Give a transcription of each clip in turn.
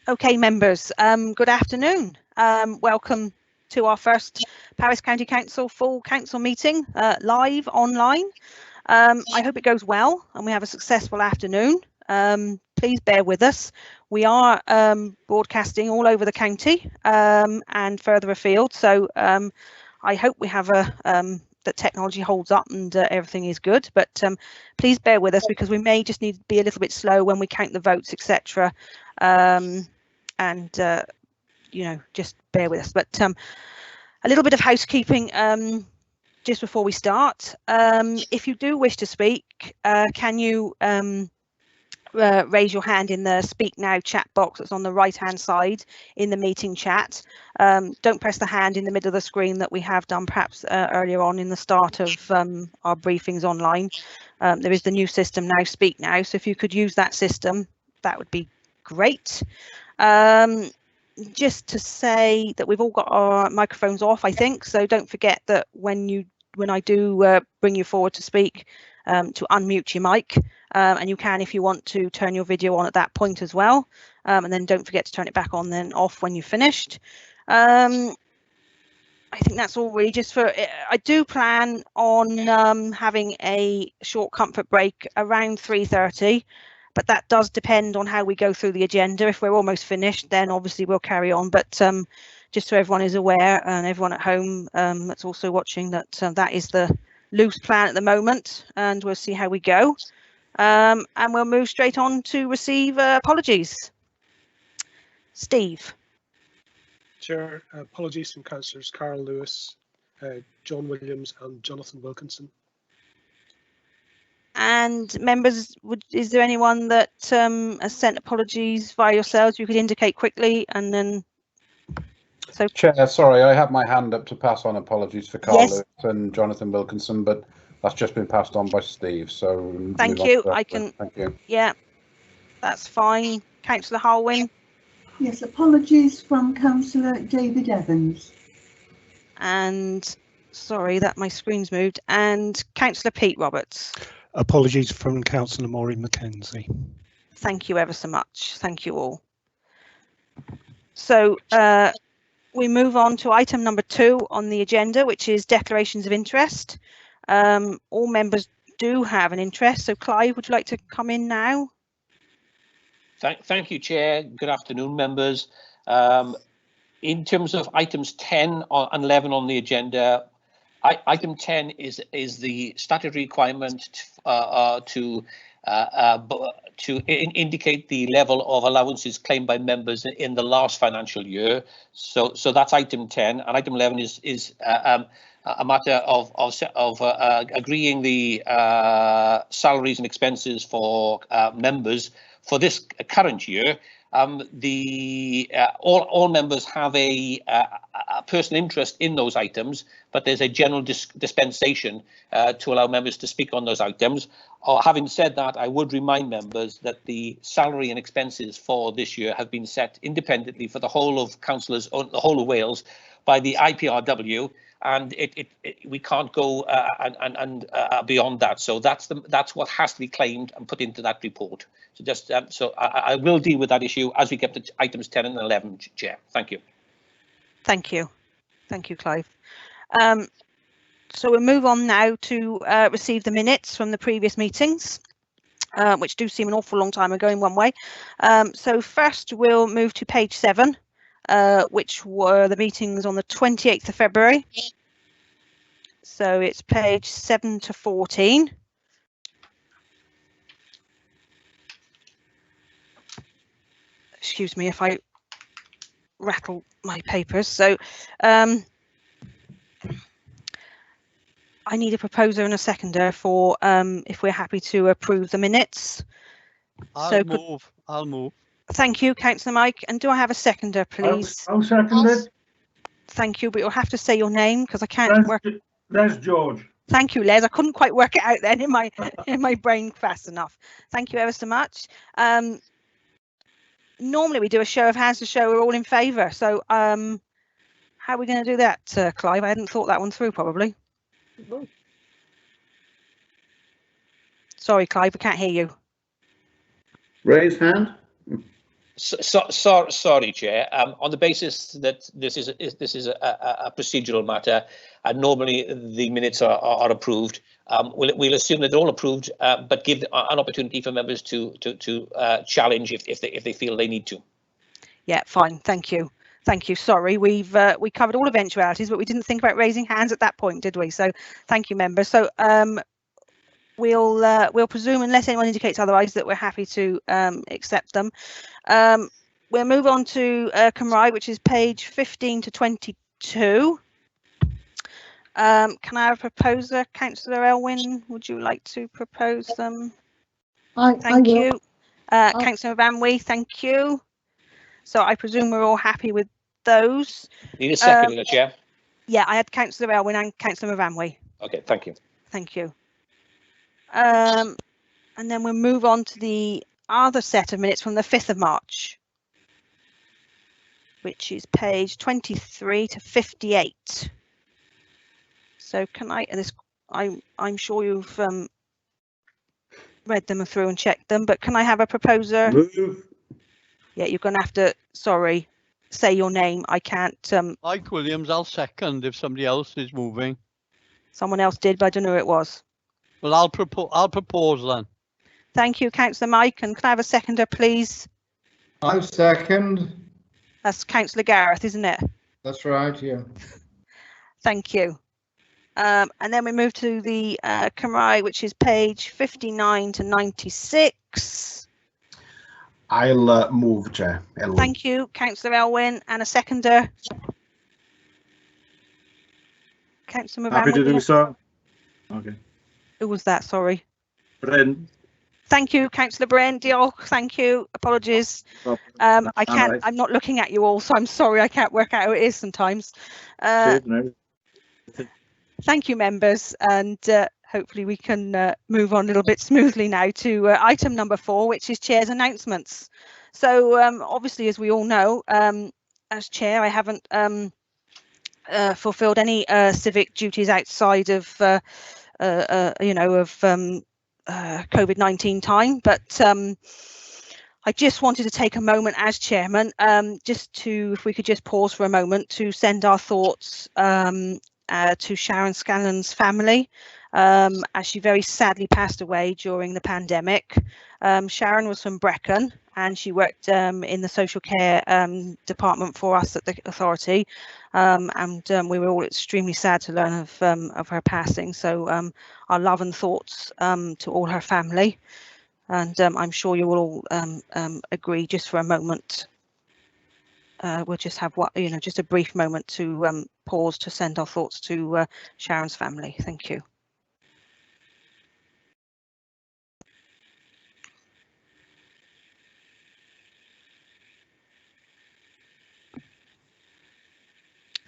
Okay, members, good afternoon. Welcome to our first Powys County Council full council meeting, live online. I hope it goes well and we have a successful afternoon. Please bear with us. We are broadcasting all over the county and further afield, so I hope we have that technology holds up and everything is good, but please bear with us because we may just need to be a little bit slow when we count the votes, etc. And you know, just bear with us. But a little bit of housekeeping just before we start. If you do wish to speak, can you raise your hand in the Speak Now chat box that's on the right hand side in the meeting chat. Don't press the hand in the middle of the screen that we have done perhaps earlier on in the start of our briefings online. There is the new system now, Speak Now, so if you could use that system, that would be great. Just to say that we've all got our microphones off, I think, so don't forget that when I do bring you forward to speak, to unmute your mic, and you can, if you want, to turn your video on at that point as well, and then don't forget to turn it back on then off when you've finished. I think that's all really. Just for, I do plan on having a short comfort break around 3:30. But that does depend on how we go through the agenda. If we're almost finished, then obviously we'll carry on. But just so everyone is aware, and everyone at home that's also watching, that that is the loose plan at the moment, and we'll see how we go. And we'll move straight on to receive apologies. Steve. Chair, apologies from Councillors Carol Lewis, John Williams and Jonathan Wilkinson. And members, is there anyone that has sent apologies via yourselves? You could indicate quickly, and then. So, Chair, sorry, I have my hand up to pass on apologies for Carl yes. Lewis and Jonathan Wilkinson, but that's just been passed on by Steve. So thank you. I can. Thank you. Yeah, that's fine. Councillor Harwin. Yes, apologies from Councillor David Evans. And sorry that my screen's moved. And Councillor Pete Roberts. Apologies from Councillor Maureen Mackenzie. Thank you ever so much. Thank you all. So we move on to item number 2 on the agenda, which is declarations of interest. All members do have an interest. So Clive, would you like to come in now? Thank you, Chair. Good afternoon, members. In terms of items 10 and 11 on the agenda, item 10 is the statutory requirement to indicate the level of allowances claimed by members in the last financial year. So that's item 10, and item 11 is a matter of agreeing the salaries and expenses for members for this current year. All members have a personal interest in those items, but there's a general dispensation to allow members to speak on those items. Having said that, I would remind members that the salary and expenses for this year have been set independently for the whole of councillors, the whole of Wales, by the IPRW, and we can't go beyond that. So that's what has to be claimed and put into that report. So just so I will deal with that issue as we get to items 10 and 11, Chair. Thank you. Thank you. Thank you, Clive. So we'll move on now to receive the minutes from the previous meetings, which do seem an awful long time ago in one way. So first we'll move to page 7, which were the meetings on the 28th of February. So it's page 7 to 14. Excuse me if I rattle my papers. So I need a proposer and a seconder for if we're happy to approve the minutes. I'll move. Thank you, Councillor Mike. And do I have a seconder, please? I'll second it. Thank you, but you'll have to say your name because I can't work. Les George. Thank you, Les. I couldn't quite work it out then in my brain fast enough. Thank you ever so much. Normally we do a show of hands to show we're all in favour. So how are we going to do that, Clive? I hadn't thought that one through probably. Sorry, Clive, I can't hear you. Raise hand. Sorry, Chair. On the basis that this is a procedural matter, and normally the minutes are approved, we'll assume that they're all approved, but give an opportunity for members to challenge if they feel they need to. Yeah, fine. Thank you. Thank you. Sorry, we covered all eventualities, but we didn't think about raising hands at that point, did we? So thank you, members. So we'll presume, unless anyone indicates otherwise, that we're happy to accept them. We'll move on to Cymraeg, which is page 15 to 22. Can I have a proposer? Councillor Elwyn, would you like to propose them? Thank you. Councillor Vanwy, thank you. So I presume we're all happy with those. Need a second, Chair? Yeah, I had Councillor Elwyn and Councillor Vanwy. Okay, thank you. Thank you. And then we'll move on to the other set of minutes from the 5th of March, which is page 23 to 58. So can I'm sure you've read them through and checked them, but can I have a proposer? Move. Yeah, you're going to have to, sorry, say your name. I can't. Mike Williams, I'll second if somebody else is moving. Someone else did, but I don't know who it was. Well, I'll propose then. Thank you, Councillor Mike. And can I have a seconder, please? I second. That's Councillor Gareth, isn't it? That's right, yeah. Thank you. And then we move to the Cymraeg, which is page 59 to 96. I'll move, Chair. Elwyn. Thank you, Councillor Elwyn. And a seconder. Councillor Happy to Moran. do so. Okay. Who was that? Sorry. Bren. Thank you, Councillor Brent. Thank you. Apologies. I can't. Right. I'm not looking at you all, so I'm sorry. I can't work out who it is sometimes. Thank you, members, and hopefully we can move on a little bit smoothly now to item number 4, which is Chair's announcements. So obviously, as we all know, as Chair, I haven't fulfilled any civic duties outside of COVID-19 time, but I just wanted to take a moment as chairman, if we could just pause for a moment to send our thoughts to Sharon Scanlon's family, as she very sadly passed away during the pandemic. Sharon was from Brecon, and she worked in the social care department for us at the authority, and we were all extremely sad to learn of her passing. So our love and thoughts to all her family, and I'm sure you will all agree. Just for a moment, we'll just have just a brief moment to pause to send our thoughts to Sharon's family. Thank you.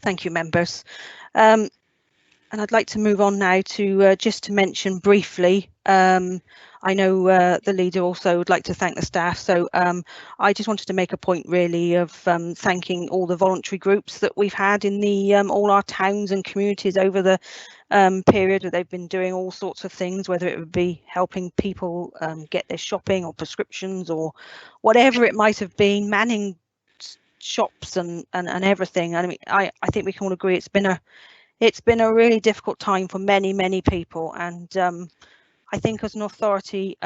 Thank you, members. And I'd like to move on now to just to mention briefly, I know the leader also would like to thank the staff, so I just wanted to make a point really of thanking all the voluntary groups that we've had in the all our towns and communities over the period where they've been doing all sorts of things, whether it would be helping people get their shopping or prescriptions or whatever it might have been, manning shops and everything. I mean, I think we can all agree it's been a really difficult time for many people, and I think as an authority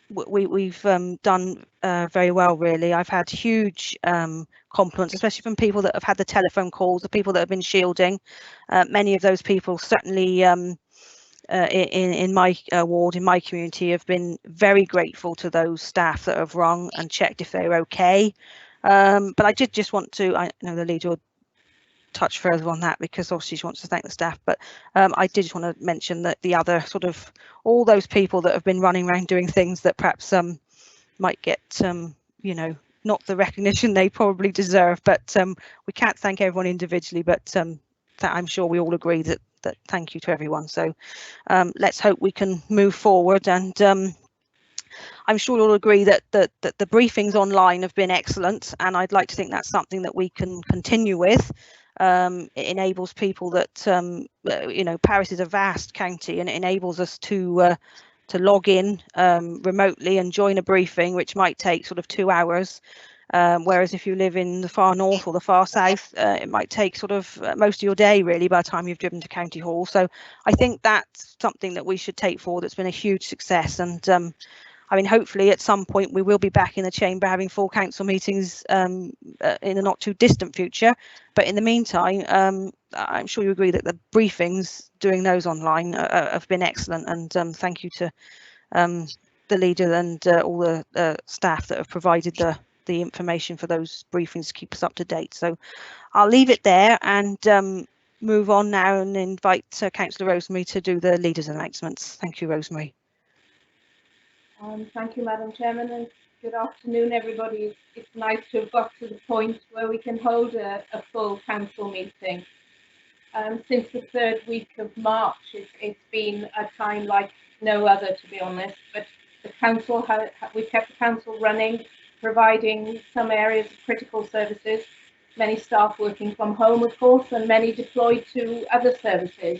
we've done very well, really. I've had huge compliments, especially from people that have had the telephone calls, the people that have been shielding. Many of those people, certainly in my ward, in my community, have been very grateful to those staff that have rung and checked if they're okay. But I did just want to, I know the leader will touch further on that because obviously she wants to thank the staff, but I did just want to mention that the other sort of all those people that have been running around doing things that perhaps might get not the recognition they probably deserve, but we can't thank everyone individually, but I'm sure we all agree that thank you to everyone. So let's hope we can move forward, and I'm sure you'll agree that the briefings online have been excellent, and I'd like to think that's something that we can continue with. It enables people that Paris is a vast county, and it enables us to log in remotely and join a briefing, which might take sort of 2 hours. Whereas if you live in the far north or the far south, it might take sort of most of your day really by the time you've driven to County Hall. So I think that's something that we should take forward. It's been a huge success, and I mean, hopefully at some point we will be back in the chamber having full council meetings in the not too distant future. But in the meantime, I'm sure you agree that the briefings, doing those online, have been excellent, and thank you to the leader and all the staff that have provided the information for those briefings to keep us up to date. So I'll leave it there and move on now and invite Councillor Rosemary to do the leaders' announcements. Thank you, Rosemary. Thank you, Madam Chairman, and good afternoon, everybody. It's nice to have got to the point where we can hold a full council meeting. Since the third week of March, it's been a time like no other, to be honest, but the council, we've kept the council running, providing some areas of critical services, many staff working from home, of course, and many deployed to other services.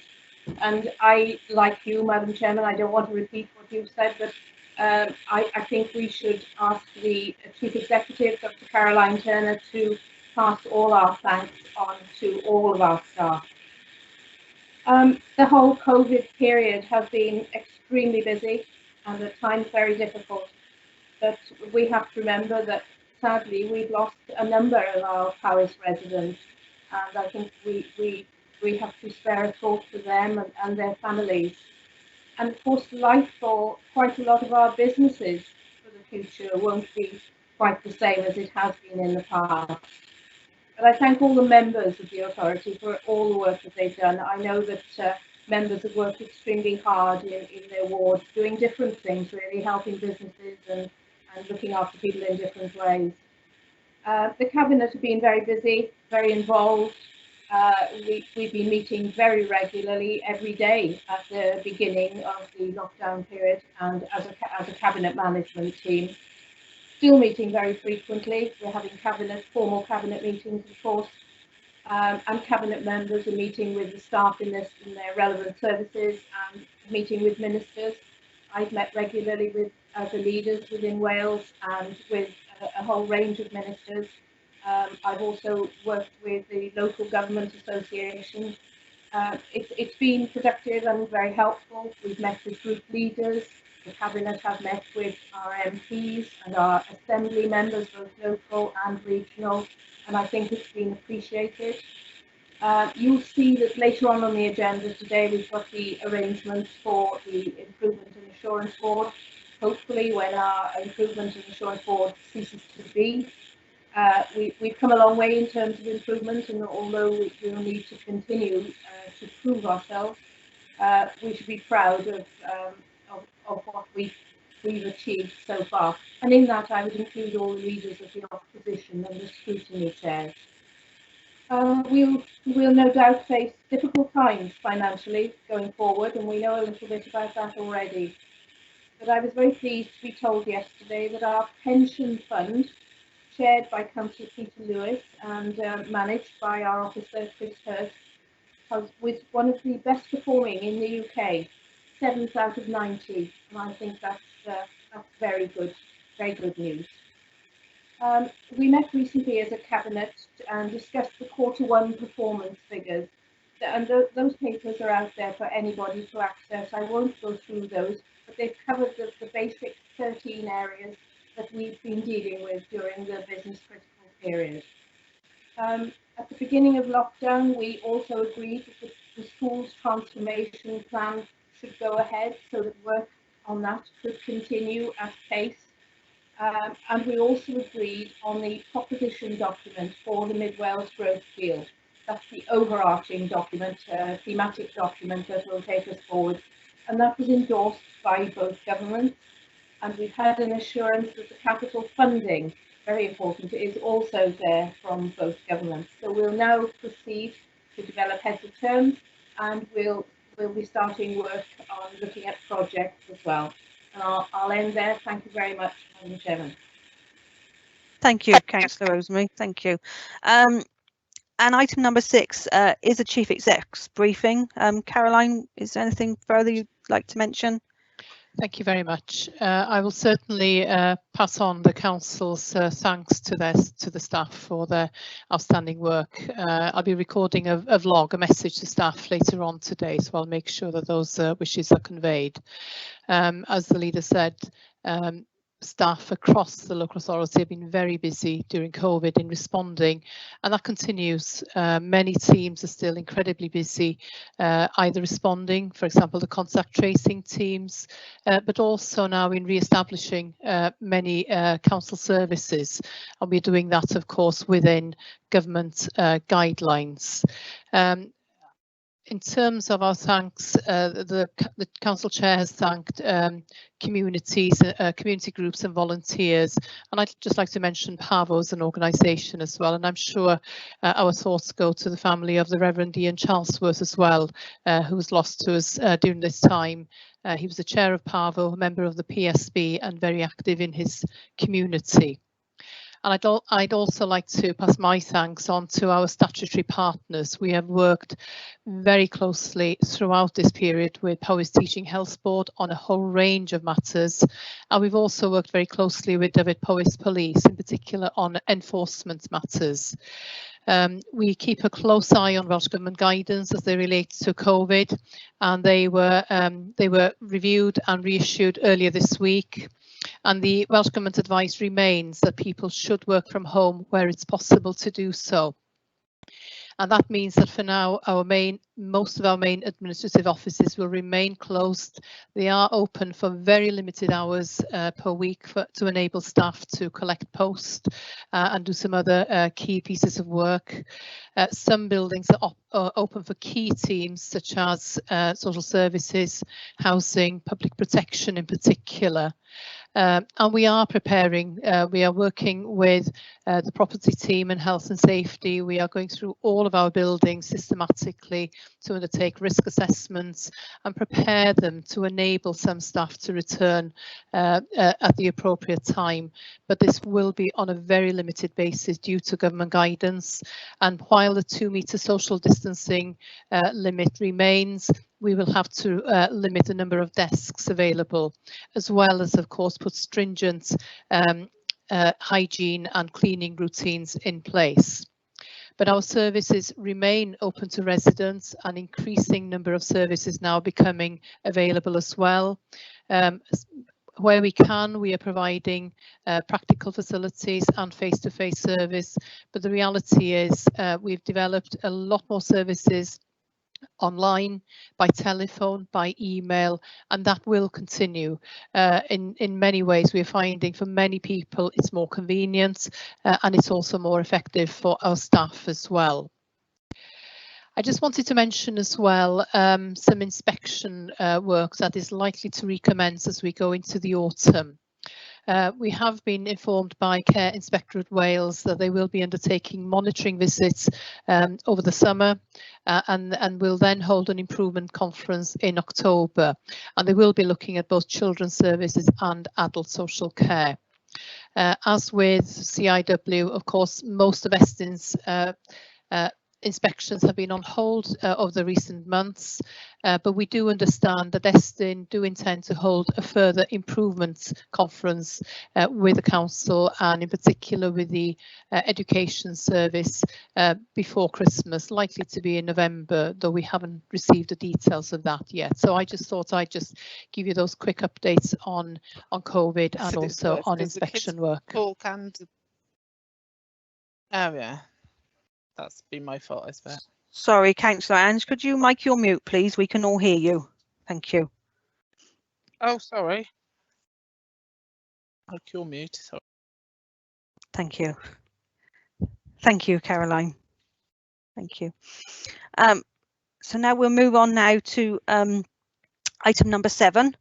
And I, like you, Madam Chairman, I don't want to repeat what you've said, but I think we should ask the Chief Executive, Dr. Caroline Turner, to pass all our thanks on to all of our staff. The whole COVID period has been extremely busy and at times very difficult, but we have to remember that sadly we've lost a number of our Powys residents, and I think we have to spare a thought to them and their families. And of course, life for quite a lot of our businesses for the future won't be quite the same as it has been in the past. But I thank all the members of the authority for all the work that they've done. I know that members have worked extremely hard in their wards, doing different things, really helping businesses and looking after people in different ways. The Cabinet have been very busy, very involved. We've been meeting very regularly every day at the beginning of the lockdown period, and as a Cabinet management team, still meeting very frequently. We're having formal Cabinet meetings, of course, and Cabinet members are meeting with the staff in their relevant services and meeting with ministers. I've met regularly with the leaders within Wales and with a whole range of ministers. I've also worked with the local government association. It's been productive and very helpful. We've met with group leaders. The Cabinet have met with our MPs and our Assembly members, both local and regional, and I think it's been appreciated. You'll see that later on the agenda today we've got the arrangements for the Improvement and Assurance Board. Hopefully when our Improvement and Assurance Board ceases to be, we've come a long way in terms of improvement, and although we will need to continue to prove ourselves, we should be proud of what we've achieved so far. And in that I would include all the leaders of the opposition and the scrutiny chairs. We'll no doubt face difficult times financially going forward, and we know a little bit about that already. But I was very pleased to be told yesterday that our pension fund, chaired by Councillor Peter Lewis and managed by our officer Chris Hurst, was one of the best performing in the UK, 7th out of 90, and I think that's very good news. We met recently as a Cabinet and discussed the Q1 performance figures, and those papers are out there for anybody to access. I won't go through those, but they've covered the basic 13 areas that we've been dealing with during the business critical period. At the beginning of lockdown, we also agreed that the school's transformation plan should go ahead so that work on that could continue at pace. And we also agreed on the proposition document for the Mid Wales Growth Field. That's the overarching document, thematic document that will take us forward. And that was endorsed by both governments. And we've had an assurance that the capital funding, very important, is also there from both governments. So we'll now proceed to develop heads of terms, and we'll be starting work on looking at projects as well. And I'll end there. Thank you very much, Madam Chairman. Thank you, Councillor Rosemary. Thank you. And item number 6 is a Chief Exec's briefing. Caroline, is there anything further you'd like to mention? Thank you very much. I will certainly pass on the council's thanks to the staff for their outstanding work. I'll be recording a vlog, a message to staff later on today, so I'll make sure that those wishes are conveyed. As the leader said, staff across the local authority have been very busy during COVID in responding, and that continues. Many teams are still incredibly busy, either responding, for example, the contact tracing teams, but also now in re-establishing many council services, and we're doing that, of course, within government guidelines. In terms of our thanks, the council chair has thanked communities, community groups and volunteers, and I'd just like to mention PAVO as an organisation as well, and I'm sure our thoughts go to the family of the Reverend Ian Charlesworth as well, who was lost to us during this time. He was the chair of PAVO, a member of the PSB and very active in his community. And I'd also like to pass my thanks on to our statutory partners. We have worked very closely throughout this period with Powys Teaching Health Board on a whole range of matters. And we've also worked very closely with Dyfed-Powys Police, in particular on enforcement matters. We keep a close eye on Welsh Government guidance as they relate to COVID, and they were reviewed and reissued earlier this week. And the Welsh Government advice remains that people should work from home where it's possible to do so. And that means that for now, most of our main administrative offices will remain closed. They are open for very limited hours per week to enable staff to collect post and do some other key pieces of work. Some buildings are open for key teams such as social services, housing, public protection in particular. And we are preparing, we are working with the property team and health and safety. We are going through all of our buildings systematically to undertake risk assessments and prepare them to enable some staff to return at the appropriate time. But this will be on a very limited basis due to government guidance. And while the 2-metre social distancing limit remains, we will have to limit the number of desks available, as well as, of course, put stringent hygiene and cleaning routines in place. But our services remain open to residents, and increasing number of services now becoming available as well. Where we can, we are providing practical facilities and face-to-face service, but the reality is we've developed a lot more services online, by telephone, by email, and that will continue. In many ways, we're finding for many people it's more convenient and it's also more effective for our staff as well. I just wanted to mention as well some inspection work that is likely to recommence as we go into the autumn. We have been informed by Care Inspectorate Wales that they will be undertaking monitoring visits over the summer and will then hold an improvement conference in October. And they will be looking at both children's services and adult social care. As with CIW, of course, most of Estin's inspections have been on hold over the recent months, but we do understand that Estin do intend to hold a further improvements conference with the council and in particular with the education service before Christmas, likely to be in November, though we haven't received the details of that yet. So I just thought I'd just give you those quick updates on COVID and also on inspection work. Oh yeah. That's been my fault, I suppose. Sorry, Councillor Ange, could you mic your mute, please? We can all hear you. Thank you. Oh, sorry. Mic your mute. Sorry. Thank you. Thank you, Caroline. Thank you. So now we'll move on now to item number 7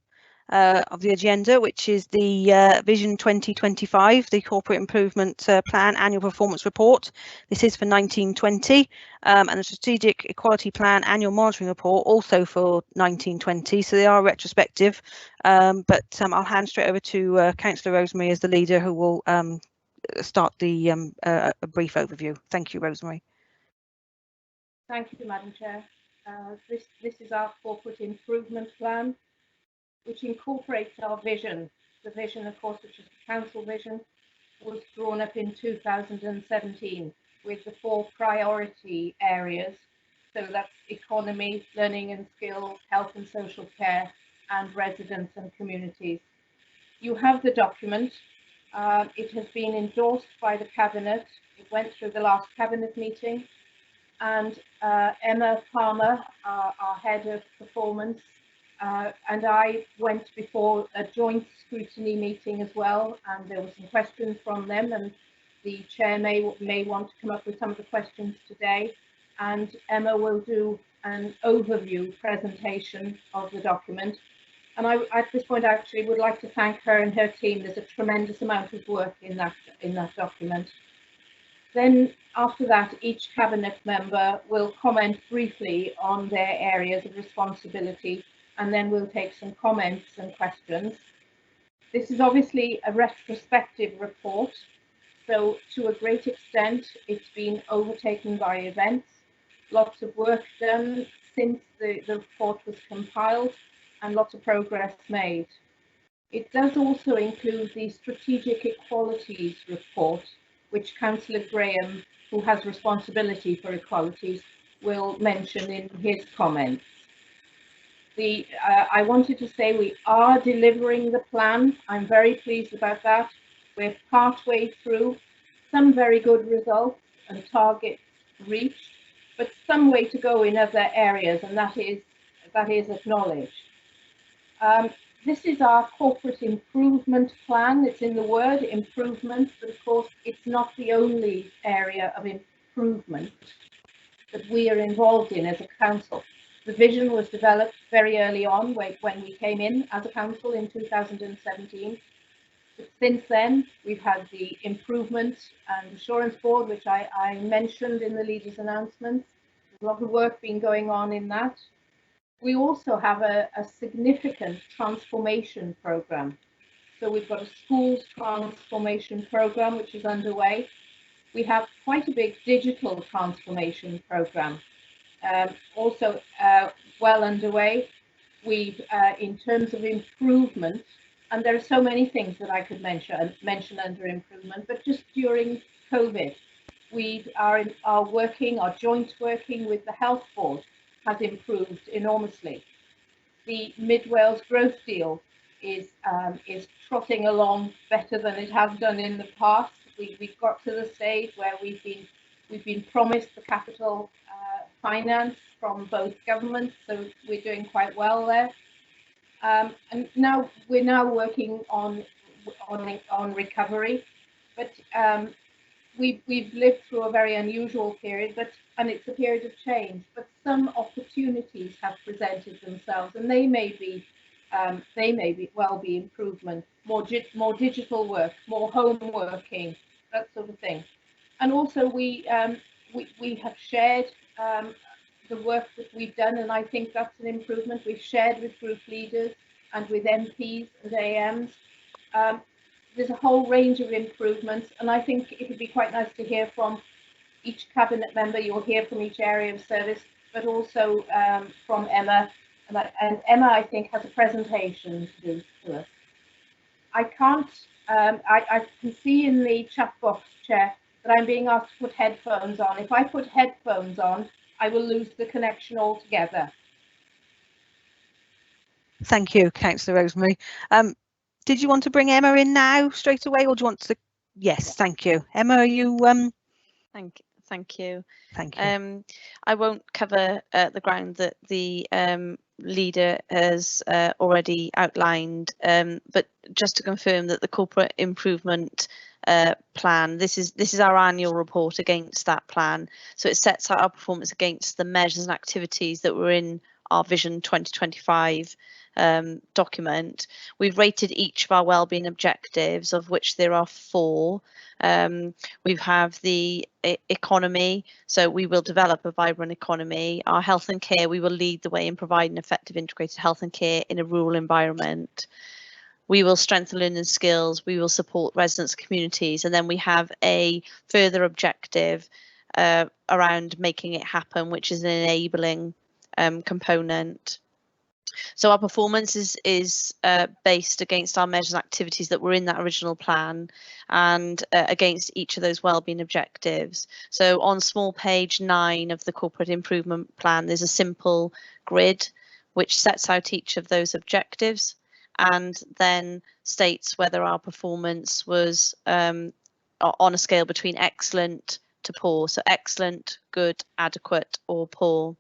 of the agenda, which is the Vision 2025, the Corporate Improvement Plan Annual Performance Report. This is for 1920, and the Strategic Equality Plan Annual Monitoring Report also for 1920, so they are retrospective, but I'll hand straight over to Councillor Rosemary as the leader, who will start the a brief overview. Thank you, Rosemary. Thank you, Madam Chair. This is our Corporate Improvement Plan. which incorporates our vision. The vision, of course, which is the council vision, was drawn up in 2017 with the 4 priority areas. So that's economy, learning and skills, health and social care, and residents and communities. You have the document. It has been endorsed by the Cabinet. It went through the last Cabinet meeting, and Emma Palmer, our head of performance, and I went before a joint scrutiny meeting as well, and there were some questions from them, and the chair may want to come up with some of the questions today, and Emma will do an overview presentation of the document. And I, at this point, actually would like to thank her and her team. There's a tremendous amount of work in that document. Then after that, each Cabinet member will comment briefly on their areas of responsibility, and then we'll take some comments and questions. This is obviously a retrospective report, so to a great extent it's been overtaken by events. Lots of work done since the report was compiled, and lots of progress made. It does also include the Strategic Equalities report, which Councillor Graham, who has responsibility for equalities, will mention in his comments. I wanted to say we are delivering the plan. I'm very pleased about that. We're partway through, some very good results and targets reached, but some way to go in other areas, and that is acknowledged. This is our corporate improvement plan. It's in the word improvement, but of course it's not the only area of improvement that we are involved in as a council. The vision was developed very early on when we came in as a council in 2017. But since then, we've had the improvement and assurance board, which I mentioned in the leaders' announcements. There's a lot of work been going on in that. We also have a significant transformation program. So we've got a schools transformation program, which is underway. We have quite a big digital transformation program, also well underway. We've, in terms of improvement, and there are so many things that I could mention under improvement, but just during COVID, we are working, our joint working with the health board has improved enormously. The Mid Wales Growth Deal is trotting along better than it has done in the past. We've got to the stage where we've been promised the capital finance from both governments, so we're doing quite well there. And now we're working on recovery, but we've lived through a very unusual period, and it's a period of change. But some opportunities have presented themselves, and they may be improvement, more digital work, more home working, that sort of thing. And also we have shared the work that we've done, and I think that's an improvement. We've shared with group leaders and with MPs and AMs. There's a whole range of improvements, and I think it would be quite nice to hear from each cabinet member. You'll hear from each area of service, but also from Emma. And Emma, I think, has a presentation to do to us. I can't. I can see in the chat box, Chair, that I'm being asked to put headphones on. If I put headphones on, I will lose the connection altogether. Thank you, Councillor Rosemary. Did you want to bring Emma in now straight away, or do you want to? Yes, thank you. Emma, are you? Thank you. Thank you. I won't cover the ground that the leader has already outlined, but just to confirm that the corporate improvement plan, this is our annual report against that plan. So it sets out our performance against the measures and activities that were in our Vision 2025 document. We've rated each of our wellbeing objectives, of which there are 4. We have the economy, so we will develop a vibrant economy. Our health and care, we will lead the way in providing effective integrated health and care in a rural environment. We will strengthen learning skills, we will support residents and communities, and then we have a further objective around making it happen, which is an enabling component. So our performance is based against our measures and activities that were in that original plan and against each of those wellbeing objectives. So on small page 9 of the corporate improvement plan, there's a simple grid which sets out each of those objectives and then states whether our performance was on a scale between excellent to poor. So excellent, good, adequate or poor.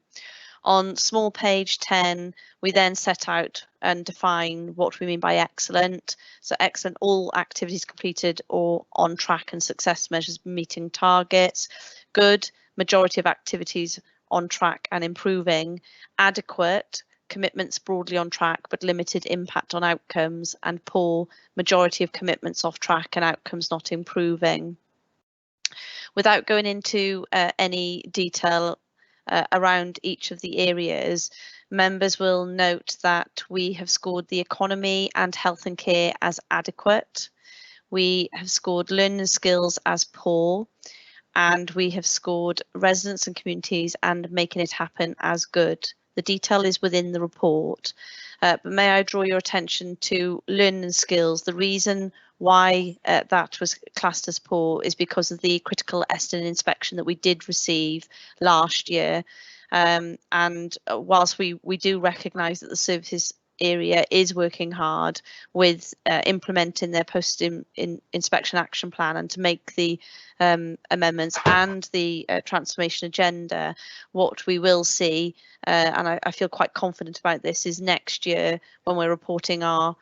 On small page 10, we then set out and define what we mean by excellent. So excellent, all activities completed or on track and success measures meeting targets. Good, majority of activities on track and improving. Adequate, commitments broadly on track but limited impact on outcomes. And poor, majority of commitments off track and outcomes not improving. Without going into any detail around each of the areas, members will note that we have scored the economy and health and care as adequate. We have scored learning skills as poor, and we have scored residents and communities and making it happen as good. The detail is within the report, but may I draw your attention to learning skills. The reason why that was classed as poor is because of the critical Eston inspection that we did receive last year. And whilst we do recognise that the services area is working hard with implementing their post-inspection action plan and to make the amendments and the transformation agenda, what we will see, and I feel quite confident about this, is next year when we're reporting our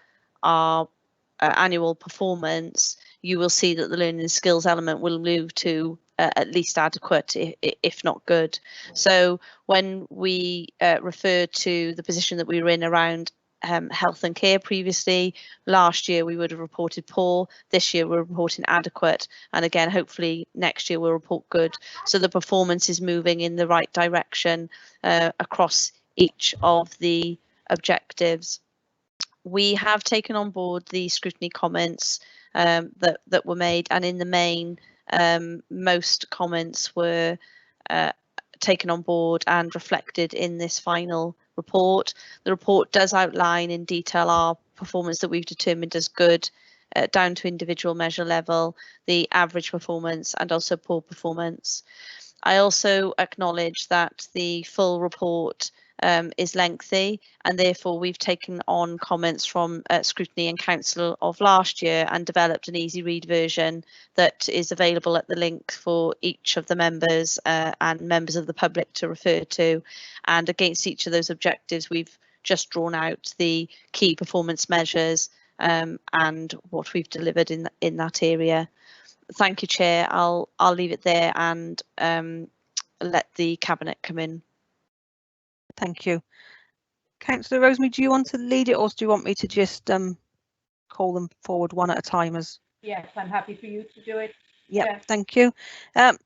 annual performance, you will see that the learning and skills element will move to at least adequate, if not good. So when we refer to the position that we were in around health and care previously, last year we would have reported poor, this year we're reporting adequate, and again hopefully next year we'll report good. So the performance is moving in the right direction across each of the objectives. We have taken on board the scrutiny comments that were made, and in the main most comments were taken on board and reflected in this final report. The report does outline in detail our performance that we've determined as good down to individual measure level, the average performance and also poor performance. I also acknowledge that the full report is lengthy, and therefore we've taken on comments from Scrutiny and Council of last year and developed an easy read version that is available at the link for each of the members and members of the public to refer to. And against each of those objectives, we've just drawn out the key performance measures and what we've delivered in that area. Thank you, Chair. I'll leave it there and let the Cabinet come in. Thank you. Councillor Rosemary, do you want to lead it, or do you want me to just call them forward one at a time? Yes, I'm happy for you to do it. Yep, Yeah. thank you.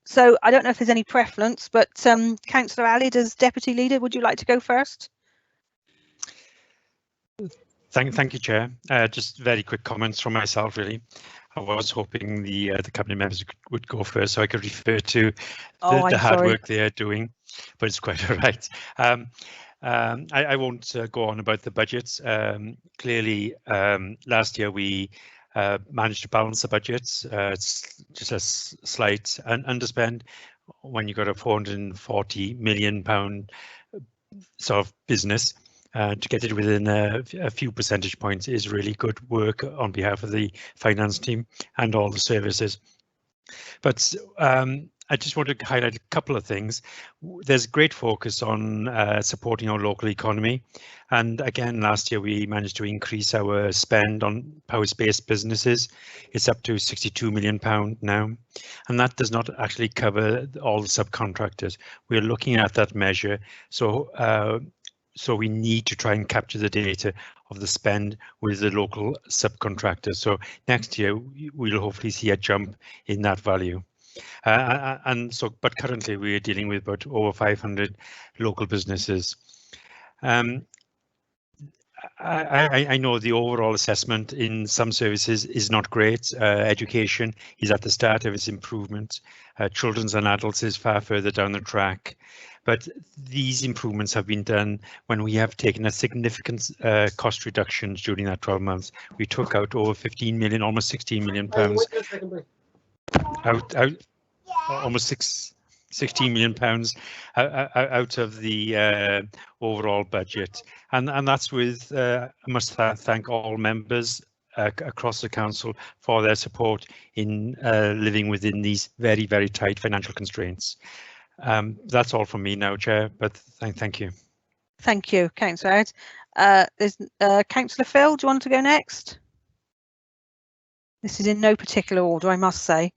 So I don't know if there's any preference, but Councillor Alid, as Deputy Leader, would you like to go first? Thank you, Chair. Just very quick comments from myself, really. I was hoping the Cabinet members would go first, so I could refer to the hard work they are doing, but it's quite all right. I won't go on about the budgets. Clearly, last year we managed to balance the budgets. It's just a slight underspend when you got a £440 million sort of business. To get it within a few percentage points is really good work on behalf of the finance team and all the services. But I just want to highlight a couple of things. There's great focus on supporting our local economy. And again, last year we managed to increase our spend on Powys-based businesses. It's up to £62 million now. And that does not actually cover all the subcontractors. We're looking at that measure. So we need to try and capture the data of the spend with the local subcontractors. So next year we'll hopefully see a jump in that value. But currently we are dealing with about over 500 local businesses. I know the overall assessment in some services is not great. Education is at the start of its improvement. Children's and adults is far further down the track. But these improvements have been done when we have taken a significant cost reductions during that 12 months. We took out over 15 million, almost 16 million pounds out almost 16 million pounds out of the overall budget, and that's with I must thank all members across the council for their support in living within these very, very tight financial constraints. That's all from me now, Chair, but thank you. Thank you, Councillor Ed. There's Councillor Phil, do you want to go next? This is in no particular order, I must say.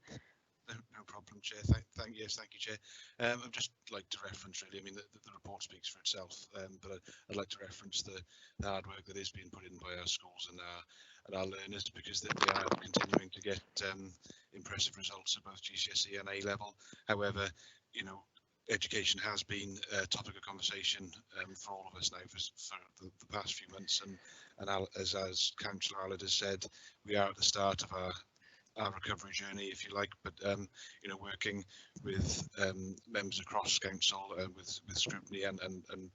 No problem, Chair. Thank you, Chair. I'd just like to reference, really, I mean, the report speaks for itself, but I'd like to reference the hard work that is being put in by our schools and our learners, because they are continuing to get impressive results at both GCSE and A-level. However, you know, education has been a topic of conversation for all of us now for the past few months, and as Councillor Allard has said, we are at the start of our recovery journey, if you like, but you know, working with members across council with scrutiny and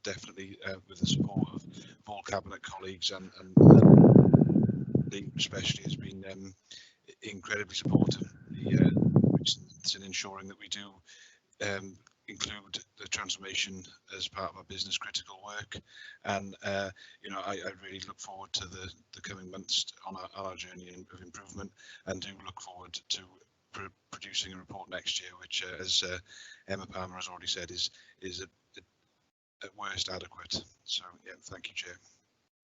definitely with the support of all cabinet colleagues, and especially has been incredibly supportive in ensuring that we do include the transformation as part of our business critical work, and you know, I really look forward to the coming months on our journey of improvement, and do look forward to producing a report next year, which as Emma Palmer has already said is at worst adequate. So yeah, thank you, Chair.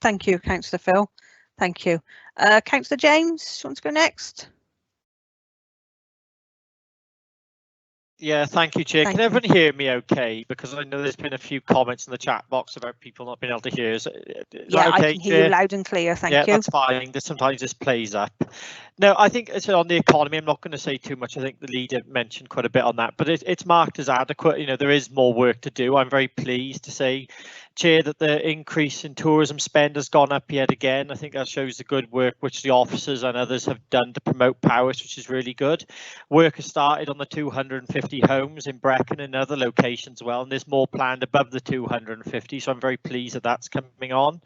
Thank you, Councillor Phil. Thank you. Councillor James, do you want to go next? Yeah, thank you, Chair. Can everyone hear me okay? Because I know there's been a few comments in the chat box about people not being able to hear. Is yeah, okay, I can hear you loud and clear. Thank you. Yeah, that's fine. Sometimes this plays up. No, I think it's on the economy. I'm not going to say too much. I think the leader mentioned quite a bit on that, but it's marked as adequate. You know, there is more work to do. I'm very pleased to say, Chair, that the increase in tourism spend has gone up yet again. I think that shows the good work which the officers and others have done to promote Powys, which is really good. Work has started on the 250 homes in Brecon and other locations as well, and there's more planned above the 250. So I'm very pleased that that's coming on.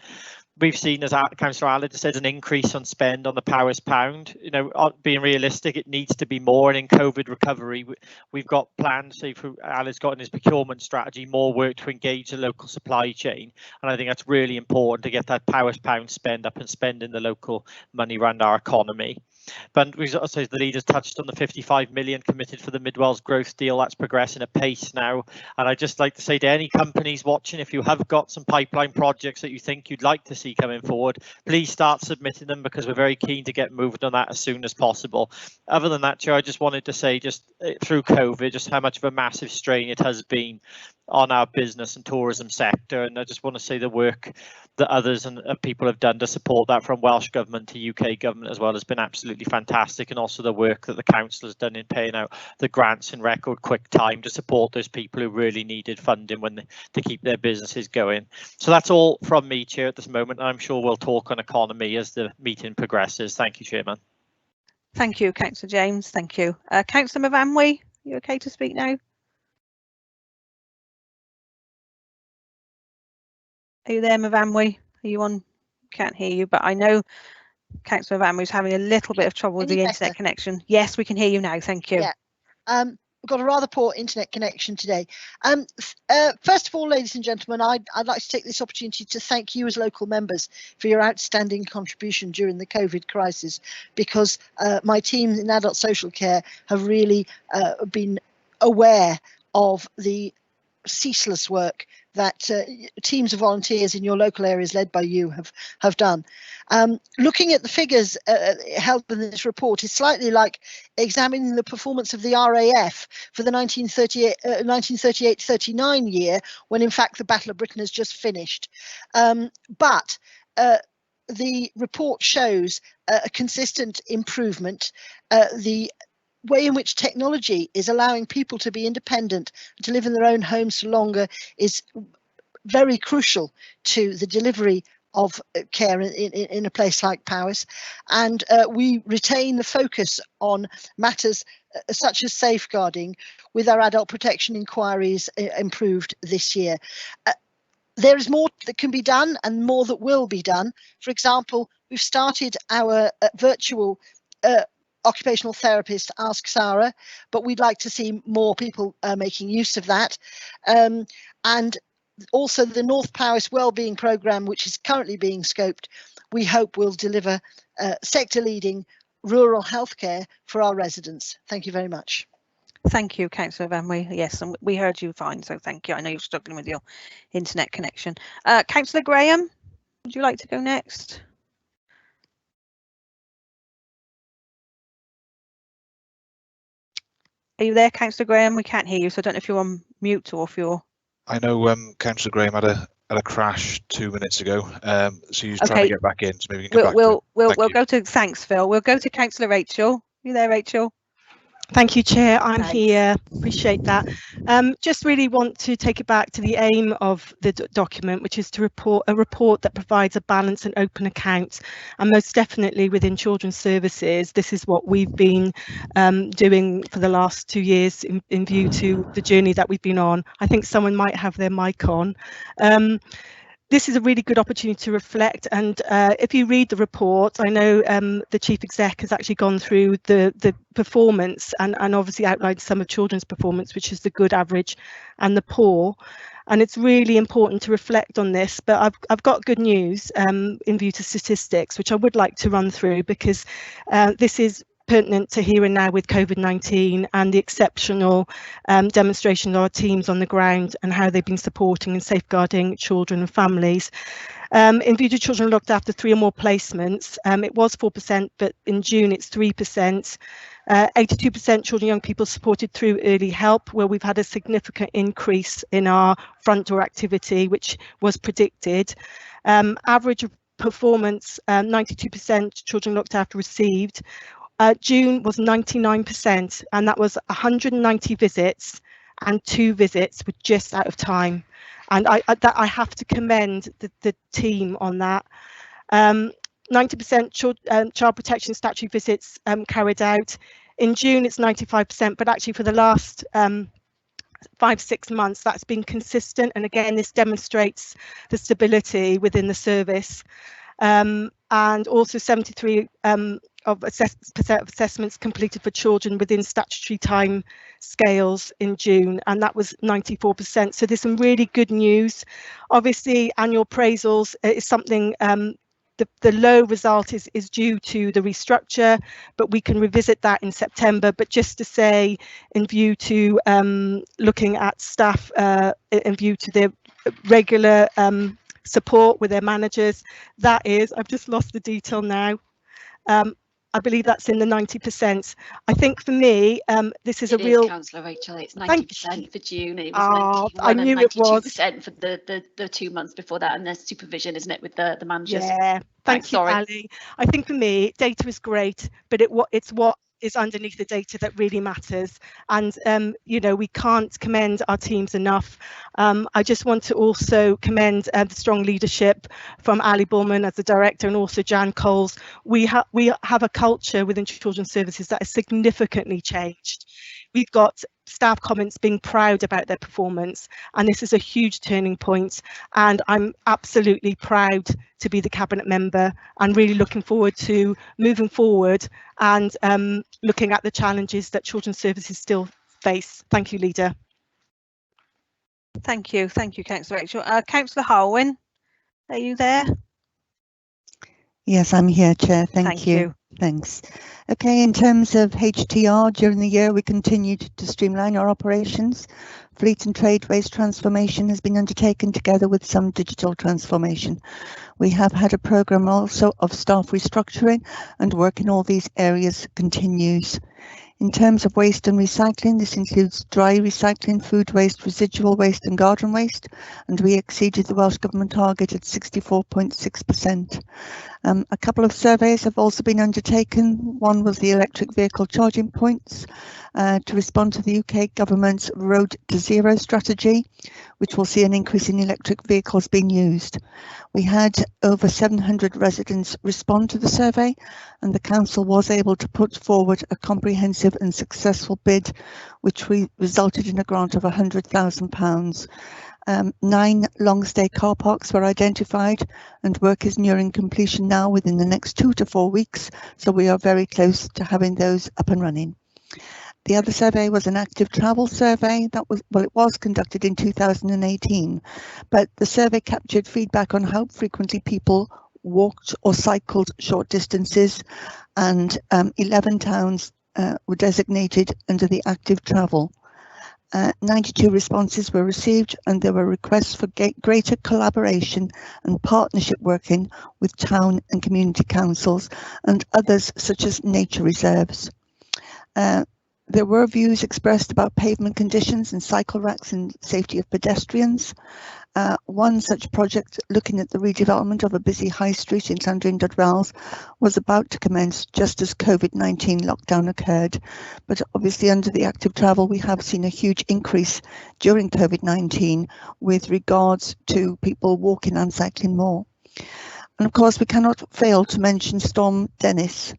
We've seen, as Councillor Allard said, an increase on spend on the Powys pound. You know, being realistic, it needs to be more. And in COVID recovery, we've got plans, say, for Allard's got in his procurement strategy, more work to engage the local supply chain. And I think that's really important to get that Powys pound spend up and spending the local money around our economy. But we also, the leaders touched on the 55 million committed for the Mid-Wales growth deal. That's progressing at pace now. And I'd just like to say to any companies watching, if you have got some pipeline projects that you think you'd like to see coming forward, please start submitting them, because we're very keen to get moved on that as soon as possible. Other than that, Chair, I just wanted to say, just through COVID, just how much of a massive strain it has been on our business and tourism sector. And I just want to say the work that others and people have done to support that, from Welsh Government to UK Government as well, has been absolutely fantastic. And also the work that the council has done in paying out the grants in record quick time to support those people who really needed funding to keep their businesses going. So that's all from me, Chair, at this moment. I'm sure we'll talk on economy as the meeting progresses. Thank you, Chairman. Thank you, Councillor James. Thank you. Councillor Mavamwi, you okay to speak now? Are you there, Mavamwi? Are you on? Can't hear you, but I know Councillor Mavamwi is having a little bit of trouble with the internet connection. Yes, we can hear you now. Thank you. Yeah. We've got a rather poor internet connection today. First of all, ladies and gentlemen, I'd like to take this opportunity to thank you as local members for your outstanding contribution during the COVID crisis, because my team in adult social care have really been aware of the ceaseless work that teams of volunteers in your local areas led by you have done. Looking at the figures held in this report is slightly like examining the performance of the RAF for the 1938-39 year, when in fact the Battle of Britain has just finished. But the report shows a consistent improvement. The way in which technology is allowing people to be independent, to live in their own homes for longer, is very crucial to the delivery of care in a place like Powys, and we retain the focus on matters such as safeguarding, with our adult protection inquiries improved this year. There is more that can be done and more that will be done. For example, we've started our virtual occupational therapist Ask Sarah, but we'd like to see more people making use of that. And also the North Powys Wellbeing Programme, which is currently being scoped, we hope will deliver sector-leading rural healthcare for our residents. Thank you very much. Thank you, Councillor Van Wee. Yes, and we heard you fine, so thank you. I know you're struggling with your internet connection. Councillor Graham, would you like to go next? Are you there, Councillor Graham? We can't hear you, so I don't know if you're on mute or if you're... I know Councillor Graham had a crash 2 minutes ago, so he's trying to get back in. So maybe we can get back to we'll go to thanks, Phil. We'll go to Councillor Rachel. You there, Rachel? Thank you, Chair. I'm here. Appreciate that. Just really want to take it back to the aim of the document, which is to report a report that provides a balanced and open account. And most definitely within Children's Services, this is what we've been doing for the last 2 years in view to the journey that we've been on. I think someone might have their mic on. This is a really good opportunity to reflect, and if you read the report, I know the Chief Exec has actually gone through the performance and obviously outlined some of children's performance, which is the good, average and the poor. And it's really important to reflect on this, but I've got good news in view to statistics, which I would like to run through, because this is pertinent to here and now with COVID-19 and the exceptional demonstration of our teams on the ground and how they've been supporting and safeguarding children and families. In view to children looked after 3 or more placements, it was 4%, but in June it's 3%. 82% children and young people supported through early help, where we've had a significant increase in our front door activity, which was predicted. Average performance, 92% children looked after received. June was 99%, and that was 190 visits, and 2 visits were just out of time. And I have to commend the team on that. 90% child protection statutory visits carried out. In June, it's 95%, but actually for the last 5-6 months, that's been consistent. And again, this demonstrates the stability within the service. And also 73% of assessments completed for children within statutory time scales in June, and that was 94%. So there's some really good news. Obviously, annual appraisals is something, the low result is due to the restructure, but we can revisit that in September. But just to say, in view to looking at staff, in view to their regular support with their managers, that is, I've just lost the detail now. I believe that's in the 90%. I think for me, this is a real. Councillor Rachel, it's 90% for June. And it was 91 I knew and it was 92% for the 2 months before that, and there's supervision, isn't it, with the managers? Yeah, thank you, Ali. I think for me, data is great, but it's what is underneath the data that really matters. And you know, we can't commend our teams enough. I just want to also commend the strong leadership from Ali Bullman as the director, and also Jan Coles. We have a culture within Children's Services that has significantly changed. We've got staff comments being proud about their performance, and this is a huge turning point, and I'm absolutely proud to be the cabinet member and really looking forward to moving forward and looking at the challenges that Children's Services still face. Thank you, Leader. Thank you, Councillor Rachel. Councillor Harwin, are you there? Yes, I'm here, Chair. Thank you. Thanks. Okay, in terms of HTR, during the year we continued to streamline our operations. Fleet and trade waste transformation has been undertaken together with some digital transformation. We have had a programme also of staff restructuring, and work in all these areas continues. In terms of waste and recycling, this includes dry recycling, food waste, residual waste and garden waste, and we exceeded the Welsh Government target at 64.6%. A couple of surveys have also been undertaken. One was the electric vehicle charging points to respond to the UK government's Road to Zero strategy, which will see an increase in electric vehicles being used. We had over 700 residents respond to the survey, and the council was able to put forward a comprehensive and successful bid, which resulted in a grant of £100,000. 9 long stay car parks were identified, and work is nearing completion now within the next 2 to 4 weeks, so we are very close to having those up and running. The other survey was an active travel survey that was conducted in 2018, but the survey captured feedback on how frequently people walked or cycled short distances, and 11 towns were designated under the active travel. 92 responses were received, and there were requests for greater collaboration and partnership working with town and community councils and others such as nature reserves. There were views expressed about pavement conditions and cycle racks and safety of pedestrians. One such project, looking at the redevelopment of a busy high street in Llandrindod was about to commence just as COVID-19 lockdown occurred. But obviously under the active travel, we have seen a huge increase during COVID-19 with regards to people walking and cycling more. And of course, we cannot fail to mention Storm Dennis.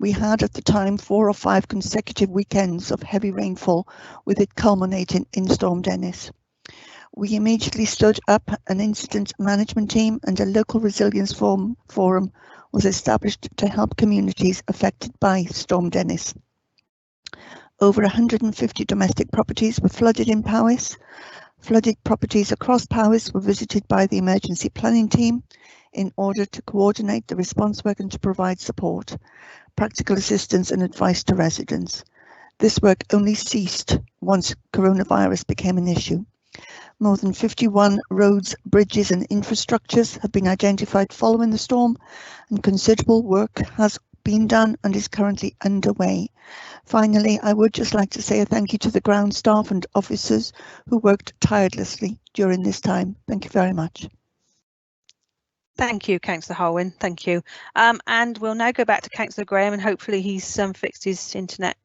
We had at the time 4 or 5 consecutive weekends of heavy rainfall, with it culminating in Storm Dennis. We immediately stood up an incident management team, and a local resilience forum was established to help communities affected by Storm Dennis. Over 150 domestic properties were flooded in Powys. Flooded properties across Powys were visited by the emergency planning team in order to coordinate the response work and to provide support, practical assistance and advice to residents. This work only ceased once coronavirus became an issue. More than 51 roads, bridges and infrastructures have been identified following the storm, and considerable work has been done and is currently underway. Finally, I would just like to say a thank you to the ground staff and officers who worked tirelessly during this time. Thank you very much. Thank you, Councillor Harwin. Thank you. And we'll now go back to Councillor Graham, and hopefully he's fixed his internet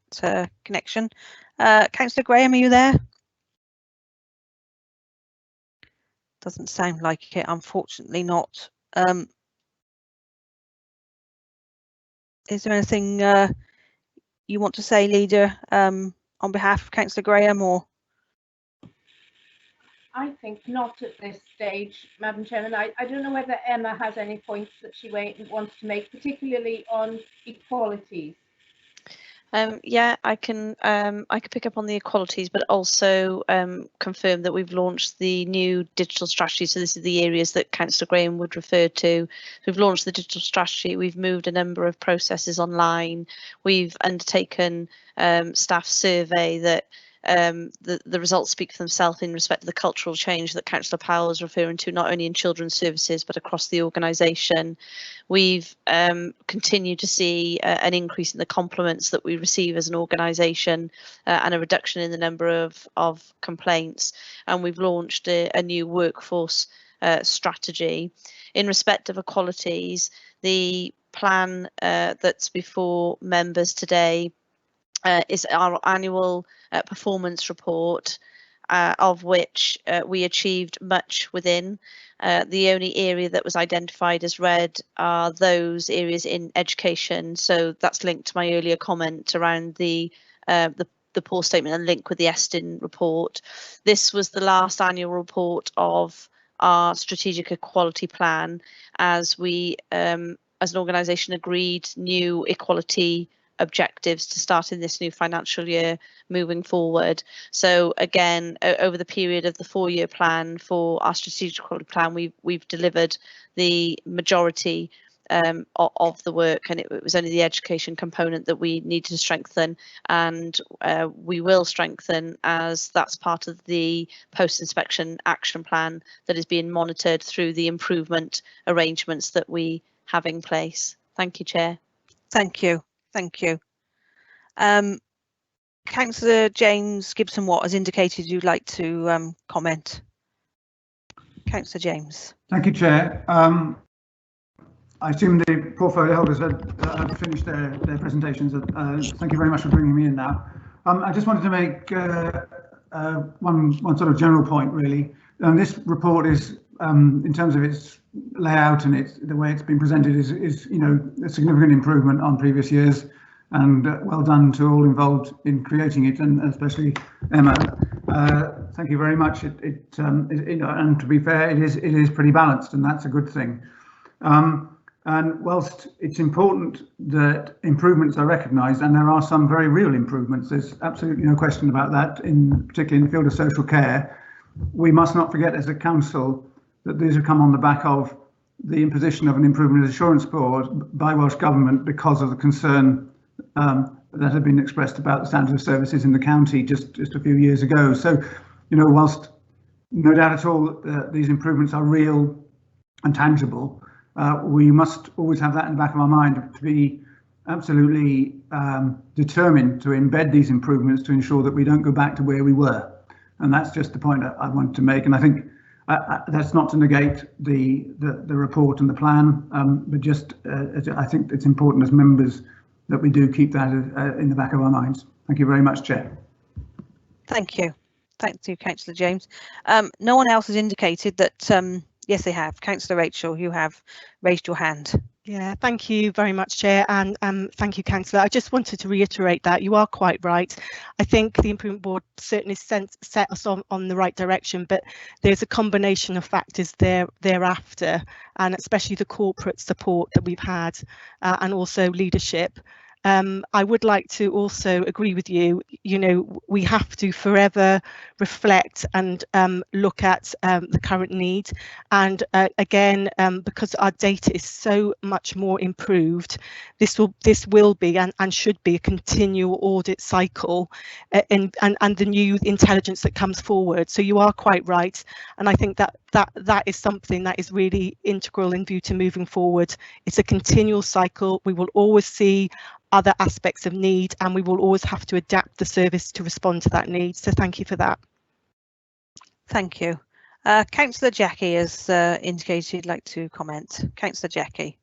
connection. Councillor Graham, are you there? Doesn't sound like it, unfortunately not. Is there anything you want to say, Leader, on behalf of Councillor Graham, or? I think not at this stage, Madam Chairman. I don't know whether Emma has any points that she wants to make, particularly on equalities. Yeah, I can pick up on the equalities, but also confirm that we've launched the new digital strategy. So this is the areas that Councillor Graham would refer to. We've launched the digital strategy. We've moved a number of processes online. We've undertaken staff survey that the results speak for themselves in respect to the cultural change that Councillor Powell is referring to, not only in children's services but across the organisation. We've continued to see an increase in the compliments that we receive as an organisation and a reduction in the number of complaints, and we've launched a new workforce strategy. In respect of equalities, the plan that's before members today is our annual performance report, of which we achieved much within. The only area that was identified as red are those areas in education. So that's linked to my earlier comment around the poor statement and link with the Estin report. This was the last annual report of our strategic equality plan, as we as an organisation agreed new equality objectives to start in this new financial year moving forward. So again, over the period of the 4-year plan for our strategic equality plan, we've delivered the majority of the work, and it was only the education component that we needed to strengthen, and we will strengthen, as that's part of the post-inspection action plan that is being monitored through the improvement arrangements that we have in place. Thank you, Chair. Thank you. Thank you. Councillor James Gibson-Watt has indicated you'd like to comment. Councillor James. Thank you, Chair. I assume the portfolio holders have finished their presentations. Thank you very much for bringing me in now. I just wanted to make one sort of general point, really. This report is, in terms of its layout and the way it's been presented, is a significant improvement on previous years, and well done to all involved in creating it, and especially Emma. Thank you very much. And to be fair, it is pretty balanced, and that's a good thing. And whilst it's important that improvements are recognised, and there are some very real improvements, there's absolutely no question about that, particularly in the field of social care, we must not forget as a council that these have come on the back of the imposition of an Improvement Assurance Board by Welsh Government because of the concern that had been expressed about the standard of services in the county just a few years ago. So, whilst no doubt at all these improvements are real and tangible, we must always have that in the back of our mind to be absolutely determined to embed these improvements to ensure that we don't go back to where we were. And that's just the point I wanted to make. And I think that's not to negate the report and the plan, but just I think it's important as members that we do keep that in the back of our minds. Thank you very much, Chair. Thank you. Thank you, Councillor James. No one else has indicated that. Yes, they have. Councillor Rachel, you have raised your hand. Yeah, thank you very much, Chair, and thank you, Councillor. I just wanted to reiterate that you are quite right. I think the Improvement Board certainly set us on the right direction, but there's a combination of factors thereafter, and especially the corporate support that we've had, and also leadership. I would like to also agree with you, we have to forever reflect and look at the current need. And again, because our data is so much more improved, this will be and should be a continual audit cycle and the new intelligence that comes forward. So you are quite right. And I think that is something that is really integral in view to moving forward. It's a continual cycle. We will always see other aspects of need, and we will always have to adapt the service to respond to that need. So thank you for that. Thank you. Councillor Jackie has indicated he'd like to comment. Councillor Jackie.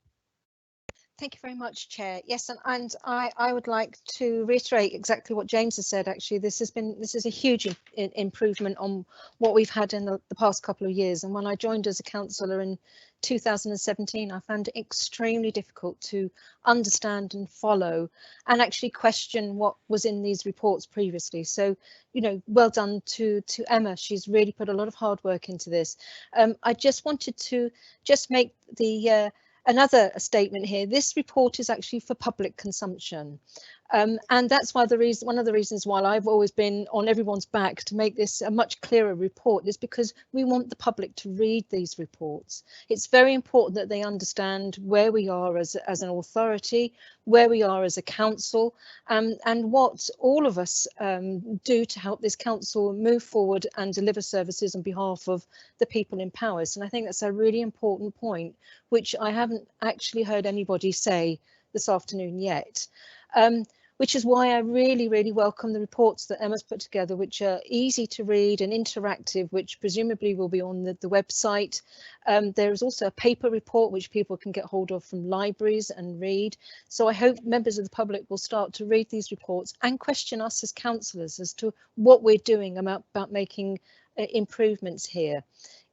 Thank you very much, Chair. Yes, and I would like to reiterate exactly what James has said. Actually, this is a huge improvement on what we've had in the past couple of years. And when I joined as a councillor in 2017, I found it extremely difficult to understand and follow and actually question what was in these reports previously. So, well done to Emma. She's really put a lot of hard work into this. I just wanted to make the another statement here. This report is actually for public consumption. And that's why one of the reasons why I've always been on everyone's back to make this a much clearer report is because we want the public to read these reports. It's very important that they understand where we are as an authority, where we are as a council, and what all of us do to help this council move forward and deliver services on behalf of the people in Powys. And I think that's a really important point, which I haven't actually heard anybody say this afternoon yet. Which is why I really, really welcome the reports that Emma's put together, which are easy to read and interactive, which presumably will be on the website. There is also a paper report which people can get hold of from libraries and read. So I hope members of the public will start to read these reports and question us as councillors as to what we're doing about making improvements here.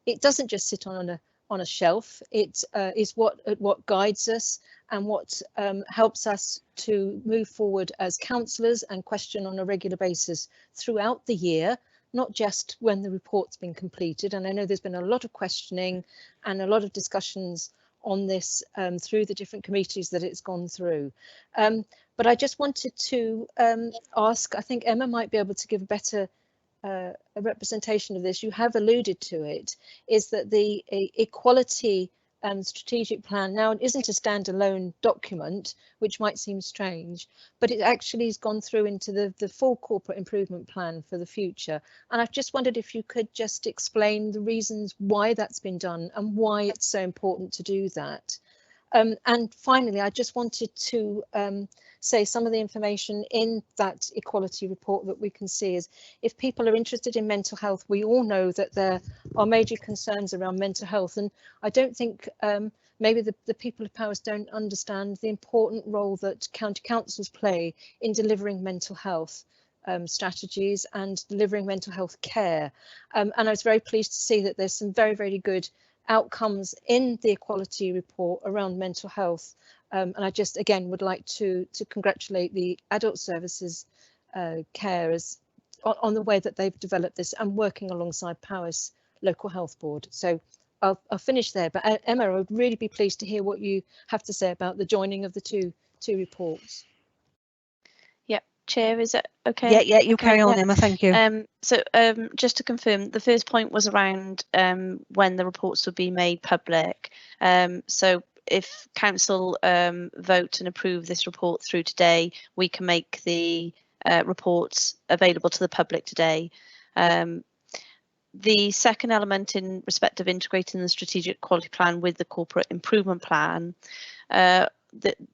It doesn't just sit on a shelf. It is what guides us and what helps us to move forward as councillors and question on a regular basis throughout the year, not just when the report's been completed. And I know there's been a lot of questioning and a lot of discussions on this through the different committees that it's gone through. But I just wanted to ask, I think Emma might be able to give a better a representation of this. You have alluded to it, is that the equality strategic plan now isn't a standalone document, which might seem strange, but it actually has gone through into the full corporate improvement plan for the future. And I've just wondered if you could just explain the reasons why that's been done and why it's so important to do that. And finally, I just wanted to say some of the information in that equality report that we can see is if people are interested in mental health, we all know that there are major concerns around mental health, and I don't think maybe the people of Powys don't understand the important role that county councils play in delivering mental health strategies and delivering mental health care. And I was very pleased to see that there's some very, very good outcomes in the equality report around mental health. And I just again would like to congratulate the adult services carers on the way that they've developed this and working alongside Powys Local Health Board. So I'll finish there, but Emma, I would really be pleased to hear what you have to say about the joining of the two reports. Yep, Chair, is it okay? Yeah, you carry on, Emma, thank you. So just to confirm, the first point was around when the reports would be made public. So if council vote and approve this report through today, we can make the reports available to the public today. The second element in respect of integrating the strategic quality plan with the corporate improvement plan,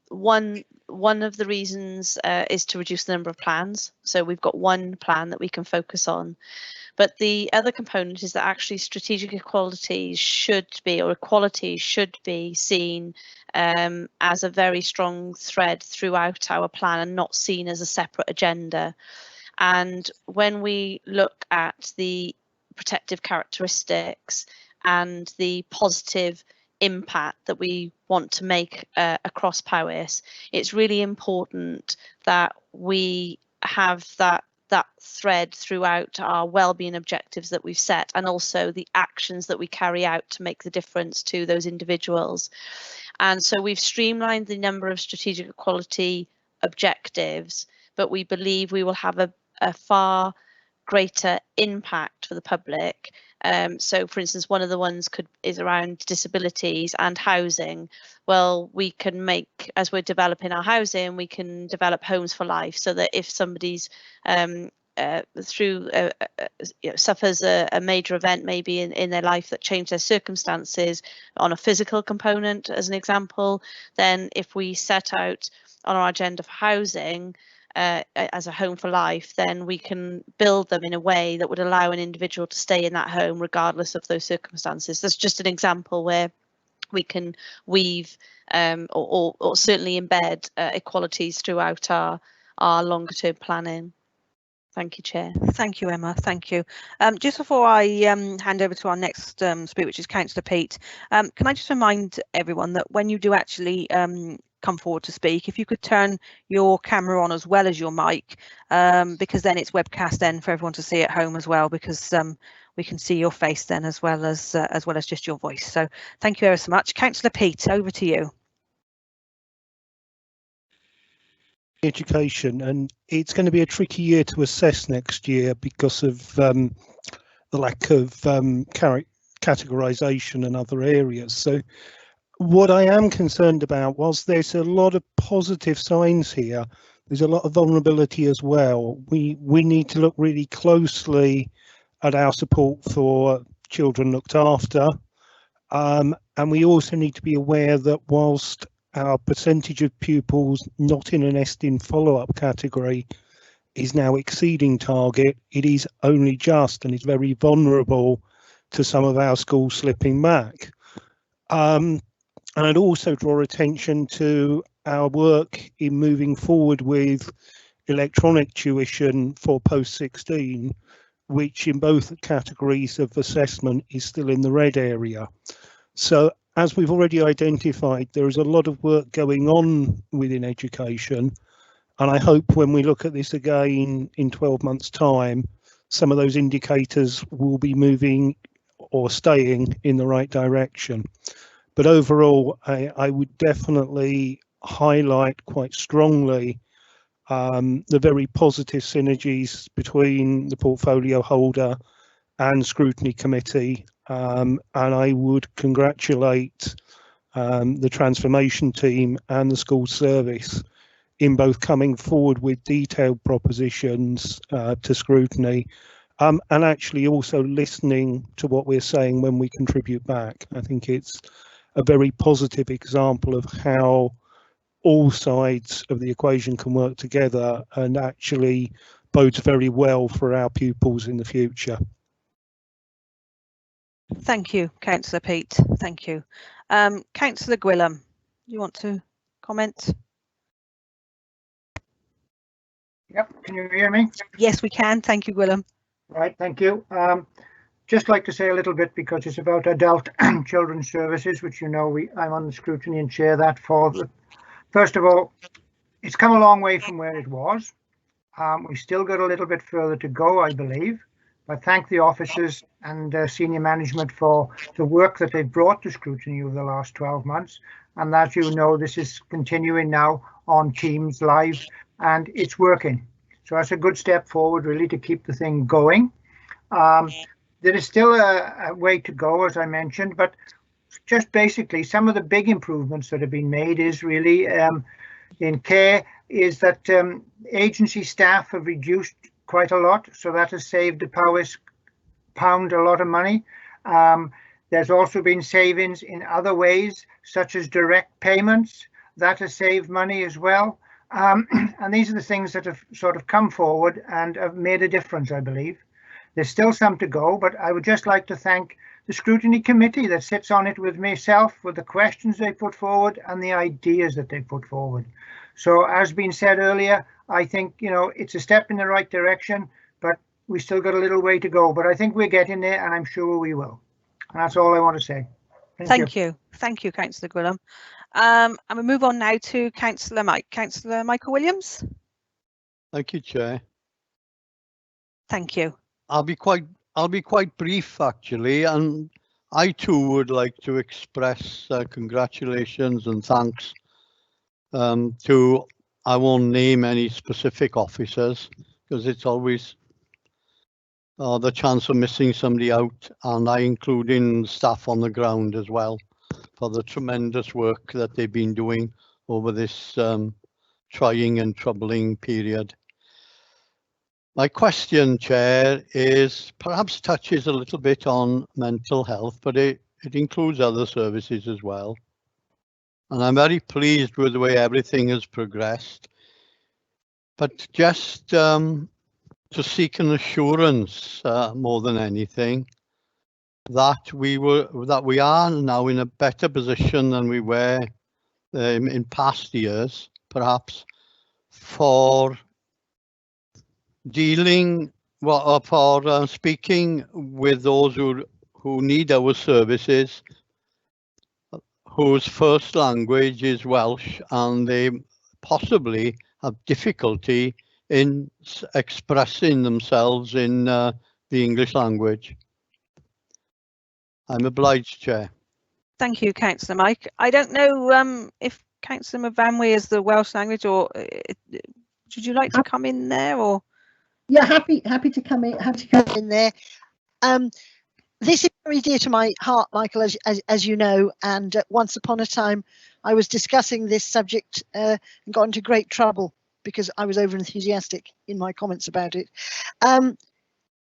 one of the reasons is to reduce the number of plans. So we've got one plan that we can focus on. But the other component is that actually strategic equality should be seen as a very strong thread throughout our plan and not seen as a separate agenda. And when we look at the protective characteristics and the positive impact that we want to make across Powys, it's really important that we have that thread throughout our wellbeing objectives that we've set, and also the actions that we carry out to make the difference to those individuals. And so we've streamlined the number of strategic equality objectives, but we believe we will have a far greater impact for the public. So for instance, one of the ones is around disabilities and housing. Well, we can make, as we're developing our housing, we can develop homes for life, so that if somebody's suffers a major event maybe in their life that changed their circumstances on a physical component, as an example, then if we set out on our agenda for housing as a home for life, then we can build them in a way that would allow an individual to stay in that home regardless of those circumstances. That's just an example where we can weave or certainly embed equalities throughout our longer term planning. Thank you, Chair. Thank you, Emma. Thank you. Just before I hand over to our next speaker, which is Councillor Peat, can I just remind everyone that when you do actually come forward to speak, if you could turn your camera on as well as your mic, because then it's webcast then for everyone to see at home as well, because we can see your face then as well as just your voice. So thank you ever so much. Councillor Peat, over to you. Education, and it's going to be a tricky year to assess next year because of the lack of categorisation and other areas. So what I am concerned about, whilst there's a lot of positive signs here, there's a lot of vulnerability as well. We need to look really closely at our support for children looked after, and we also need to be aware that whilst our percentage of pupils not in an ESTIN follow-up category is now exceeding target, it is only just and is very vulnerable to some of our schools slipping back. And I'd also draw attention to our work in moving forward with electronic tuition for post-16, which in both categories of assessment is still in the red area. So as we've already identified, there is a lot of work going on within education, and I hope when we look at this again in 12 months' time, some of those indicators will be moving or staying in the right direction. But overall, I would definitely highlight quite strongly the very positive synergies between the portfolio holder and scrutiny committee. And I would congratulate the transformation team and the school service in both coming forward with detailed propositions to scrutiny and actually also listening to what we're saying when we contribute back. I think it's a very positive example of how all sides of the equation can work together, and actually bodes very well for our pupils in the future. Thank you, Councillor Peat. Thank you. Councillor Gwilym, you want to comment? Yep, can you hear me? Yes, we can. Thank you, Gwilym. Right, thank you. Just like to say a little bit, because it's about adult and children's services, which you know I'm on the scrutiny and chair that for. First of all, it's come a long way from where it was. We've still got a little bit further to go, I believe. But thank the officers and senior management for the work that they've brought to scrutiny over the last 12 months. And as you know, this is continuing now on Teams Live, and it's working. So that's a good step forward, really, to keep the thing going. There is still a way to go, as I mentioned, but just basically some of the big improvements that have been made is really in care is that agency staff have reduced quite a lot, so that has saved the Powys pound a lot of money. There's also been savings in other ways, such as direct payments. That has saved money as well. And these are the things that have sort of come forward and have made a difference, I believe. There's still some to go, but I would just like to thank the scrutiny committee that sits on it with myself, with the questions they put forward and the ideas that they put forward. So as been said earlier, I think, you know, it's a step in the right direction, but we still got a little way to go. But I think we're getting there, and I'm sure we will. And that's all I want to say. Thank you. Thank you, Councillor Gwilym. And we move on now to Councillor Michael Williams. Thank you, Chair. Thank you. I'll be quite brief, actually, and I too would like to express congratulations and thanks to, I won't name any specific officers, because it's always the chance of missing somebody out, and I include in staff on the ground as well, for the tremendous work that they've been doing over this trying and troubling period. My question, Chair, is perhaps touches a little bit on mental health, but it includes other services as well. And I'm very pleased with the way everything has progressed. But just to seek an assurance more than anything that we are now in a better position than we were in past years, perhaps, for dealing for speaking with those who need our services, whose first language is Welsh, and they possibly have difficulty in expressing themselves in the English language. I'm obliged, Chair. Thank you, Councillor Mike. I don't know if Councillor Mvanwy is the Welsh language, or would you like to come in there, or? Yeah, happy to come in there. This is very dear to my heart, Michael, as you know, and once upon a time I was discussing this subject and got into great trouble because I was over enthusiastic in my comments about it.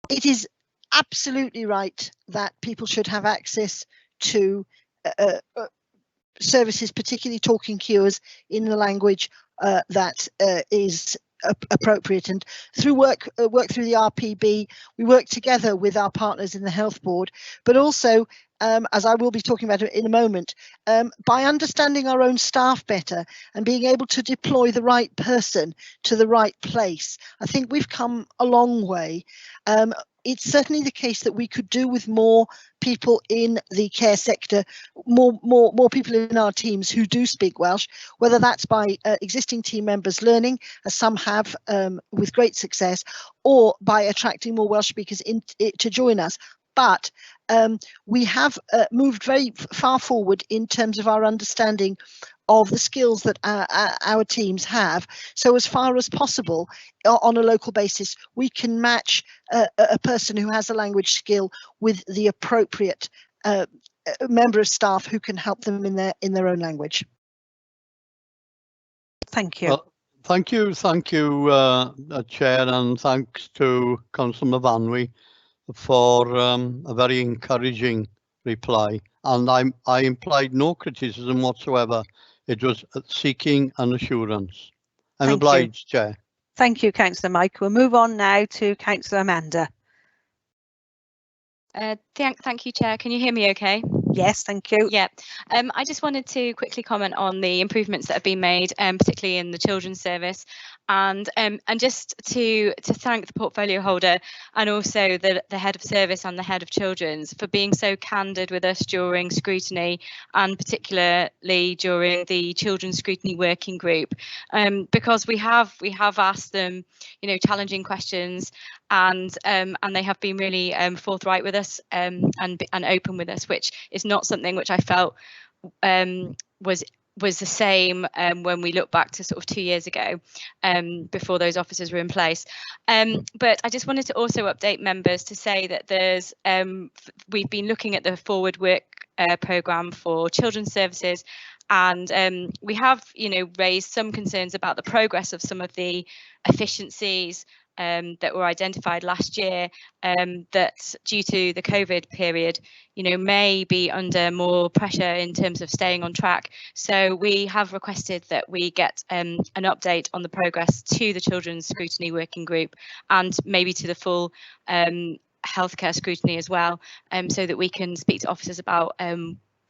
It is absolutely right that people should have access to services, particularly talking cures, in the language that is appropriate. And through work through the RPB, we work together with our partners in the Health Board, but also, as I will be talking about in a moment, by understanding our own staff better and being able to deploy the right person to the right place. I think we've come a long way. It's certainly the case that we could do with more people in the care sector, more people in our teams who do speak Welsh, whether that's by existing team members learning, as some have with great success, or by attracting more Welsh speakers to join us. But we have moved very far forward in terms of our understanding of the skills that our teams have. So as far as possible, on a local basis, we can match a person who has a language skill with the appropriate member of staff who can help them in their own language. Thank you. Well, thank you, Chair, and thanks to Councillor Mvanwy for a very encouraging reply, and I implied no criticism whatsoever. It was seeking an assurance. I'm obliged, Chair. Thank you, Councillor Mike. We'll move on now to Councillor Amanda. Thank you, Chair. Can you hear me okay? Yes, thank you. Yeah, I just wanted to quickly comment on the improvements that have been made, particularly in the children's service, and just to thank the portfolio holder and also the head of service and the head of children's for being so candid with us during scrutiny, and particularly during the children's scrutiny working group, because we have asked them, you know, challenging questions, and they have been really forthright with us and open with us, which is not something which I felt was the same when we look back to sort of 2 years ago, before those officers were in place. But I just wanted to also update members to say that there's we've been looking at the forward work programme for children's services, and we have, you know, raised some concerns about the progress of some of the efficiencies that were identified last year, that due to the COVID period, you know, may be under more pressure in terms of staying on track. So we have requested that we get an update on the progress to the Children's Scrutiny Working Group, and maybe to the full healthcare scrutiny as well, so that we can speak to officers about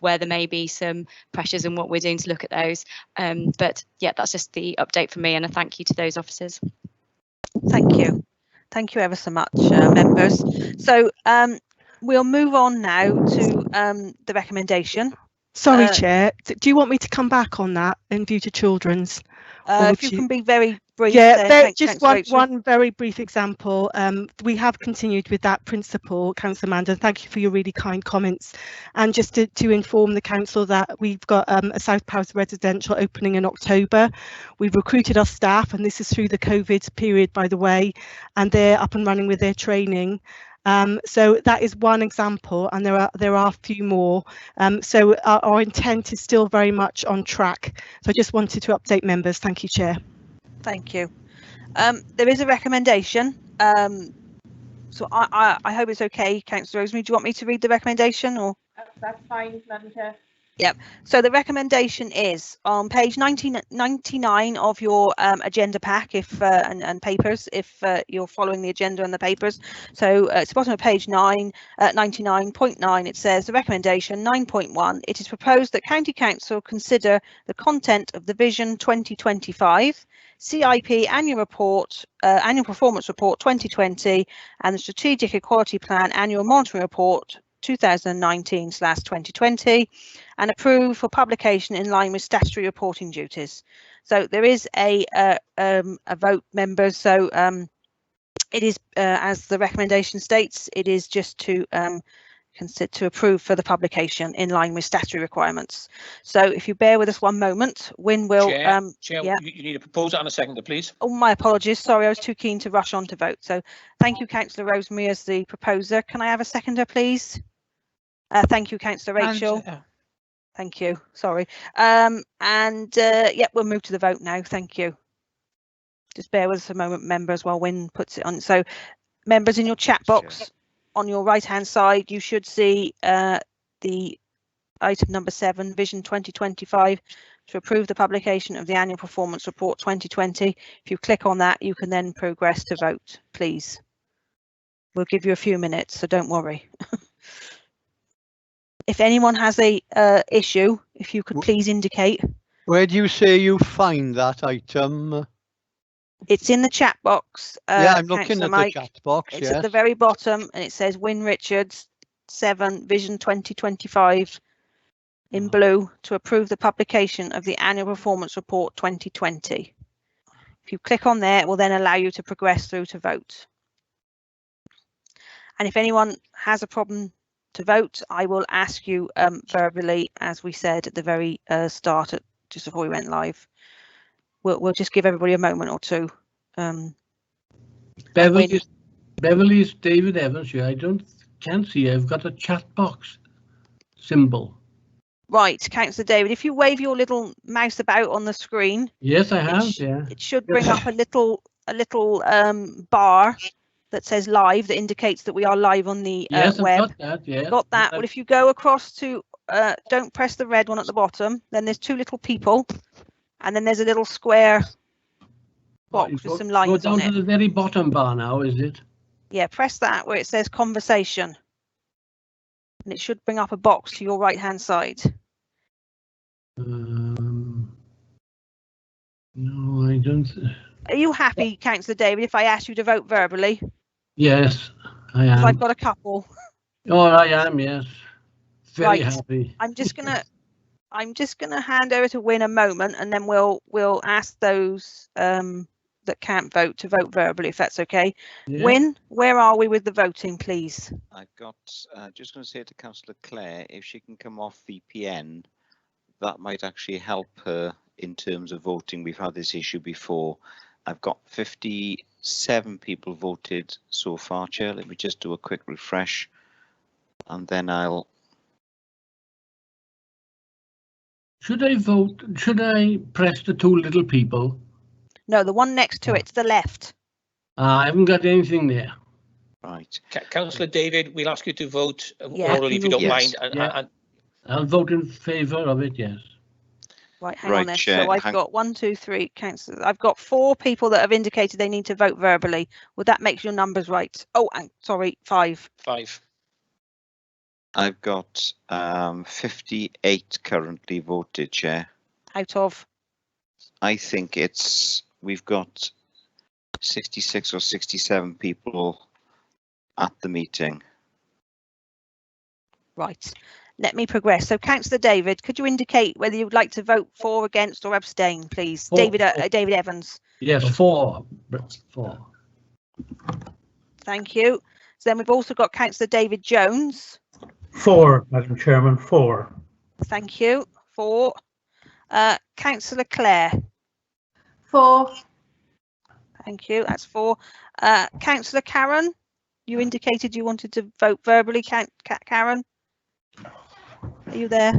where there may be some pressures and what we're doing to look at those. But yeah, that's just the update from me, and a thank you to those officers. Thank you. Thank you ever so much, members. So we'll move on now to the recommendation. Sorry, Chair. Do you want me to come back on that in view to children's? If you can be very brief. Yeah, just one very brief example. We have continued with that principle, Councillor Amanda. Thank you for your really kind comments. And just to inform the council that we've got a South Powys residential opening in October. We've recruited our staff, and this is through the COVID period, by the way, and they're up and running with their training. So that is one example, and there are a few more. So our intent is still very much on track. So I just wanted to update members. Thank you, Chair. Thank you. There is a recommendation. So I hope it's okay, Councillor Rosemary. Do you want me to read the recommendation, or? That's fine, Madam Chair. Yep. So the recommendation is on page 99 of your agenda pack, if and papers, if you're following the agenda and the papers. So it's the bottom of page 9, 99.9. It says the recommendation 9.1. It is proposed that County Council consider the content of the Vision 2025, CIP annual report, annual performance report 2020, and the Strategic Equality Plan annual monitoring report 2019/2020, and approve for publication in line with statutory reporting duties. So there is a vote, members. So it is, as the recommendation states, it is just to consider to approve for the publication in line with statutory requirements. So if you bear with us one moment, Wynne will. Chair, yeah. you need a proposal and a seconder, please. Oh, my apologies. Sorry, I was too keen to rush on to vote. So thank you, Councillor Rosemary, as the proposer. Can I have a seconder, please? Thank you, Councillor Rachel. Thank you. Sorry. Yeah, we'll move to the vote now. Thank you. Just bear with us a moment, members, while Wynne puts it on. So, members, in your chat box on your right-hand side, you should see the item number 7, Vision 2025, to approve the publication of the annual performance report 2020. If you click on that, you can then progress to vote, please. We'll give you a few minutes, so don't worry. If anyone has a issue, if you could please indicate. Where do you say you find that item? It's in the chat box. Yeah, I'm looking at the chat box. It's at the very bottom, and it says Wynne Richards 7 Vision 2025 in blue to approve the publication of the annual performance report 2020. If you click on there, it will then allow you to progress through to vote. And if anyone has a problem to vote, I will ask you verbally, as we said at the very start, just before we went live. We'll just give everybody a moment or two. Beverly's David Evans here. I can't see. I've got a chat box symbol. Right, Councillor David, if you wave your little mouse about on the screen. Yes, I have. Yeah. It should bring up a little bar that says live, that indicates that we are live on the Yes, web. I've got that, yeah. Got that. Well, if you go across to, don't press the red one at the bottom, then there's two little people, and then there's a little square box with some lines go on down it. to the very bottom bar now, is it? Yeah, press that where it says conversation, and it should bring up a box to your right hand side. No, I don't. Are you happy, Councillor David, if I ask you to vote verbally? Yes, I am. I've got a couple. Oh, I am, yes. Very Right. happy. I'm just gonna hand over to Win a moment, and then we'll ask those that can't vote to vote verbally, if that's okay. Yeah. Win, where are we with the voting, please? I've got just going to say to Councillor Clare, if she can come off VPN, that might actually help her in terms of voting. We've had this issue before. I've got 57 people voted so far, Chair. Let me just do a quick refresh, and then I'll. Should I vote? Should I press the two little people? No, the one next to it, to the left. I haven't got anything there. Right. Councillor David, we'll ask you to vote Yeah. orally if you don't Yes. mind. Yeah. I'll vote in favour of it, yes. Right, hang Right, on then. Chair, So I've got 1, 2, 3 councillors. I've got 4 people that have indicated they need to vote verbally. Would that make your numbers right? Oh, and sorry, 5. 5. I've got 58 currently voted, Chair. Out of? I think we've got 66 or 67 people at the meeting. Right. Let me progress. So, Councillor David, could you indicate whether you'd like to vote for, against, or abstain, please? For. David Evans. Yes, 4. Thank you. So then we've also got Councillor David Jones. 4, Madam Chairman, 4. Thank you. 4. Councillor Clare. 4. Thank you. That's 4. Councillor Karen, you indicated you wanted to vote verbally. Karen, are you there?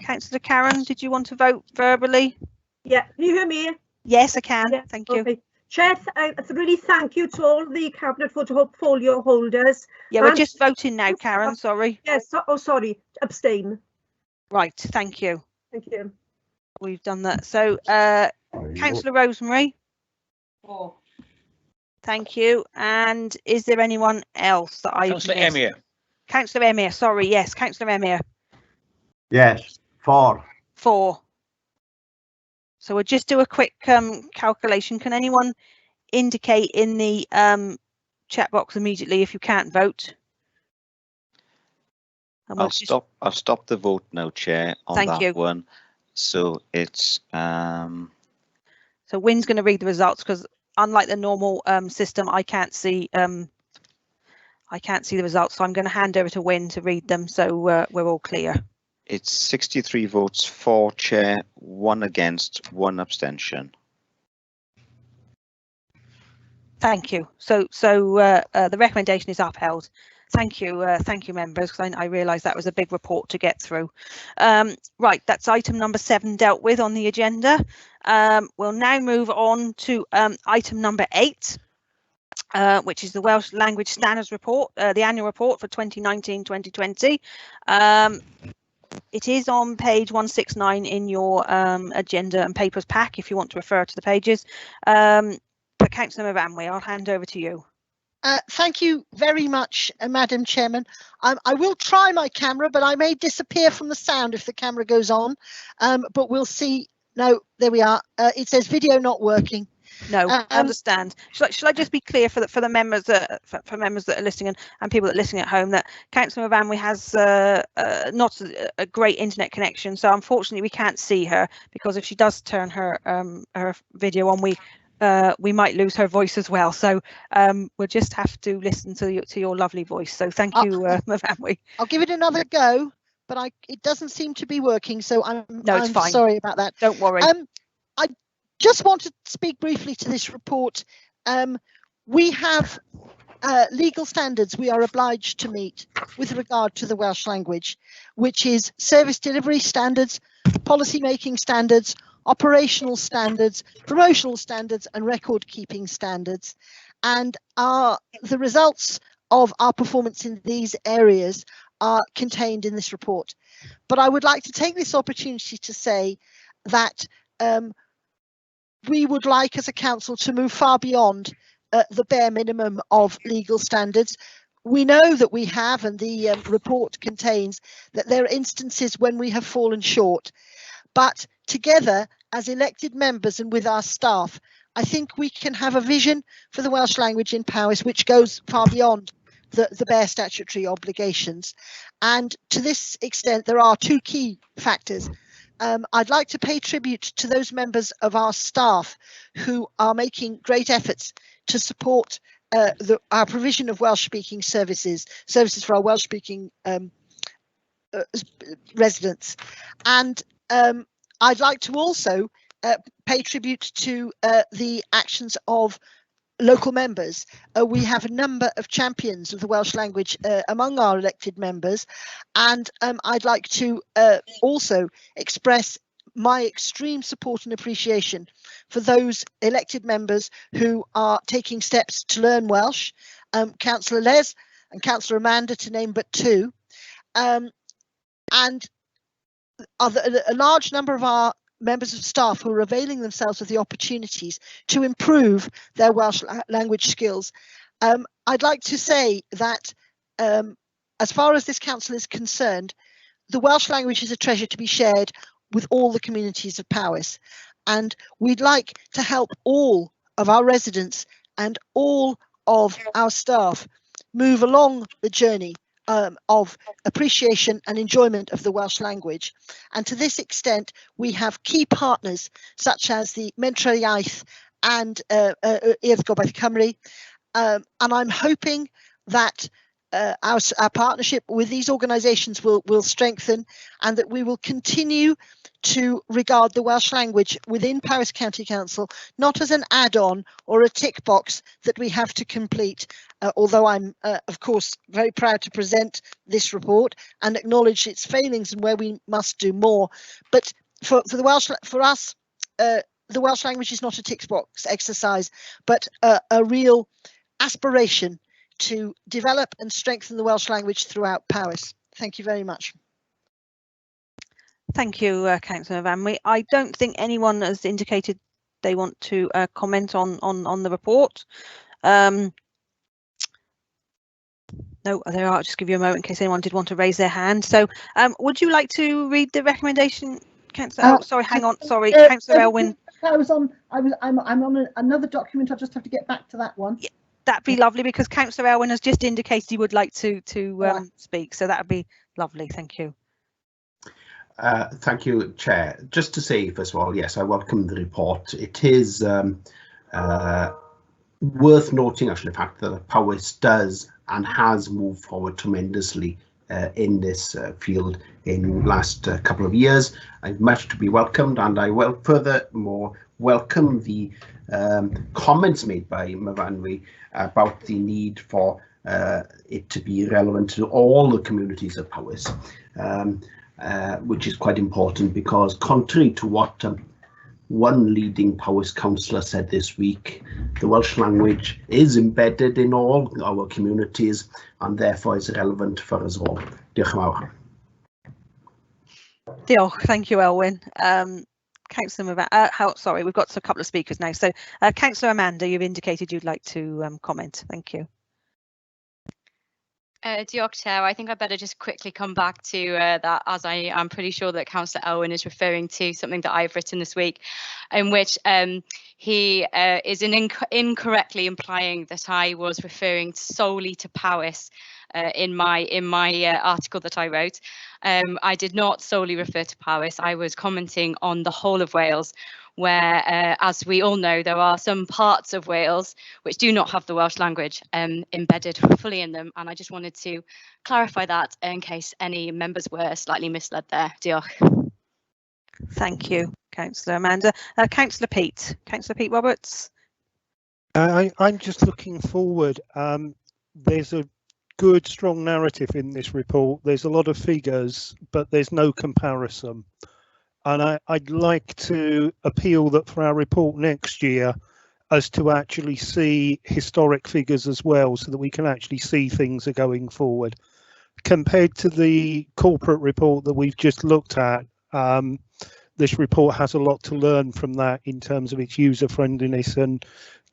Councillor Karen, did you want to vote verbally? Yeah, can you hear me? Yes, I can. Yeah, Thank you. Okay. Chair, really thank you to all the cabinet portfolio holders. Yeah, we're just voting now, Karen. Sorry. Yes. Oh, sorry. Abstain. Right. Thank you. Thank you. We've done that. So, Councillor Rosemary. 4. Thank you. And is there anyone else that I? Councillor Emir. Councillor Emir. Sorry. Yes, Councillor Emir. Yes, 4. 4. So we'll just do a quick calculation. Can anyone indicate in the chat box immediately if you can't vote? And I'll stop the vote now, Chair, on Thank that you. one. So it's So Win's going to read the results because unlike the normal system, I can't see the results. So I'm going to hand over to Win to read them. So we're all clear. it's 63 votes for, Chair, 1 against, 1 abstention. Thank you. So the recommendation is upheld. Thank you, members, because I realised that was a big report to get through. Right, that's item number 7 dealt with on the agenda. We'll now move on to item number 8, which is the Welsh Language Standards Report, the annual report for 2019-2020. It is on page 169 in your agenda and papers pack if you want to refer to the pages. But Councillor Movanwy, I'll hand over to you. Thank you very much, Madam Chairman. I will try my camera, but I may disappear from the sound if the camera goes on. But we'll see. No, there we are. It says video not working. No, I understand. Shall I just be clear for the members for members that are listening and people that are listening at home that Councillor Movanwy has not a great internet connection, so unfortunately we can't see her, because if she does turn her video on, we might lose her voice as well. So we'll just have to listen to your lovely voice. So thank you, Movanwy. I'll give it another go, but it doesn't seem to be working. So I'm fine. Sorry about that. Don't worry. I just want to speak briefly to this report. We have legal standards we are obliged to meet with regard to the Welsh language, which is service delivery standards, policy making standards, operational standards, promotional standards and record keeping standards. And the results of our performance in these areas are contained in this report. But I would like to take this opportunity to say that we would like as a council to move far beyond the bare minimum of legal standards. We know that we have, and the report contains, that there are instances when we have fallen short. But together, as elected members and with our staff, I think we can have a vision for the Welsh language in Powys which goes far beyond the bare statutory obligations. And to this extent, there are two key factors. I'd like to pay tribute to those members of our staff who are making great efforts to support our provision of Welsh-speaking services for our Welsh-speaking residents. And I'd like to also pay tribute to the actions of local members. We have a number of champions of the Welsh language among our elected members, and I'd like to also express my extreme support and appreciation for those elected members who are taking steps to learn Welsh, Councillor Les and Councillor Amanda, to name but two, and a large number of our members of staff who are availing themselves of the opportunities to improve their Welsh language skills. I'd like to say that as far as this council is concerned, the Welsh language is a treasure to be shared with all the communities of Powys, and we'd like to help all of our residents and all of our staff move along the journey of appreciation and enjoyment of the Welsh language. And to this extent, we have key partners such as the Mentrau Iaith and Urdd Gobaith Cymru, and I'm hoping that our partnership with these organisations will strengthen, and that we will continue to regard the Welsh language within Powys County Council not as an add-on or a tick box that we have to complete, although I'm of course very proud to present this report and acknowledge its failings and where we must do more. But for us, the Welsh language is not a tick box exercise, but a real aspiration to develop and strengthen the Welsh language throughout Powys. Thank you very much. Thank you, Councillor Vanwy. I don't think anyone has indicated they want to comment on the report. No, there are. I'll just give you a moment in case anyone did want to raise their hand. So, would you like to read the recommendation, Councillor? Oh, sorry, hang on. Sorry, Councillor Elwyn. I'm on another document. I'll just have to get back to that one. Yeah, that'd be lovely, because Councillor Elwyn has just indicated he would like to speak. So that would be lovely. Thank you. Thank you, Chair. Just to say, first of all, yes, I welcome the report. It is worth noting, actually, the fact that Powys does and has moved forward tremendously in this field in the last couple of years. Much to be welcomed, and I will furthermore welcome the comments made by Myfanwy about the need for it to be relevant to all the communities of Powys. Which is quite important, because contrary to what one leading Powys councillor said this week, the Welsh language is embedded in all our communities and therefore is relevant for us all. Diolch yn fawr. Diolch, thank you, Elwyn. Councillor, sorry, we've got a couple of speakers now. So, Councillor Amanda, you've indicated you'd like to comment. Thank you. Diolch, Chair. I think I better just quickly come back to that, as I am pretty sure that Councillor Elwyn is referring to something that I've written this week, in which he is incorrectly implying that I was referring solely to Powys in my article that I wrote. I did not solely refer to Powys. I was commenting on the whole of Wales, where, as we all know, there are some parts of Wales which do not have the Welsh language embedded fully in them. And I just wanted to clarify that in case any members were slightly misled there. Diolch. Thank you, Councillor Amanda. Councillor Pete Roberts. I'm just looking forward. There's a good, strong narrative in this report. There's a lot of figures, but there's no comparison. And I'd like to appeal that for our report next year, as to actually see historic figures as well, so that we can actually see things are going forward. Compared to the corporate report that we've just looked at, this report has a lot to learn from that in terms of its user friendliness and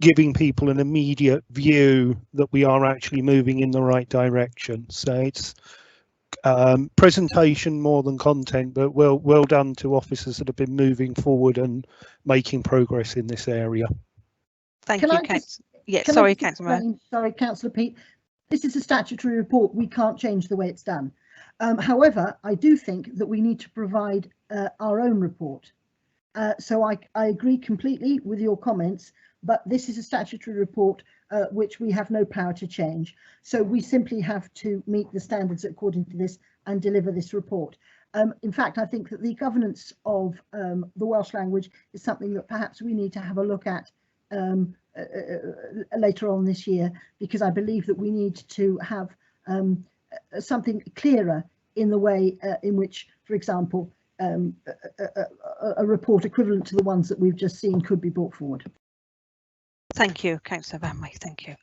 giving people an immediate view that we are actually moving in the right direction. So it's presentation more than content, but well done to officers that have been moving forward and making progress in this area. Thank you, Councillor. Yeah, sorry, Councillor. Sorry, Councillor Peat. This is a statutory report. We can't change the way it's done. However, I do think that we need to provide our own report. So I agree completely with your comments, but this is a statutory report which we have no power to change. So we simply have to meet the standards according to this and deliver this report. In fact, I think that the governance of the Welsh language is something that perhaps we need to have a look at later on this year, because I believe that we need to have something clearer in the way in which, for example, a report equivalent to the ones that we've just seen could be brought forward. Thank you, Councillor Vanway. Thank you.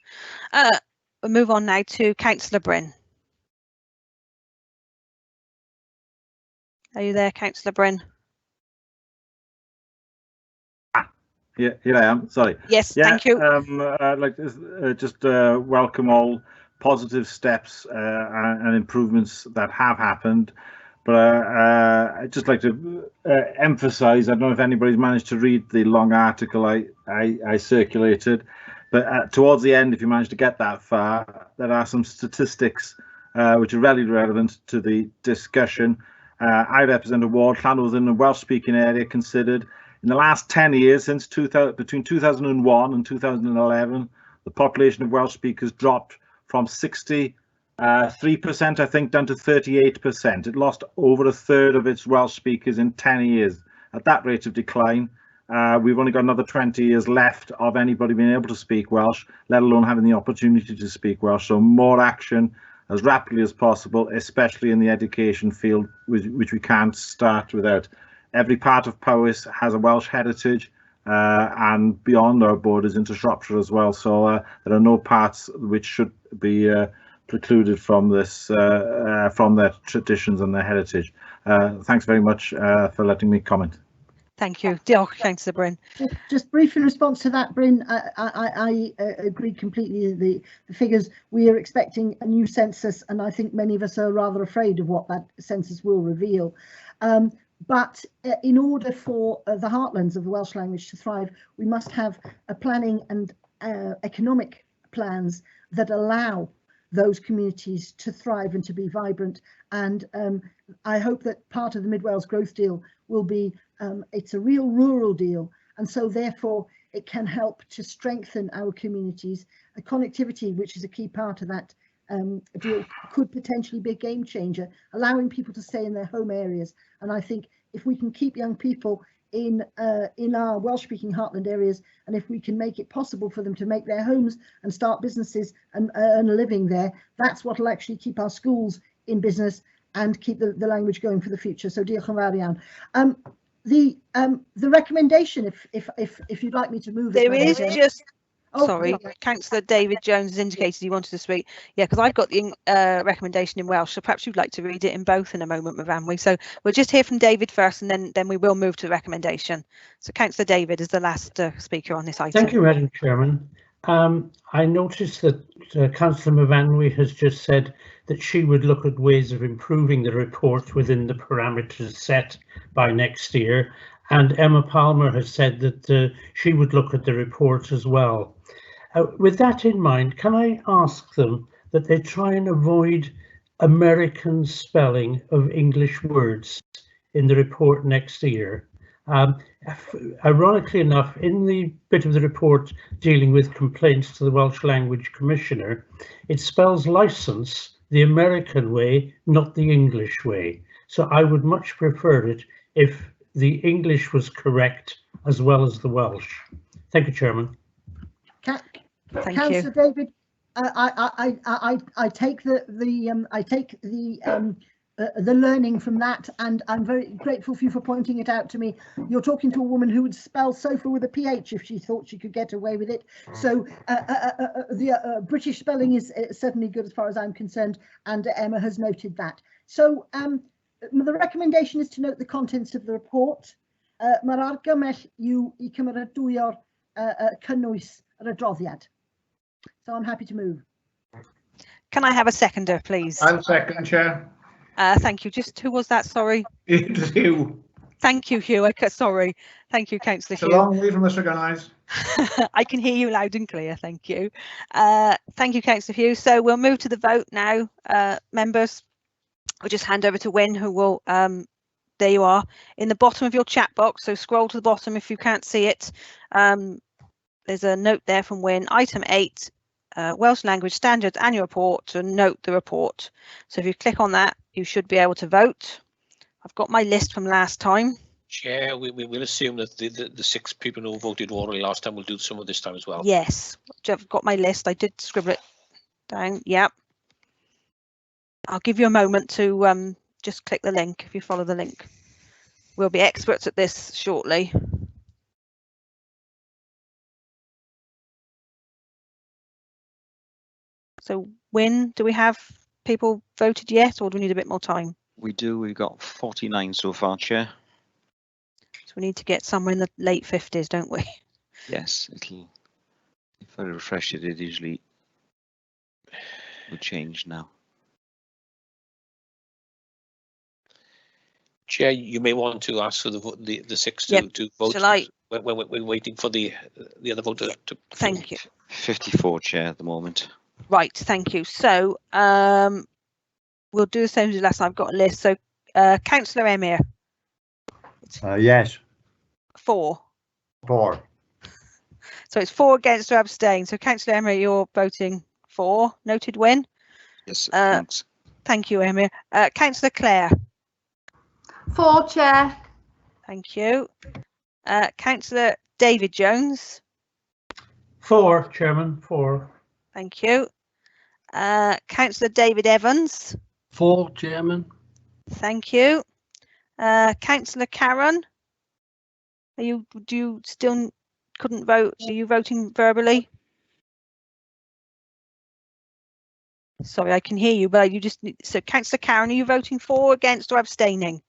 We'll move on now to Councillor Bryn. Are you there, Councillor Bryn? Yeah, here I am. Sorry. Yes, yeah, thank you. I'd like to just welcome all positive steps and improvements that have happened. But I'd just like to emphasise, I don't know if anybody's managed to read the long article I circulated, but towards the end, if you managed to get that far, there are some statistics which are really relevant to the discussion. I represent a ward, Llanwrth, in the Welsh-speaking area, considered in the last 10 years, since between 2001 and 2011, the population of Welsh speakers dropped from 63%, I think, down to 38%. It lost over a third of its Welsh speakers in 10 years. At that rate of decline, we've only got another 20 years left of anybody being able to speak Welsh, let alone having the opportunity to speak Welsh. So more action as rapidly as possible, especially in the education field, which we can't start without. Every part of Powys has a Welsh heritage, and beyond our borders into Shropshire as well. So there are no parts which should be precluded from this, from their traditions and their heritage. Thanks very much for letting me comment. Thank you. Diolch, Councillor Bryn. Just brief in response to that, Bryn, I agree completely. The figures, we are expecting a new census, and I think many of us are rather afraid of what that census will reveal. But in order for the heartlands of the Welsh language to thrive, we must have a planning and economic plans that allow those communities to thrive and to be vibrant. And I hope that part of the Mid Wales Growth Deal will be, it's a real rural deal, and so therefore it can help to strengthen our communities. A connectivity, which is a key part of that deal, could potentially be a game changer, allowing people to stay in their home areas. And I think if we can keep young people in our Welsh-speaking heartland areas, and if we can make it possible for them to make their homes and start businesses and earn a living there, that's what will actually keep our schools in business and keep the language going for the future. So diolch yn fawr iawn. The recommendation, if you'd like me to move it. There is just. Oh, sorry, yeah. Councillor David Jones has indicated he wanted to speak. Yeah, because I've got the recommendation in Welsh, so perhaps you'd like to read it in both in a moment, Mavamwi. So we'll just hear from David first, and then we will move to the recommendation. So Councillor David is the last speaker on this item. Thank you, Madam Chairman. I noticed that Councillor Mavamwi has just said that she would look at ways of improving the report within the parameters set by next year. And Emma Palmer has said that she would look at the report as well. With that in mind, can I ask them that they try and avoid American spelling of English words in the report next year? Ironically enough, in the bit of the report dealing with complaints to the Welsh Language Commissioner, it spells licence the American way, not the English way. So I would much prefer it if the English was correct as well as the Welsh. Thank you, Chairman. Councillor David, I take the the learning from that, and I'm very grateful for you for pointing it out to me. You're talking to a woman who would spell sofa with a PH if she thought she could get away with it. So the British spelling is certainly good as far as I'm concerned, and Emma has noted that. So the recommendation is to note the contents of the report. Mae'r argymell yw I cymeradwyo'r cynnwys yr adroddiad. So I'm happy to move. Can I have a seconder, please? I'll second, Chair. Thank you. Just who was that? Sorry. It's Hugh. Thank you, Hugh. Sorry. Thank you, Councillor It's a Hugh. long way from Mr. Gunnise. I can hear you loud and clear. Thank you. Thank you, Councillor Hugh. So we'll move to the vote now, members. I'll just hand over to Wyn, who will, there you are, in the bottom of your chat box. So scroll to the bottom if you can't see it. There's a note there from Wyn. Item 8, Welsh Language Standards Annual Report, to note the report. So if you click on that, you should be able to vote. I've got my list from last time. Chair, we will assume that the 6 people who voted orally last time will do some of this time as well. Yes, I've got my list. I did scribble it down. Yep. I'll give you a moment to just click the link if you follow the link. We'll be experts at this shortly. So Wyn, do we have people voted yet, or do we need a bit more time? We do. We've got 49 so far, Chair. So we need to get somewhere in the late 50s, don't we? Yes, it'll. If I refresh it, it usually will change now. Chair, you may want to ask for the 6 to vote. Shall I? We're waiting for the other voter to. Thank you. 54, Chair, at the moment. Right, thank you. So we'll do the same as last time. I've got a list. So Councillor Emir. Yes. 4. 4. So it's 4 against or abstain. So Councillor Emir, you're voting for. Noted. Wyn? Yes, thanks. Thank you, Emir. Councillor Clare. 4, Chair. Thank you. Councillor David Jones. 4, Chairman. 4. Thank you. Councillor David Evans. 4, Chairman. Thank you. Councillor Karen. Do you still couldn't vote? Are you voting verbally? Sorry, I can hear you, but you just so Councillor Karen, are you voting for, against, or abstaining?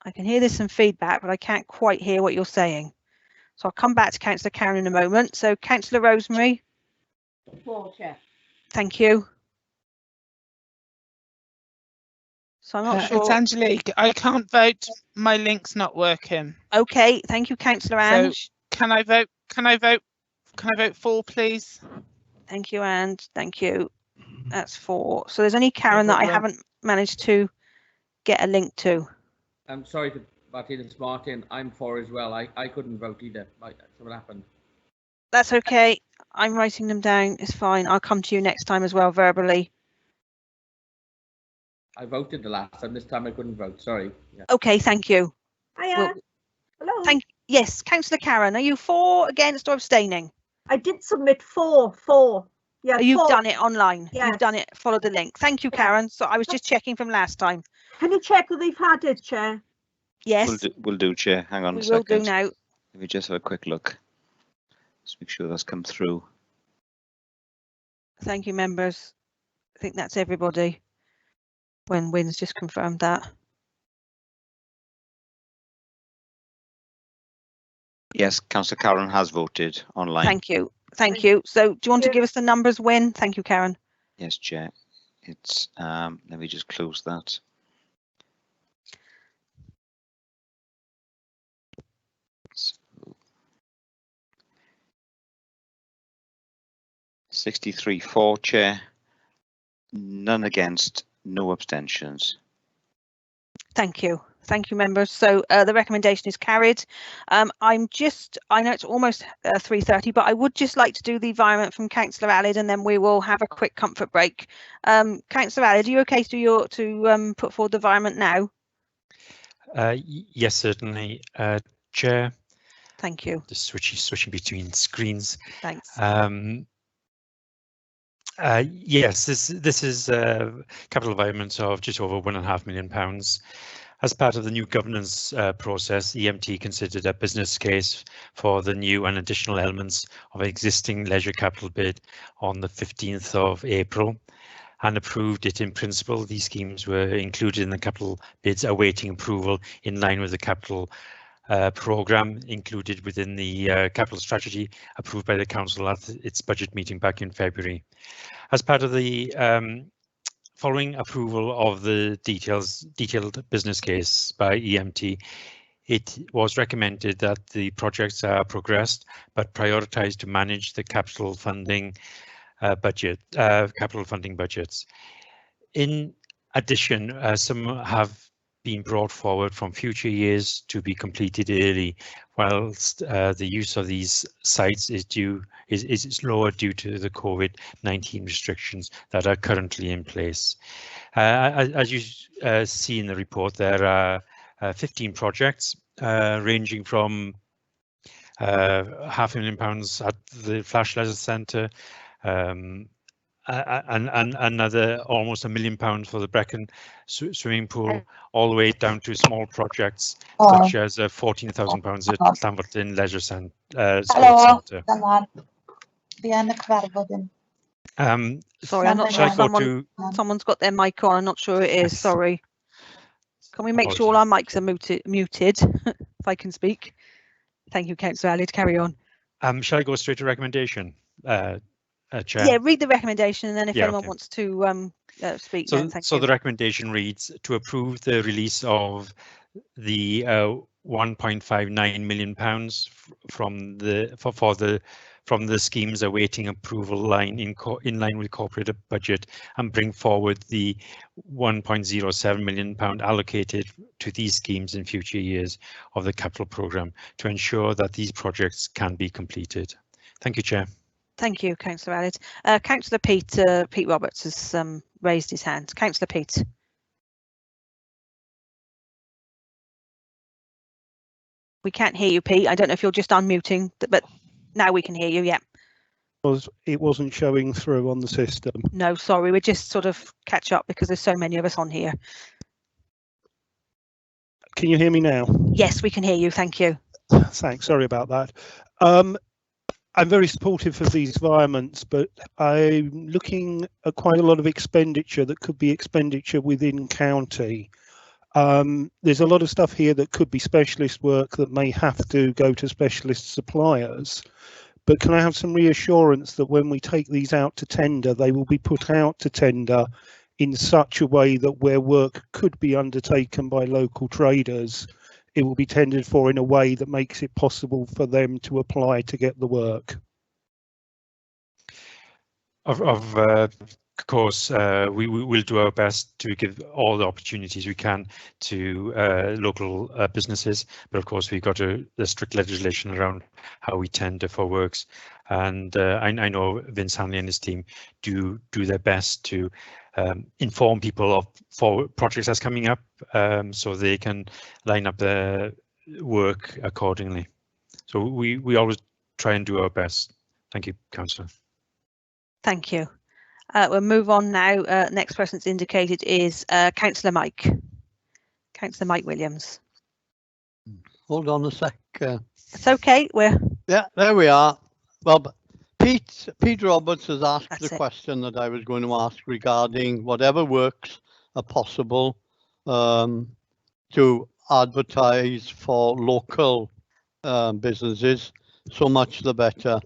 I can hear there's some feedback, but I can't quite hear what you're saying. So I'll come back to Councillor Karen in a moment. So Councillor Rosemary. 4, Chair. Thank you. So I'm not sure. It's Angelique. I can't vote. My link's not working. Okay, thank you, Councillor Ange. So can I vote? Can I vote for, please? Thank you, Ange. Thank you. That's 4. So there's only Karen that I haven't managed to get a link to. I'm sorry to butt in, it's Martin. I'm 4 as well. I couldn't vote either. That's what happened. That's okay. I'm writing them down. It's fine. I'll come to you next time as well, verbally. I voted the last time. This time I couldn't vote. Sorry. Yeah. Okay, thank you. Hiya. Hello. Yes, Councillor Karen, are you for, against, or abstaining? I did submit 4. Yeah. You've 4. done it online. Yes. You've done it. Follow the link. Thank you, Karen. So I was just checking from last time. Can you check whether they've had it, Chair? Yes. We'll do, Chair. Hang on a We second. will do now. Let me just have a quick look. Just make sure that's come through. Thank you, members. I think that's everybody. When Wyn's just confirmed that. Yes, Councillor Karen has voted online. Thank you. Thank you. So do you want to give us the numbers, Wyn? Thank you, Karen. Yes, Chair. It's let me just close that. So, 63 for, Chair. None against, no abstentions. Thank you. Thank you, members. So the recommendation is carried. I know it's almost 3:30, but I would just like to do the environment from Councillor Alid, and then we will have a quick comfort break. Councillor Alid, are you okay to put forward the environment now? Yes, certainly, Chair. Thank you. Just switching between screens. Thanks. Yes, this is capital environment of just over £1.5 million. As part of the new governance process, EMT considered a business case for the new and additional elements of existing leisure capital bid on the 15th of April and approved it in principle. These schemes were included in the capital bids awaiting approval in line with the capital programme included within the capital strategy approved by the council at its budget meeting back in February. As part of the following approval of the detailed business case by EMT, it was recommended that the projects are progressed but prioritised to manage the capital funding budgets. In addition, some have been brought forward from future years to be completed early, whilst the use of these sites is lower due to the COVID-19 restrictions that are currently in place. As you see in the report, there are 15 projects ranging from £500,000 at the Flash Leisure Centre, and another almost £1 million for the Brecon swimming pool, all the way down to small projects such as £14,000 at Llanfwrtyn Leisure Centre. Sorry, I'm not sure. Someone's got their mic on. I'm not sure it is. Sorry. Can we make sure all our mics are muted? If I can speak. Thank you, Councillor Aled. Carry on. Shall I go straight to recommendation? Chair. Yeah, read the recommendation, and then if anyone wants to speak, so, then thank you. So the recommendation reads to approve the release of the £1.59 million from the schemes awaiting approval line in line with corporate budget, and bring forward the £1.07 million allocated to these schemes in future years of the capital programme to ensure that these projects can be completed. Thank you, Chair. Thank you, Councillor Aled. Councillor Pete Roberts has raised his hand. Councillor Pete. We can't hear you, Pete. I don't know if you're just unmuting, but now we can hear you. Yeah. It wasn't showing through on the system. No, sorry. We're just sort of catch up because there's so many of us on here. Can you hear me now? Yes, we can hear you. Thank you. Thanks. Sorry about that. I'm very supportive of these environments, but I'm looking at quite a lot of expenditure that could be expenditure within county. There's a lot of stuff here that could be specialist work that may have to go to specialist suppliers. But can I have some reassurance that when we take these out to tender, they will be put out to tender in such a way that where work could be undertaken by local traders, it will be tendered for in a way that makes it possible for them to apply to get the work? Of course, we will do our best to give all the opportunities we can to local businesses, but of course we've got the strict legislation around how we tender for works, and I know Vince Hanley and his team do their best to inform people for projects that's coming up, so they can line up their work accordingly. So we always try and do our best. Thank you, Councillor. Thank you. We'll move on now. Next person's indicated is Councillor Mike. Councillor Mike Williams. Hold on a sec. It's okay. Yeah, there we are. Well, Pete Roberts has asked the question that I was going to ask regarding whatever works are possible to advertise for local businesses. So much the better.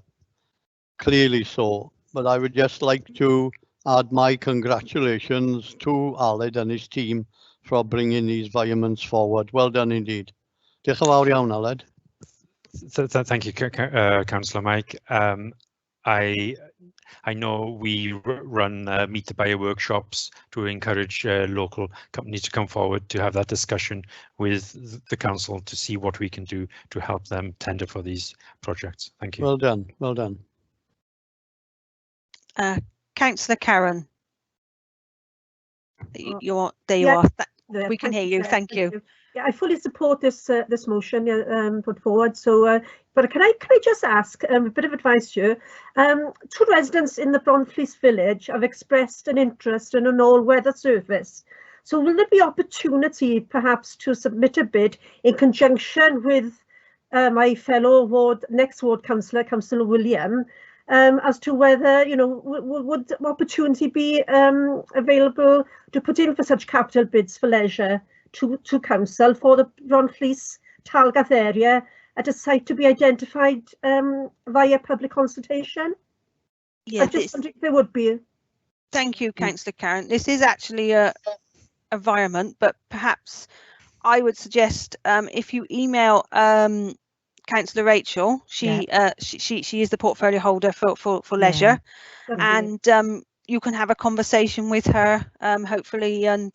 Clearly so. But I would just like to add my congratulations to Aled and his team for bringing these environments forward. Well done indeed. Diolch yn fawr iawn, Aled. Thank you, Councillor Mike. I know we run meet the buyer workshops to encourage local companies to come forward to have that discussion with the council to see what we can do to help them tender for these projects. Thank you. Well done. Well done. Councillor Karen. There you are. We can hear you. Thank you. Yeah, I fully support this this motion put forward. So, but can I just ask a bit of advice here? Two residents in the Bronfleece village have expressed an interest in an all-weather service. So, will there be opportunity, perhaps, to submit a bid in conjunction with my fellow next ward councillor, Councillor William, as to whether would opportunity be available to put in for such capital bids for leisure to council for the Bronfleece Talgath area at a site to be identified via public consultation? Yeah, I just wondering if there would be. Thank you, Councillor Karen. This is actually a environment, but perhaps I would suggest if you email Councillor Rachel, she is the portfolio holder for leisure, and you can have a conversation with her, hopefully, and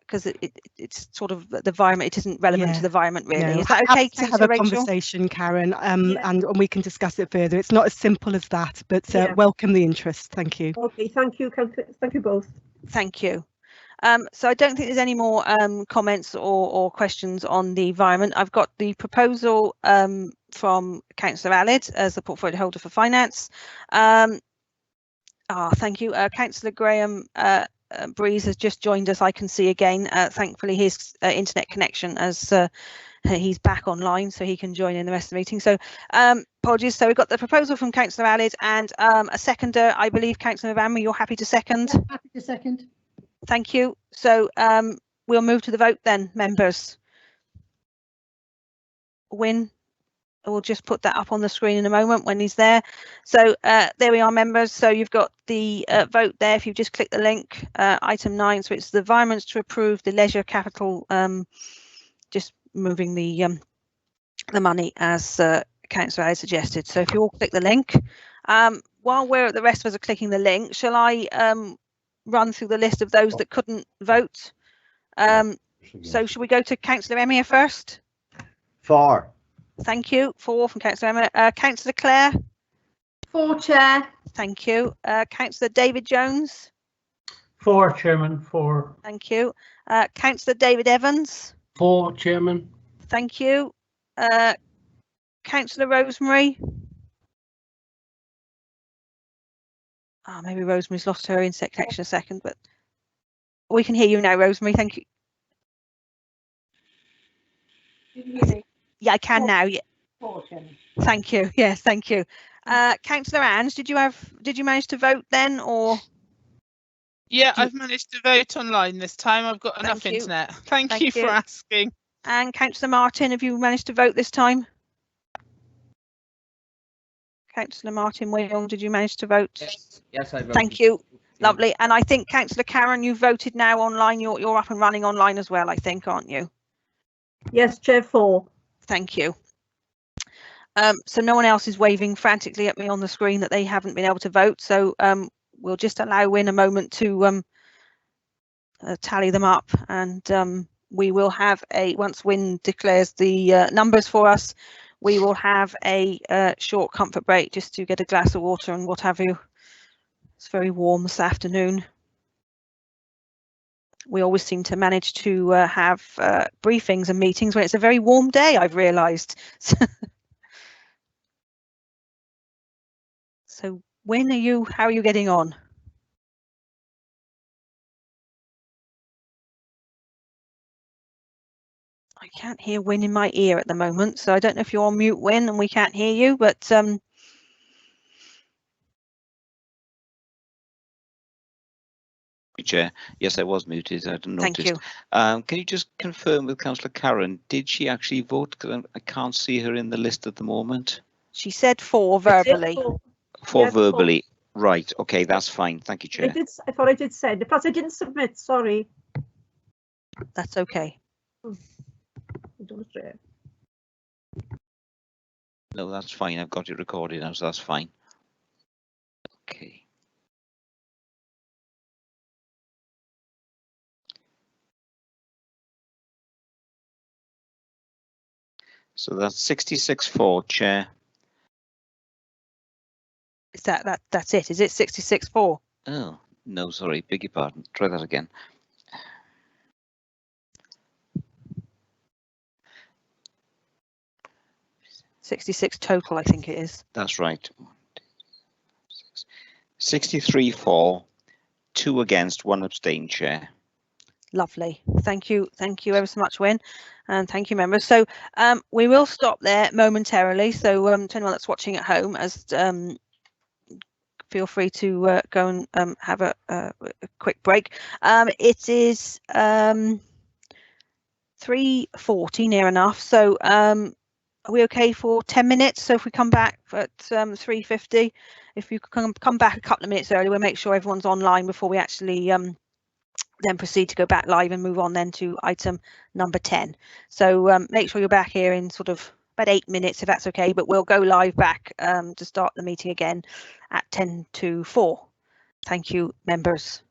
because it's sort of the environment, it isn't relevant to the environment really. No, Is that okay, to have a Rachel? conversation, Karen, and we can discuss it further. It's not as simple as that, but welcome the interest. Thank you. Okay, thank you, thank you both. Thank you. So I don't think there's any more comments or questions on the environment. I've got the proposal from Councillor Aled as the portfolio holder for finance. Thank you. Councillor Graham Breeze has just joined us, I can see again. Thankfully his internet connection, as he's back online, so he can join in the rest of the meeting. So apologies. So we've got the proposal from Councillor Aled and a seconder, I believe. Councillor Vanry, you're happy to second? Yeah, happy to second. Thank you. So we'll move to the vote then, members. Win. We'll just put that up on the screen in a moment when he's there. So there we are, members. So you've got the vote there. If you just click the link, item 9. So it's the environments to approve the leisure capital, just moving the money as Councillor has suggested. So if you all click the link, while the rest of us are clicking the link, shall I run through the list of those that couldn't vote? So should we go to Councillor Emia first? 4. Thank you. 4 from Councillor Emia. Councillor Clare? 4, Chair. Thank you. Councillor David Jones? 4, Chairman. 4. Thank you. Councillor David Evans? 4, Chairman. Thank you. Councillor Rosemary? Maybe Rosemary's lost her internet connection a second, but we can hear you now, Rosemary. Thank you. Yeah, I can now. Yeah. Thank you. Yes, thank you. Councillor Ange, did you manage to vote then, or? Yeah, I've managed to vote online this time. I've got enough internet. Thank you for asking. And Councillor Martin, have you managed to vote this time? Councillor Martin Wheel, did you manage to vote? Yes, I voted. Thank you. Lovely. And I think Councillor Karen, you voted now online. You're up and running online as well, I think, aren't you? Yes, Chair. 4. Thank you. So no one else is waving frantically at me on the screen that they haven't been able to vote. So we'll just allow Win a moment to tally them up, and we will have once Win declares the numbers for us, we will have a short comfort break just to get a glass of water and what have you. It's very warm this afternoon. We always seem to manage to have briefings and meetings when it's a very warm day, I've realised. So Win, how are you getting on? I can't hear Win in my ear at the moment, so I don't know if you're on mute, Win, and we can't hear you, but Chair, yes, I was muted. I didn't notice. Thank you. Can you just confirm with Councillor Karen, did she actually vote? Because I can't see her in the list at the moment. She said 4 verbally. 4 verbally. 4. Right. Okay, that's fine. Thank you, Chair. I thought I did send. Plus, I didn't submit. Sorry. That's okay. No, that's fine. I've got it recorded now, so that's fine. Okay. So that's 66-4, Chair. Is that's it? Is it 66-4? Oh, no, sorry, beg your pardon. Try that again. 66 total, I think it is. That's right. 63 for, 2 against, 1 abstain, Chair. Lovely. Thank you ever so much, Wyn, and thank you, members. So we will stop there momentarily. So to anyone that's watching at home, as feel free to go and have a quick break. It is 3:40 near enough. So are we okay for 10 minutes? So if we come back at 3:50, if you can come back a couple of minutes early, we'll make sure everyone's online before we actually then proceed to go back live and move on then to item number 10. So make sure you're back here in sort of about 8 minutes, if that's okay, but we'll go live back to start the meeting again at 10 to 4. Thank you, members.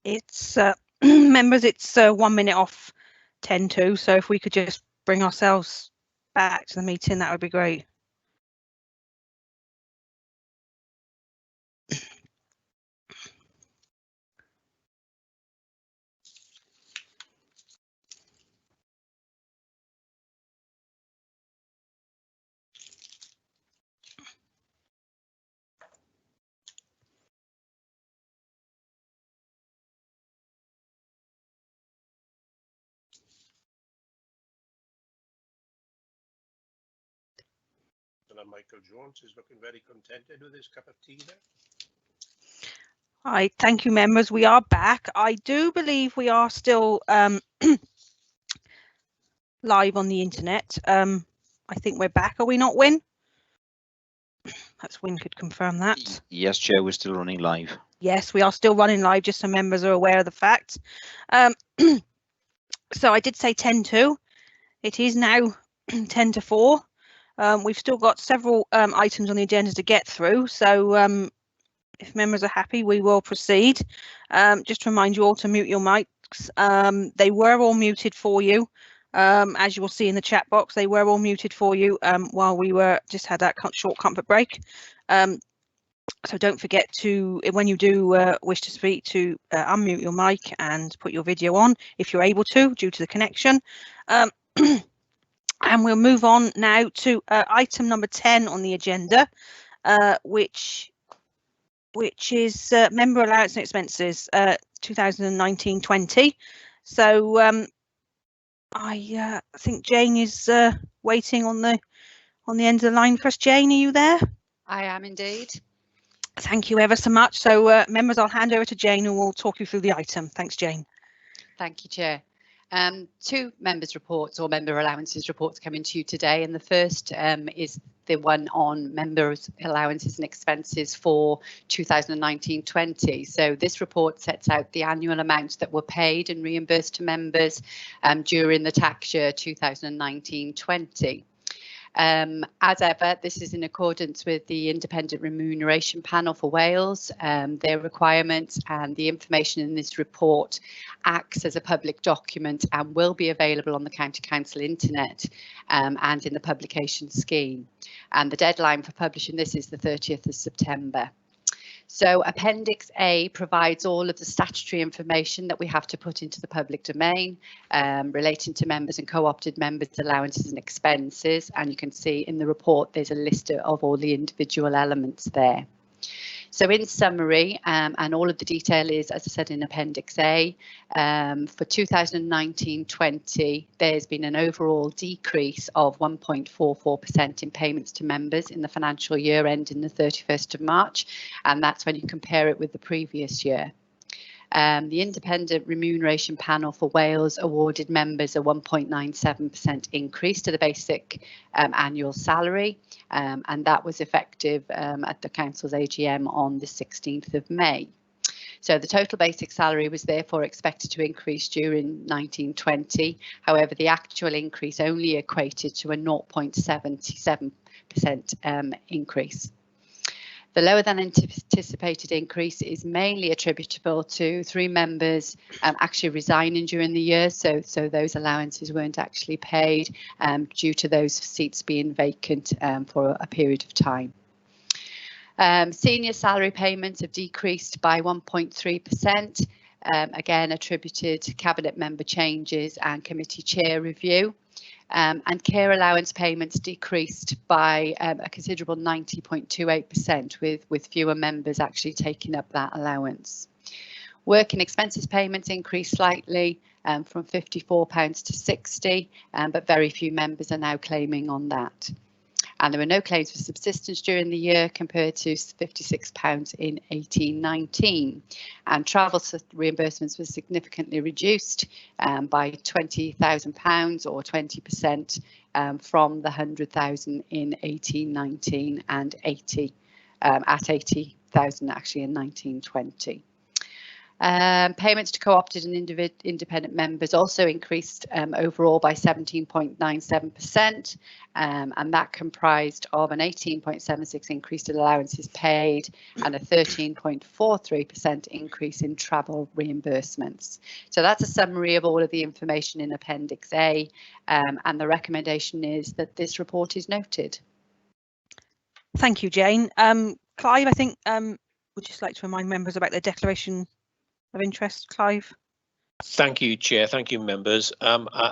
It's members, it's 1 minute off 10 to, so if we could just bring ourselves back to the meeting, that would be great. Michael Jones is looking very contented with his cup of tea there. Hi, thank you, members. We are back. I do believe we are still live on the internet. I think we're back. Are we not, Win? Perhaps Win could confirm that. Yes, Chair, we're still running live. Yes, we are still running live, just so members are aware of the fact. So I did say 10 to. It is now 10 to 4. We've still got several items on the agenda to get through, so if members are happy, we will proceed. Just to remind you all to mute your mics. They were all muted for you. As you will see in the chat box, they were all muted for you while we were just had that short comfort break. So don't forget to, when you do wish to speak, to unmute your mic and put your video on if you're able to, due to the connection. And we'll move on now to item number 10 on the agenda, which is member allowance and expenses 2019-20. So I think Jane is waiting on the end of the line for us. Jane, are you there? I am indeed. Thank you ever so much. So members, I'll hand over to Jane and we'll talk you through the item. Thanks, Jane. Thank you, Chair. 2 members' reports or member allowances reports coming to you today, and the first is the one on members' allowances and expenses for 2019-20. So this report sets out the annual amounts that were paid and reimbursed to members during the tax year 2019-20. As ever, this is in accordance with the Independent Remuneration Panel for Wales, their requirements, and the information in this report acts as a public document and will be available on the County Council internet and in the publication scheme. And the deadline for publishing this is the 30th of September. So Appendix A provides all of the statutory information that we have to put into the public domain relating to members and co-opted members' allowances and expenses. And you can see in the report there's a list of all the individual elements there. So in summary, and all of the detail is, as I said, in Appendix A, for 2019-20, there's been an overall decrease of 1.44% in payments to members in the financial year ending the 31st of March, and that's when you compare it with the previous year. The Independent Remuneration Panel for Wales awarded members a 1.97% increase to the basic annual salary, and that was effective at the Council's AGM on the 16th of May. So the total basic salary was therefore expected to increase during 19-20. However, the actual increase only equated to a 0.77% increase. The lower than anticipated increase is mainly attributable to 3 members actually resigning during the year, so those allowances weren't actually paid due to those seats being vacant for a period of time. Senior salary payments have decreased by 1.3%, again attributed to cabinet member changes and committee chair review. And care allowance payments decreased by a considerable 90.28%, with fewer members actually taking up that allowance. Working expenses payments increased slightly from £54 to £60, but very few members are now claiming on that. And there were no claims for subsistence during the year compared to £56 in 18-19. And travel reimbursements were significantly reduced by £20,000 or 20% from the £100,000 in 18-19 and at £80,000 actually in 19-20. Payments to co-opted and independent members also increased overall by 17.97%, and that comprised of an 18.76% increase in allowances paid and a 13.43% increase in travel reimbursements. So that's a summary of all of the information in Appendix A, and the recommendation is that this report is noted. Thank you, Jane. Clive, I think would just like to remind members about their declaration of interest, Clive. Thank you, Chair. Thank you, members.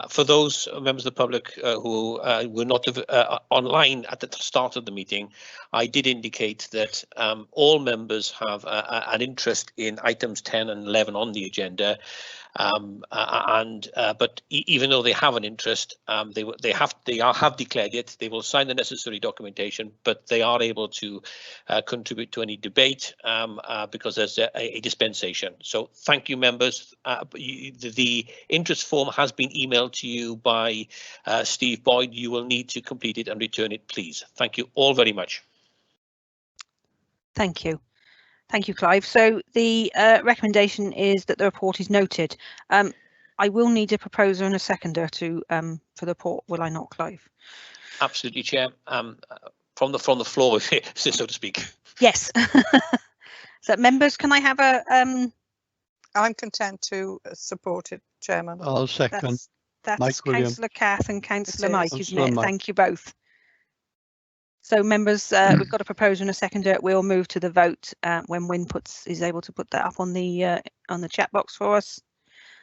For those members of the public who were not online at the start of the meeting, I did indicate that all members have an interest in items 10 and 11 on the agenda. But even though they have an interest, they have declared it. They will sign the necessary documentation, but they are able to contribute to any debate because there's a dispensation. So thank you, members. The interest form has been emailed to you by Steve Boyd. You will need to complete it and return it, please. Thank you all very much. Thank you. Thank you, Clive. So the recommendation is that the report is noted. I will need a proposer and a seconder to for the report, will I not, Clive? Absolutely, Chair. From the floor, so to speak. Yes. So members, can I have a I'm content to support it, Chairman. I'll second. That's Councillor Cath and Councillor Mike, isn't it? Thank you both. So members, we've got a proposer and a seconder. We'll move to the vote when Wynne is able to put that up on the chat box for us.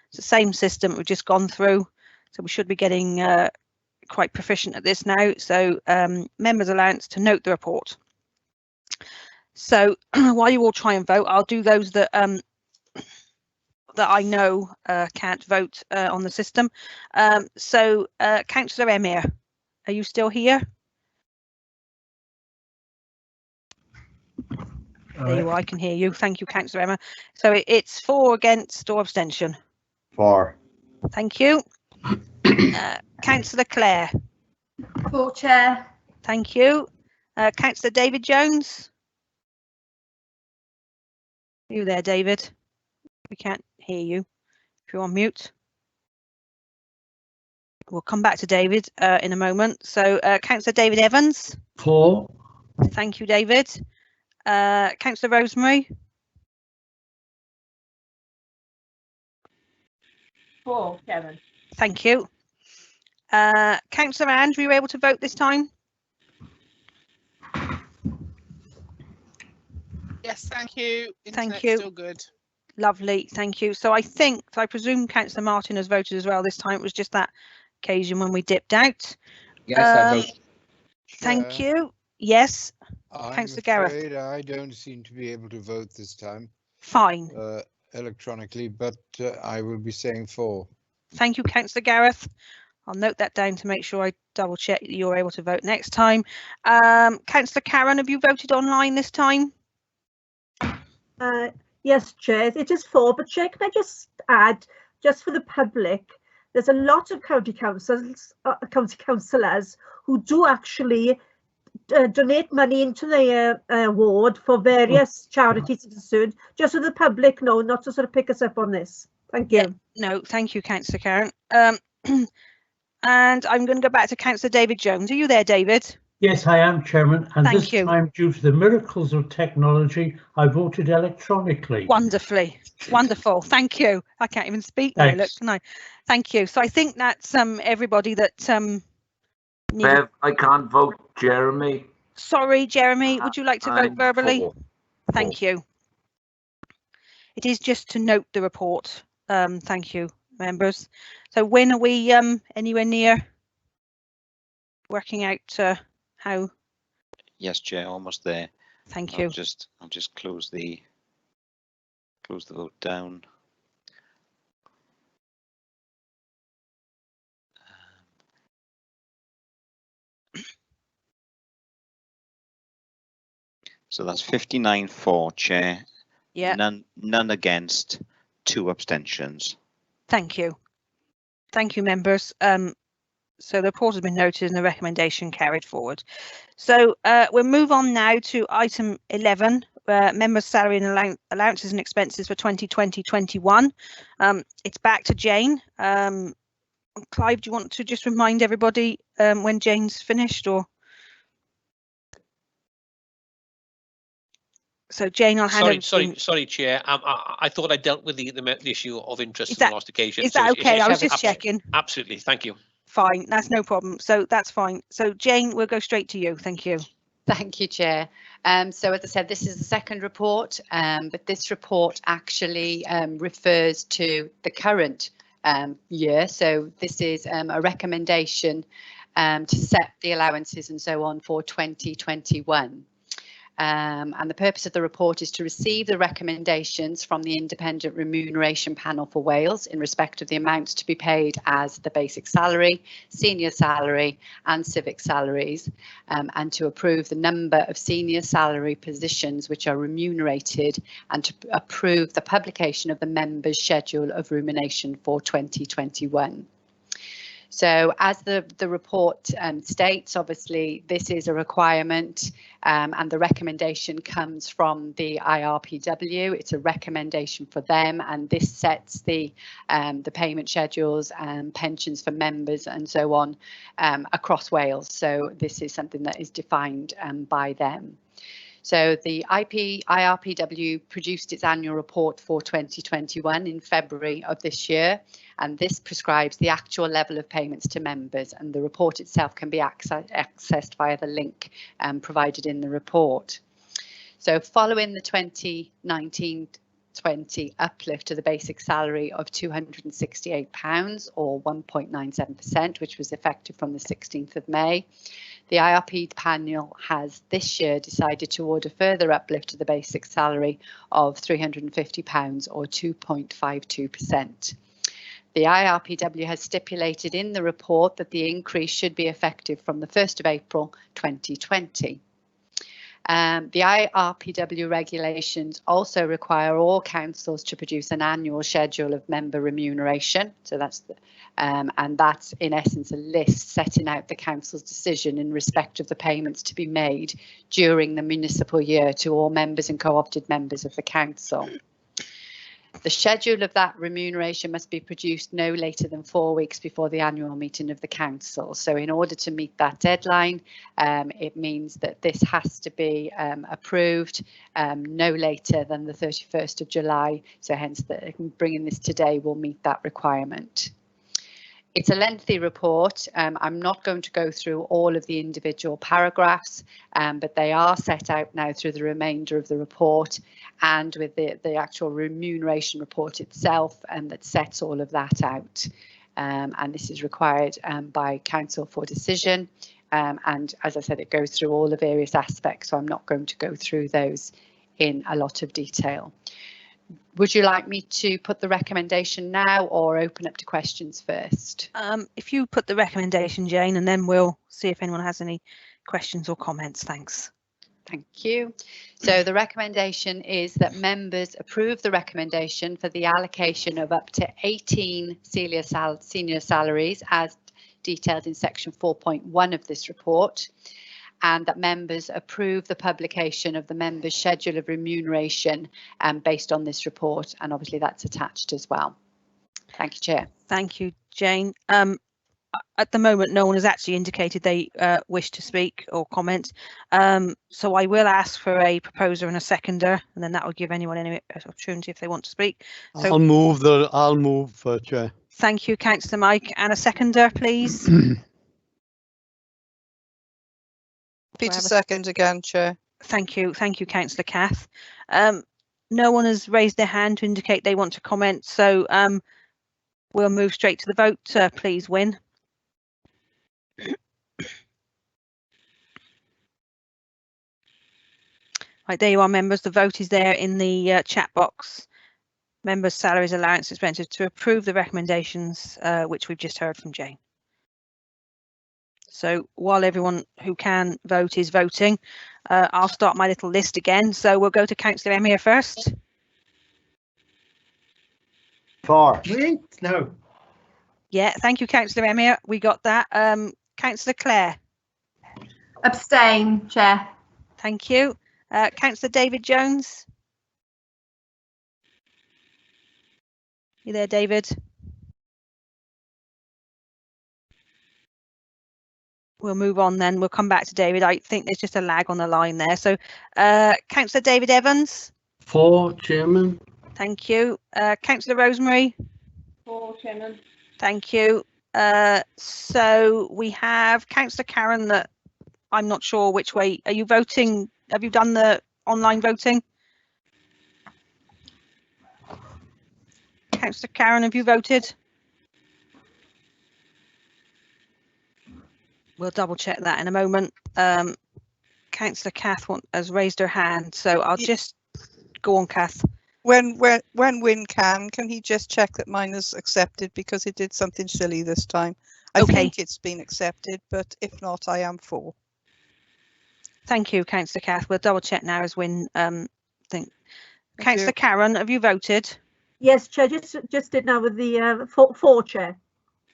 It's the same system we've just gone through, so we should be getting quite proficient at this now. So members' allowance to note the report. So while you all try and vote, I'll do those that that I know can't vote on the system. So Councillor Emir, are you still here? There you are, I can hear you. Thank you, Councillor Emma. So it's 4 against or abstention. 4. Thank you. Councillor Clare. 4, Chair. Thank you. Councillor David Jones. Are you there, David? We can't hear you if you're on mute. We'll come back to David in a moment. So Councillor David Evans. 4. Thank you, David. Councillor Rosemary. 4, Chairman. Thank you. Councillor Andrew, were you able to vote this time? Yes, thank you. Thank you. Still good. Lovely, thank you. So I presume Councillor Martin has voted as well this time. It was just that occasion when we dipped out. Yes, I vote. Thank you. Yes. Councillor Gareth. I'm afraid I don't seem to be able to vote this time. Fine. Electronically, but I will be saying 4. Thank you, Councillor Gareth. I'll note that down to make sure I double check that you're able to vote next time. Councillor Karen, have you voted online this time? Yes, Chair, it is 4, but Chair, can I just add, just for the public, there's a lot of county councillors who do actually donate money into the ward for various charities concerned, just so the public know, not to sort of pick us up on this. Thank you. Yeah, no, thank you, Councillor Karen. And I'm going to go back to Councillor David Jones. Are you there, David? Yes, I am, Chairman. And Thank this you. time, due to the miracles of technology, I voted electronically. Wonderfully. Wonderful. Thank you. I can't even speak now, look, can I? Thank you. So I think that's everybody that Bev, I can't vote. Jeremy. Sorry, Jeremy, would you like to vote verbally? 4. Thank you. It is just to note the report. Thank you, members. So when are we anywhere near working out how? Yes, Chair, almost there. Thank you. I'll just close the vote down. So that's 59 for, Chair. Yeah. None against, 2 abstentions. Thank you. Thank you, members. So the report has been noted and the recommendation carried forward. So we'll move on now to item 11, members' salary and allowances and expenses for 2020-21. It's back to Jane. Clive, do you want to just remind everybody when Jane's finished, or? So Jane, I'll hand over. Sorry, Chair. I thought I dealt with the issue of interest on the last occasion. Is that okay? I was just checking. Absolutely, thank you. Fine, that's no problem. So that's fine. So Jane, we'll go straight to you. Thank you. Thank you, Chair. So as I said, this is the second report, but this report actually refers to the current year. So this is a recommendation to set the allowances and so on for 2021. And the purpose of the report is to receive the recommendations from the Independent Remuneration Panel for Wales in respect of the amounts to be paid as the basic salary, senior salary and civic salaries, and to approve the number of senior salary positions which are remunerated, and to approve the publication of the members' schedule of remuneration for 2021. So as the report states, obviously this is a requirement, and the recommendation comes from the IRPW. It's a recommendation for them, and this sets the payment schedules and pensions for members and so on across Wales. So this is something that is defined by them. So the IRPW produced its annual report for 2021 in February of this year, and this prescribes the actual level of payments to members, and the report itself can be accessed via the link provided in the report. So following the 2019-20 uplift to the basic salary of £268 or 1.97%, which was effective from the 16th of May, the IRP panel has this year decided to award a further uplift to the basic salary of £350 or 2.52%. The IRPW has stipulated in the report that the increase should be effective from the 1st of April 2020. The IRPW regulations also require all councils to produce an annual schedule of member remuneration. So that's and that's in essence a list setting out the council's decision in respect of the payments to be made during the municipal year to all members and co-opted members of the council. The schedule of that remuneration must be produced no later than 4 weeks before the annual meeting of the council. So in order to meet that deadline, it means that this has to be approved no later than the 31st of July. So hence bringing this today will meet that requirement. It's a lengthy report. I'm not going to go through all of the individual paragraphs, but they are set out now through the remainder of the report and with the actual remuneration report itself, and that sets all of that out. And this is required by council for decision. And as I said, it goes through all the various aspects, so I'm not going to go through those in a lot of detail. Would you like me to put the recommendation now or open up to questions first? If you put the recommendation, Jane, and then we'll see if anyone has any questions or comments. Thanks. Thank you. So the recommendation is that members approve the recommendation for the allocation of up to 18 senior salaries as detailed in section 4.1 of this report, and that members approve the publication of the members' schedule of remuneration based on this report, and obviously that's attached as well. Thank you, Chair. Thank you, Jane. At the moment, no one has actually indicated they wish to speak or comment, so I will ask for a proposer and a seconder, and then that will give anyone any opportunity if they want to speak. So, I'll move, Chair. Thank you, Councillor Mike, and a seconder, please. Peter second again, Chair. Thank you, Councillor Kath. No one has raised their hand to indicate they want to comment, so we'll move straight to the vote. Please, Win. Right, there you are, members. The vote is there in the chat box. Members' salaries, allowance, expenses to approve the recommendations, which we've just heard from Jane. So while everyone who can vote is voting, I'll start my little list again. So we'll go to Councillor Emir first. For. No. Yeah, thank you, Councillor Emir. We got that. Councillor Clare. Abstain, Chair. Thank you. Councillor David Jones. You there, David? We'll move on then. We'll come back to David. I think there's just a lag on the line there. So, Councillor David Evans. For, Chairman. Thank you. Councillor Rosemary. For, Chairman. Thank you. So we have Councillor Karen that I'm not sure which way. Are you voting? Have you done the online voting? Councillor Karen, have you voted? We'll double check that in a moment. Councillor Kath has raised her hand, so I'll just go on, Kath. When Win can he just check that mine is accepted, because it did something silly this time. I think it's been accepted, but if not, I am for. Thank you, Councillor Kath. We'll double check now as Win think. Councillor Karen, have you voted? Yes, Chair. Just did now with the for, Chair.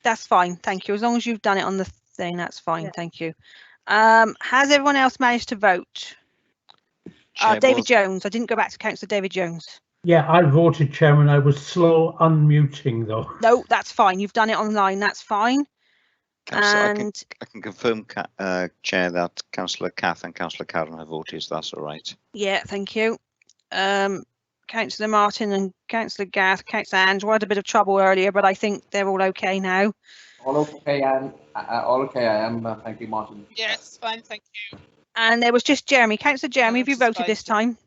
That's fine. Thank you. As long as you've done it on the thing, that's fine. Yeah. Thank you. Has everyone else managed to vote? David Jones. I didn't go back to Councillor David Jones. Yeah, I voted, Chairman. I was slow unmuting though. No, that's fine. You've done it online. That's fine. Councillor, I can confirm, Chair, that Councillor Kath and Councillor Karen have voted. So that's all right. Yeah, thank you. Councillor Martin and Councillor Gath, Councillor Angela had a bit of trouble earlier, but I think they're all okay now. All okay, and all okay. I am. Thank you, Martin. Yes, fine. Thank you. And there was just Jeremy. Councillor Jeremy, have you voted this time?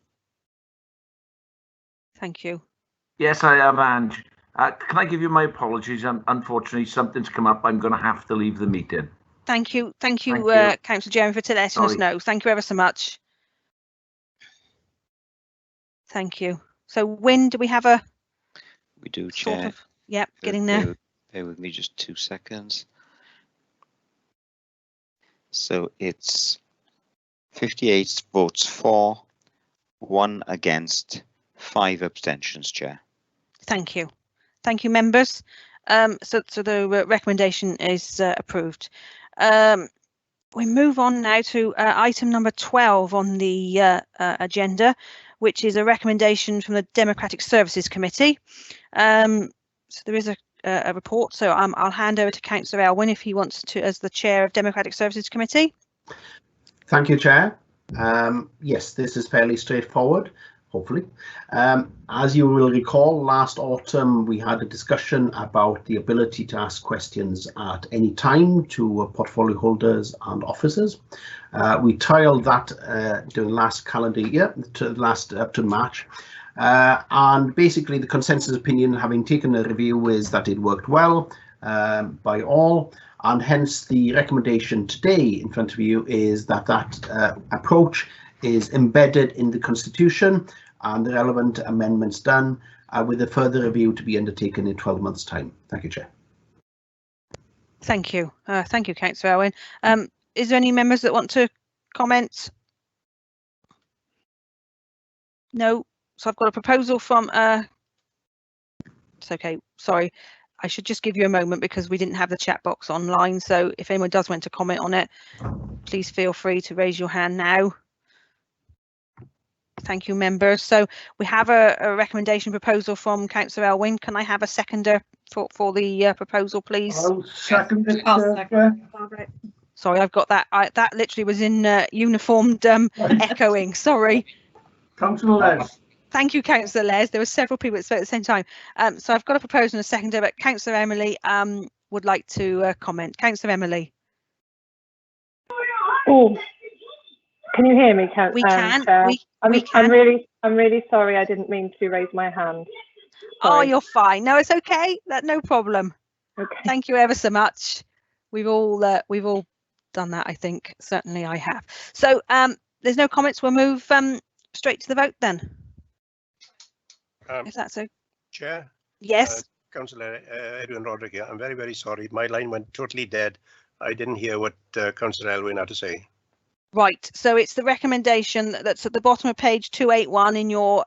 Thank you. Yes, I have, Ange. Can I give you my apologies? Unfortunately, something's come up. I'm going to have to leave the meeting. Thank you. Thank you, Councillor Jeremy, for letting us know. Thank you ever so much. Thank you. So when do we have a... We do, Chair. Yep, getting there. Bear with me just 2 seconds. So it's 58 votes for, 1 against, 5 abstentions, Chair. Thank you. Thank you, members. So the recommendation is approved. We move on now to item number 12 on the agenda, which is a recommendation from the Democratic Services Committee. So there is a report, so I'll hand over to Councillor Elwyn if he wants to, as the Chair of Democratic Services Committee. Thank you, Chair. Yes, this is fairly straightforward, hopefully. As you will recall, last autumn we had a discussion about the ability to ask questions at any time to portfolio holders and officers. We trialled that during last calendar year, up to March. And basically the consensus opinion, having taken a review, is that it worked well by all, and hence the recommendation today in front of you is that approach is embedded in the Constitution and the relevant amendments done, with a further review to be undertaken in 12 months' time. Thank you, Chair. Thank you. Thank you, Councillor Elwyn. Is there any members that want to comment? No. So I've got a proposal from, it's okay, sorry, I should just give you a moment because we didn't have the chat box online. So if anyone does want to comment on it, please feel free to raise your hand now. Thank you, members. So we have a recommendation proposal from Councillor Elwyn. Can I have a seconder for the proposal, please? I'll second it. Sorry, I've got that. That literally was in uniformed echoing. Sorry. Councillor Les. Thank you, Councillor Les. There were several people that spoke at the same time. So I've got a proposal and a seconder, but Councillor Emily would like to comment. Councillor Emily. Oh, can you hear me, Councillor? We can. I'm really sorry. I didn't mean to raise my hand. Sorry. Oh, you're fine. No, it's okay. No problem. Okay. Thank you ever so much. We've all done that, I think. Certainly I have. So there's no comments. We'll move straight to the vote then. If that's okay. Chair? Yes. Councillor Edwin Roderick here. I'm very, very sorry. My line went totally dead. I didn't hear what Councillor Elwyn had to say. Right. So it's the recommendation that's at the bottom of page 281 in your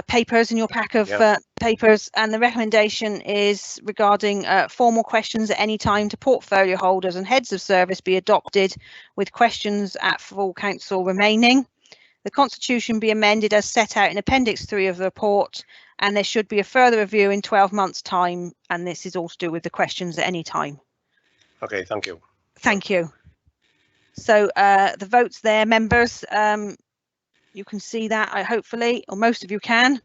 papers in your pack of papers, and the recommendation is regarding formal questions at any time to portfolio holders and heads of service be adopted with questions at full council remaining. The constitution be amended as set out in Appendix 3 of the report, and there should be a further review in 12 months' time, and this is all to do with the questions at any time. Okay, thank you. Thank you. So the votes there, members, you can see that, hopefully, or most of you can.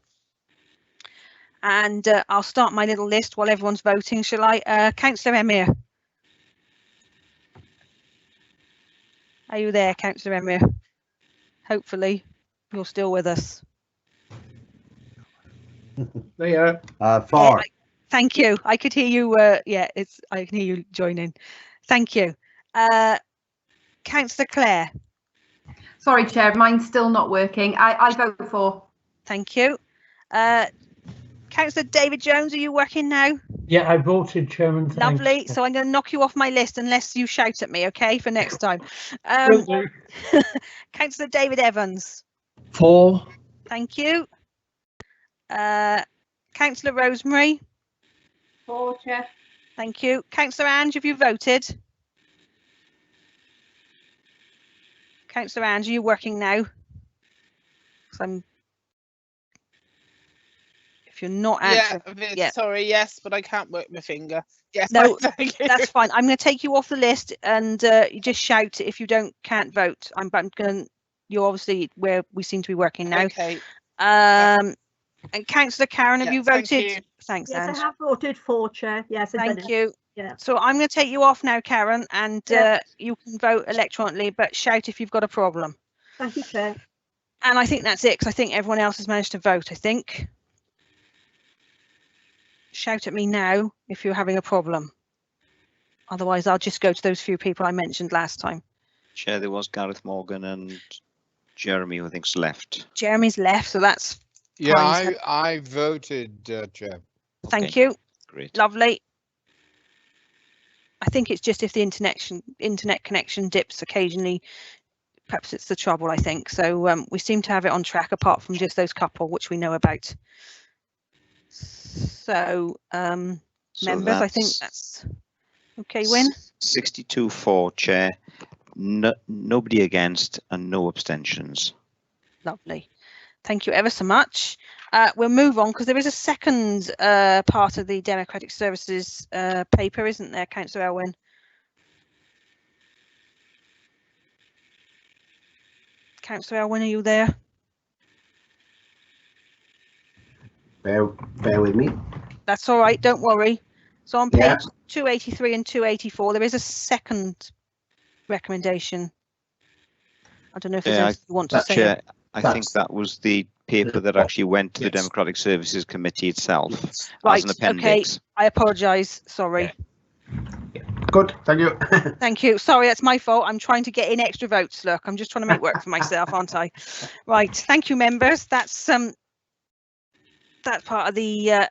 And I'll start my little list while everyone's voting, shall I? Councillor Emir. Are you there, Councillor Emir? Hopefully, you're still with us. There. For. Thank you. I could hear you. Yeah, I can hear you joining. Thank you. Councillor Clare. Sorry, Chair, mine's still not working. I vote for. Thank you. Councillor David Jones, are you working now? Yeah, I voted, Chairman. Lovely. Thanks. So I'm going to knock you off my list unless you shout at me, okay, for next time. Councillor David Evans. For. Thank you. Councillor Rosemary. For, Chair. Thank you. Councillor Ange, have you voted? Councillor Ange, are you working now? If you're not answering, sorry, yes, but I can't work my finger. Yes, no, thank you. That's fine. I'm going to take you off the list, and you just shout if you can't vote. I'm going to. You're obviously where we seem to be working now. Okay. And Councillor Karen, have you voted? Thank you. Thanks, yes, Ange. I have voted for, Chair. Yes, thank you. Yeah. So I'm going to take you off now, Karen, and you can vote electronically, but shout if you've got a problem. Thank you, Chair. And I think that's it, because I think everyone else has managed to vote, I think. Shout at me now if you're having a problem. Otherwise, I'll just go to those few people I mentioned last time. Chair, there was Gareth Morgan and Jeremy, who I think's left. Jeremy's left, so that's yeah. fine. I voted, Chair. Thank you. Great. Lovely. I think it's just if the internet connection dips occasionally, perhaps it's the trouble, I think. So we seem to have it on track apart from just those couple, which we know about. So, members, I think that's okay. Win. 62 for, Chair. Nobody against and no abstentions. Lovely. Thank you ever so much. We'll move on because there is a second part of the Democratic Services paper, isn't there, Councillor Elwyn? Councillor Elwyn, are you there? Bear with me. That's all right, don't worry. So on page 283 and 284, there is a second recommendation. I don't know if there's anything you want to say. Chair, I think that was the paper that actually went to the Democratic Services Committee itself as an appendix. Okay, I apologise, sorry. Good, thank you. Thank you. Sorry, that's my fault. I'm trying to get in extra votes, look. I'm just trying to make work for myself, aren't I? Right, thank you, members. That's part of the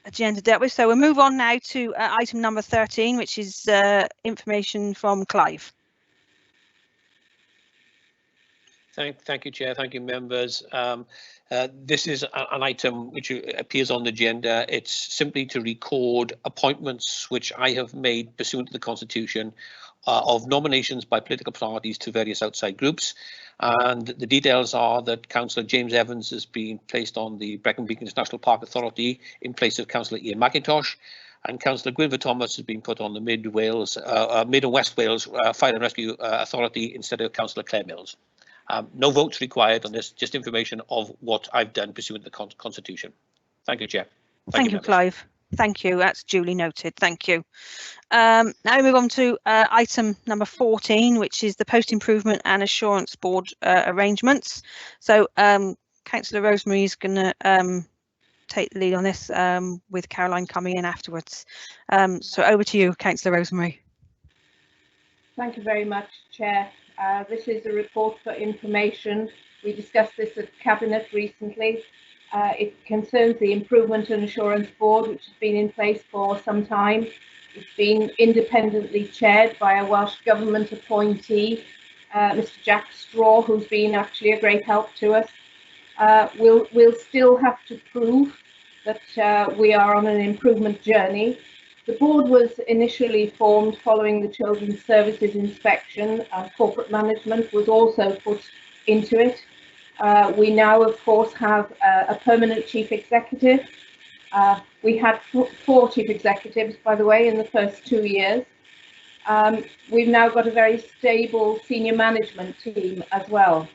agenda dealt with. So we'll move on now to item number 13, which is information from Clive. Thank you, Chair. Thank you, members. This is an item which appears on the agenda. It's simply to record appointments which I have made pursuant to the Constitution of nominations by political parties to various outside groups. And the details are that Councillor James Evans has been placed on the Brecon Beacons National Park Authority in place of Councillor Ian McIntosh, and Councillor Gwynfor Thomas has been put on the Mid and West Wales Fire and Rescue Authority instead of Councillor Claire Mills. No votes required on this, just information of what I've done pursuant to the Constitution. Thank you, Chair. Thank you, Clive. Thank you. That's duly noted. Thank you. Now we move on to item number 14, which is the Post Improvement and Assurance Board arrangements. So Councillor Rosemary is going to take the lead on this with Caroline coming in afterwards. So over to you, Councillor Rosemary. Thank you very much, Chair. This is a report for information. We discussed this at Cabinet recently. It concerns the Improvement and Assurance Board, which has been in place for some time. It's been independently chaired by a Welsh Government appointee, Mr. Jack Straw, who's been actually a great help to us. We'll still have to prove that we are on an improvement journey. The board was initially formed following the Children's Services inspection, and corporate management was also put into it. We now, of course, have a permanent chief executive. We had 4 chief executives, by the way, in the first 2 years. We've now got a very stable senior management team as well.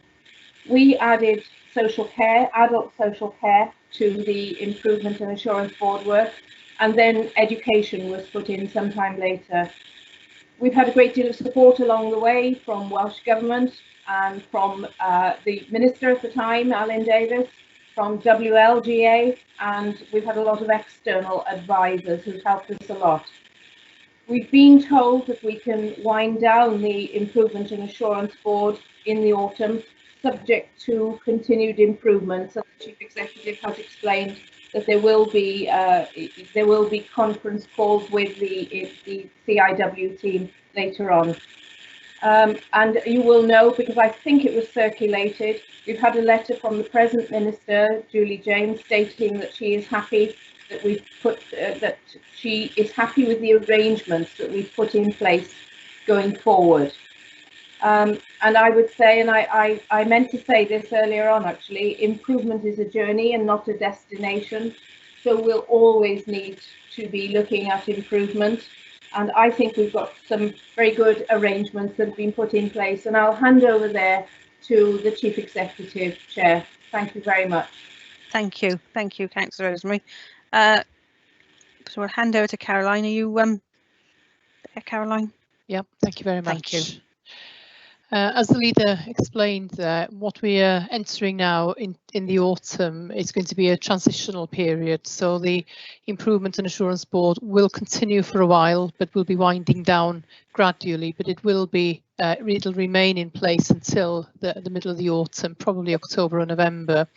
We added social care, adult social care, to the improvement and assurance board work, and then education was put in sometime later. We've had a great deal of support along the way from Welsh Government and from the Minister at the time, Alan Davis, from WLGA, and we've had a lot of external advisors who've helped us a lot. We've been told that we can wind down the Improvement and Assurance Board in the autumn, subject to continued improvements. And the Chief Executive has explained that there will be conference calls with the CIW team later on. And you will know, because I think it was circulated, we've had a letter from the present Minister, Julie James, stating that she is happy that we've put that she is happy with the arrangements that we've put in place going forward. And I would say, and I meant to say this earlier on actually, improvement is a journey and not a destination. So we'll always need to be looking at improvement. And I think we've got some very good arrangements that have been put in place. And I'll hand over there to the Chief Executive, Chair. Thank you very much. Thank you, Councillor Rosemary. So we'll hand over to Caroline. Are you there, Caroline? Yep, thank you very much. Thank you. As the leader explained, what we are entering now in the autumn is going to be a transitional period. So the Improvement and Assurance Board will continue for a while, but will be winding down gradually. But it will be, it'll remain in place until the middle of the autumn, probably October or November.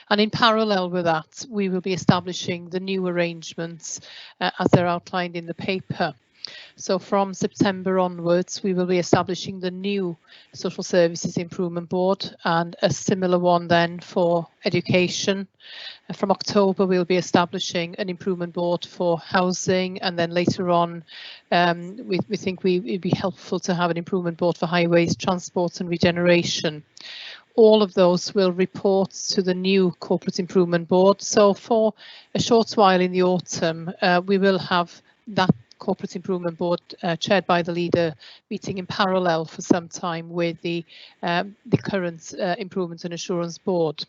And in parallel with that, we will be establishing the new arrangements as they're outlined in the paper. So from September onwards, we will be establishing the new Social Services Improvement Board and a similar one then for education. From October, we'll be establishing an improvement board for housing, and then later on, we think it'd be helpful to have an improvement board for highways, transport and regeneration. All of those will report to the new Corporate Improvement Board. So for a short while in the autumn, we will have that Corporate Improvement Board chaired by the leader meeting in parallel for some time with the current Improvement and Assurance Board.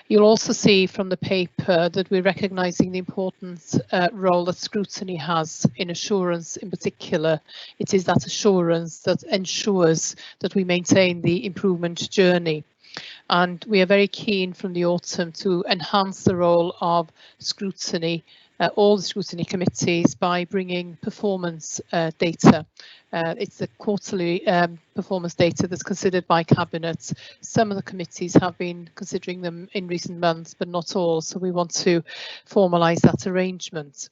You'll also see from the paper that we're recognising the important role that scrutiny has in assurance in particular. It is that assurance that ensures that we maintain the improvement journey. And we are very keen from the autumn to enhance the role of scrutiny, all the scrutiny committees, by bringing performance data. It's the quarterly performance data that's considered by Cabinet. Some of the committees have been considering them in recent months, but not all. So we want to formalise that arrangement.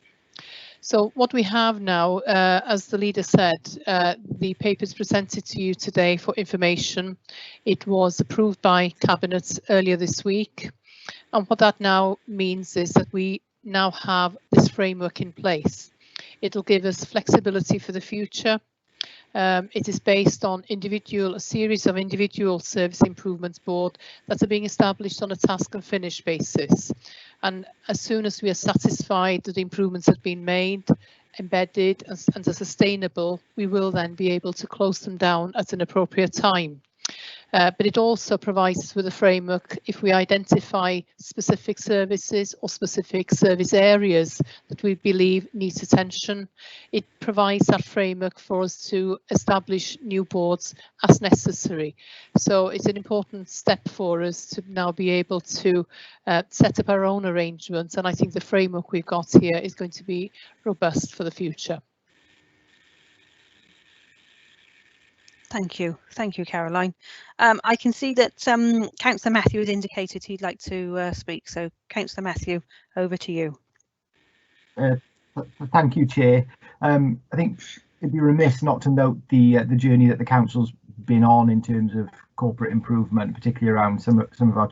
So what we have now, as the leader said, the paper is presented to you today for information. It was approved by Cabinet earlier this week. And what that now means is that we now have this framework in place. It'll give us flexibility for the future. It is based on a series of individual service improvements board that are being established on a task and finish basis. And as soon as we are satisfied that the improvements have been made, embedded and are sustainable, we will then be able to close them down at an appropriate time. But it also provides us with a framework if we identify specific services or specific service areas that we believe needs attention. It provides that framework for us to establish new boards as necessary. So it's an important step for us to now be able to set up our own arrangements. And I think the framework we've got here is going to be robust for the future. Thank you, Caroline. I can see that Councillor Matthew has indicated he'd like to speak. So, Councillor Matthew, over to you. Thank you, Chair. I think it'd be remiss not to note the journey that the council's been on in terms of corporate improvement, particularly around some of our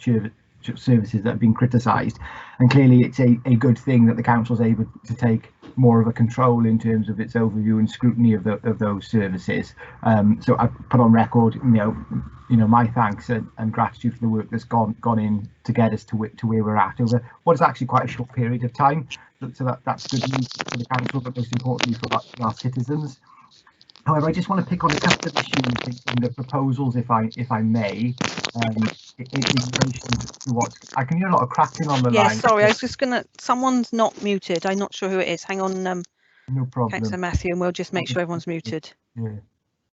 services that have been criticised, and clearly it's a good thing that the council is able to take more of a control in terms of its overview and scrutiny of those services. So I put on record, my thanks and gratitude for the work that's gone in to get us to where we're at over what is actually quite a short period of time. So that's good news for the council, but most importantly for our citizens. However, I just want to pick on a couple of issues in the proposals, if I may, in relation to what I can hear a lot of cracking on the line. Yeah, sorry, I was just gonna. Someone's not muted. I'm not sure who it is. Hang on, no problem. Councillor Matthew, and we'll just make sure everyone's muted. Yeah.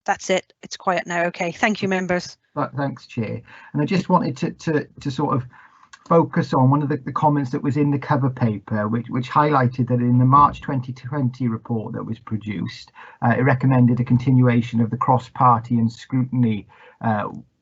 That's it. It's quiet now. Okay, thank you, members. Thanks, Chair. And I just wanted to sort of focus on one of the comments that was in the cover paper, which highlighted that in the March 2020 report that was produced, it recommended a continuation of the cross-party and scrutiny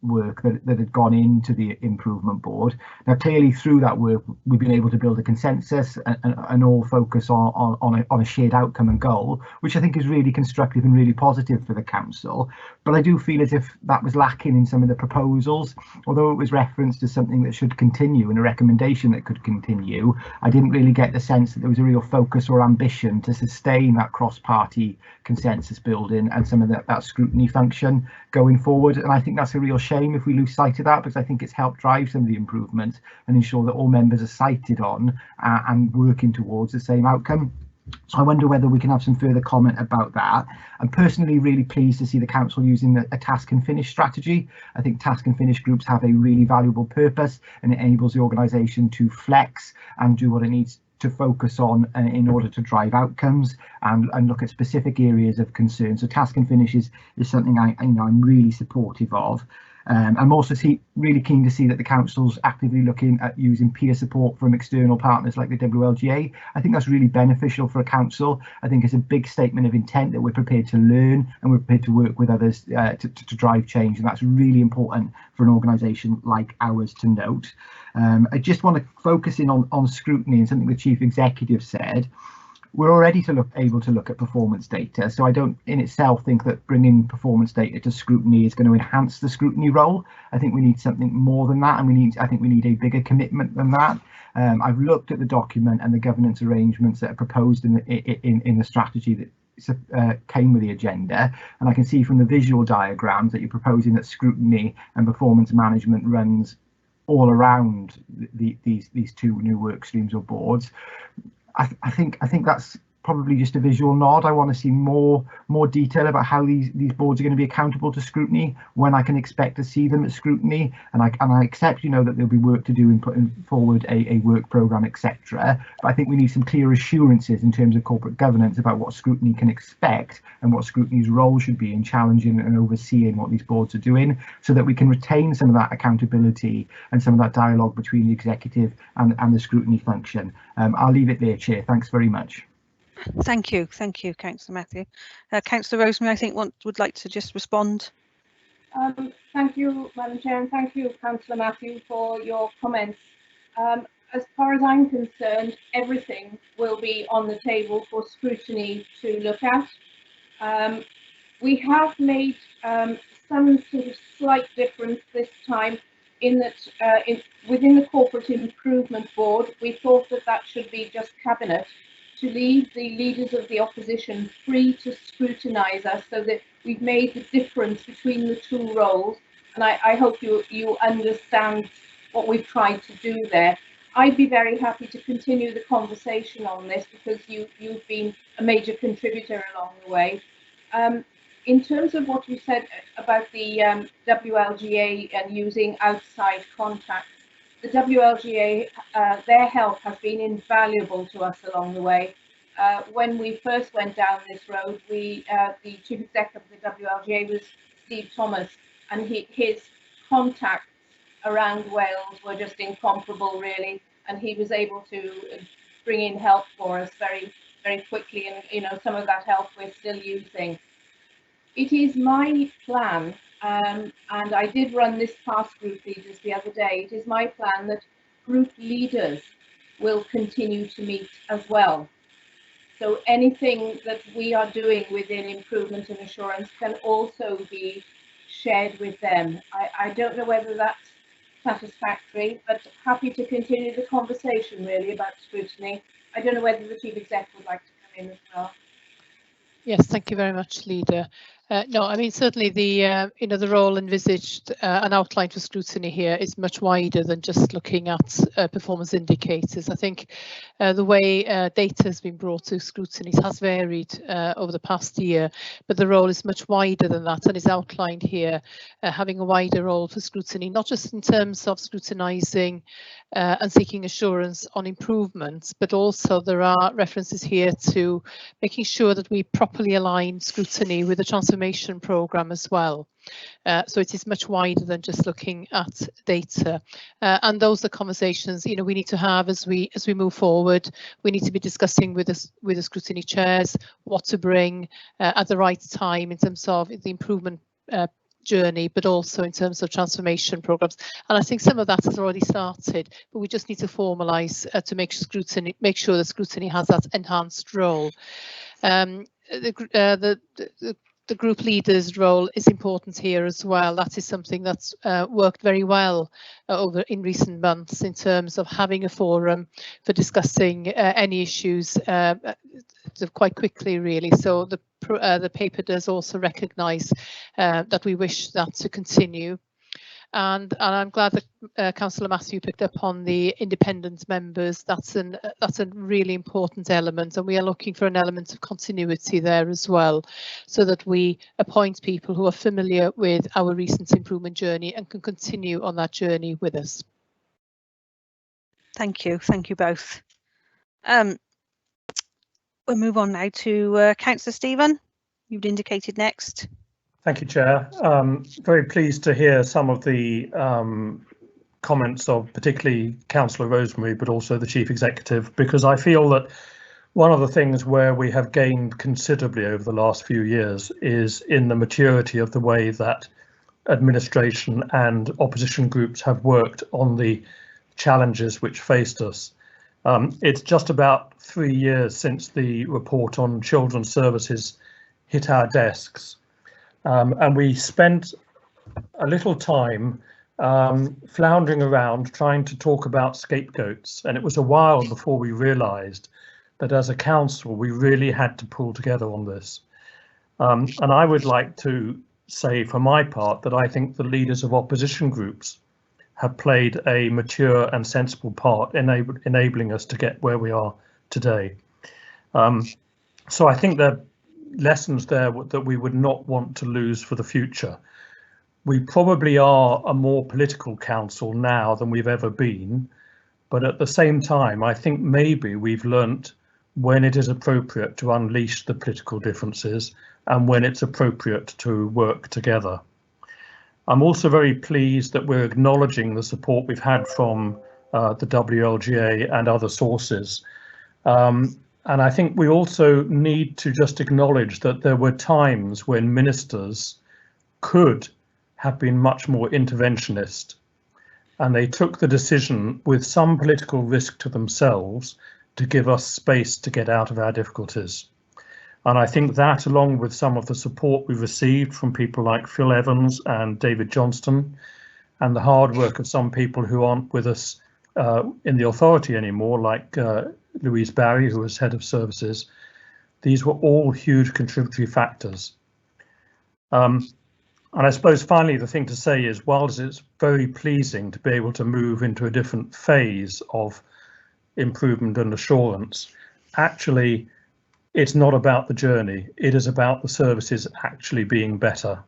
work that had gone into the improvement board. Now, clearly through that work, we've been able to build a consensus and all focus on a shared outcome and goal, which I think is really constructive and really positive for the council. But I do feel as if that was lacking in some of the proposals. Although it was referenced as something that should continue and a recommendation that could continue, I didn't really get the sense that there was a real focus or ambition to sustain that cross-party consensus building and some of that scrutiny function going forward. And I think that's a real shame if we lose sight of that, because I think it's helped drive some of the improvements and ensure that all members are sighted on and working towards the same outcome. So I wonder whether we can have some further comment about that. I'm personally really pleased to see the council using a task and finish strategy. I think task and finish groups have a really valuable purpose, and it enables the organisation to flex and do what it needs to focus on in order to drive outcomes and look at specific areas of concern. So task and finish is something I'm really supportive of. I'm also really keen to see that the council's actively looking at using peer support from external partners like the WLGA. I think that's really beneficial for a council. I think it's a big statement of intent that we're prepared to learn and we're prepared to work with others to drive change, and that's really important for an organisation like ours to note. I just want to focus in on scrutiny and something the Chief Executive said. We're already able to look at performance data, so I don't in itself think that bringing performance data to scrutiny is going to enhance the scrutiny role. I think we need something more than that, and I think we need a bigger commitment than that. I've looked at the document and the governance arrangements that are proposed in the strategy that came with the agenda, and I can see from the visual diagrams that you're proposing that scrutiny and performance management runs all around these two new work streams or boards. I think that's probably just a visual nod. I want to see more detail about how these boards are going to be accountable to scrutiny, when I can expect to see them at scrutiny, and I accept that there'll be work to do in putting forward a work programme, etc. But I think we need some clear assurances in terms of corporate governance about what scrutiny can expect and what scrutiny's role should be in challenging and overseeing what these boards are doing, so that we can retain some of that accountability and some of that dialogue between the executive and the scrutiny function. I'll leave it there, Chair. Thanks very much. Thank you, Councillor Matthew. Councillor Rosemary, I think would like to just respond. Thank you, Madam Chair, and thank you, Councillor Matthew, for your comments. As far as I'm concerned, everything will be on the table for scrutiny to look at. We have made some sort of slight difference this time in that within the Corporate Improvement Board, we thought that should be just Cabinet, to leave the leaders of the opposition free to scrutinise us, so that we've made the difference between the two roles, and I hope you understand what we've tried to do there. I'd be very happy to continue the conversation on this, because you've been a major contributor along the way. In terms of what you said about the WLGA and using outside contacts, the WLGA, their help has been invaluable to us along the way. When we first went down this road, the Chief Executive of the WLGA was Steve Thomas, and his contacts around Wales were just incomparable, really, and he was able to bring in help for us very, very quickly, and some of that help we're still using. It is my plan, and I did run this past group leaders the other day, it is my plan that group leaders will continue to meet as well. So anything that we are doing within improvement and assurance can also be shared with them. I don't know whether that's satisfactory, but happy to continue the conversation really about scrutiny. I don't know whether the Chief Exec would like to come in as well. Yes, thank you very much, Leader. No, I mean, certainly the the role envisaged and outlined for scrutiny here is much wider than just looking at performance indicators. I think the way data has been brought to scrutiny has varied over the past year, but the role is much wider than that and is outlined here, having a wider role for scrutiny, not just in terms of scrutinising and seeking assurance on improvements, but also there are references here to making sure that we properly align scrutiny with the transformation programme as well. So it is much wider than just looking at data, and those are conversations we need to have as we move forward. We need to be discussing with the scrutiny chairs what to bring at the right time in terms of the improvement journey, but also in terms of transformation programs. And I think some of that has already started, but we just need to formalise to make sure that scrutiny has that enhanced role. The group leader's role is important here as well. That is something that's worked very well in recent months in terms of having a forum for discussing any issues quite quickly, really. So the paper does also recognise that we wish that to continue. And I'm glad that Councillor Matthew picked up on the independent members. That's a really important element, and we are looking for an element of continuity there as well, so that we appoint people who are familiar with our recent improvement journey and can continue on that journey with us. Thank you both. We'll move on now to Councillor Stephen. You'd indicated next. Thank you, Chair. Very pleased to hear some of the comments of particularly Councillor Rosemary, but also the Chief Executive, because I feel that one of the things where we have gained considerably over the last few years is in the maturity of the way that administration and opposition groups have worked on the challenges which faced us. It's just about 3 years since the report on children's services hit our desks. And we spent a little time floundering around trying to talk about scapegoats. And it was a while before we realised that as a council, we really had to pull together on this. And I would like to say for my part that I think the leaders of opposition groups have played a mature and sensible part enabling us to get where we are today. So I think that lessons there that we would not want to lose for the future. We probably are a more political council now than we've ever been, but at the same time, I think maybe we've learnt when it is appropriate to unleash the political differences and when it's appropriate to work together. I'm also very pleased that we're acknowledging the support we've had from the WLGA and other sources. And I think we also need to just acknowledge that there were times when ministers could have been much more interventionist, and they took the decision with some political risk to themselves to give us space to get out of our difficulties. And I think that, along with some of the support we've received from people like Phil Evans and David Johnston, and the hard work of some people who aren't with us in the authority anymore, like Louise Barry, who was head of services, these were all huge contributory factors. And I suppose finally the thing to say is, whilst it's very pleasing to be able to move into a different phase of improvement and assurance, actually it's not about the journey, it is about the services actually being better.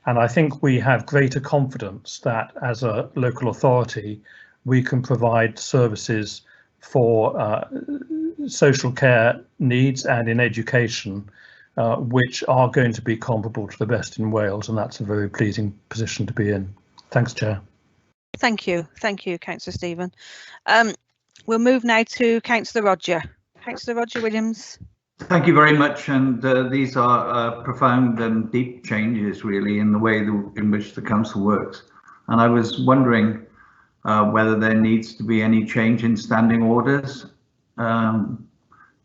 And I think we have greater confidence that as a local authority we can provide services for social care needs and in education, which are going to be comparable to the best in Wales, and that's a very pleasing position to be in. Thanks, Chair. Thank you, Councillor Stephen. We'll move now to Councillor Roger. Councillor Roger Williams. Thank you very much, and these are profound and deep changes really in the way in which the council works. And I was wondering whether there needs to be any change in standing orders,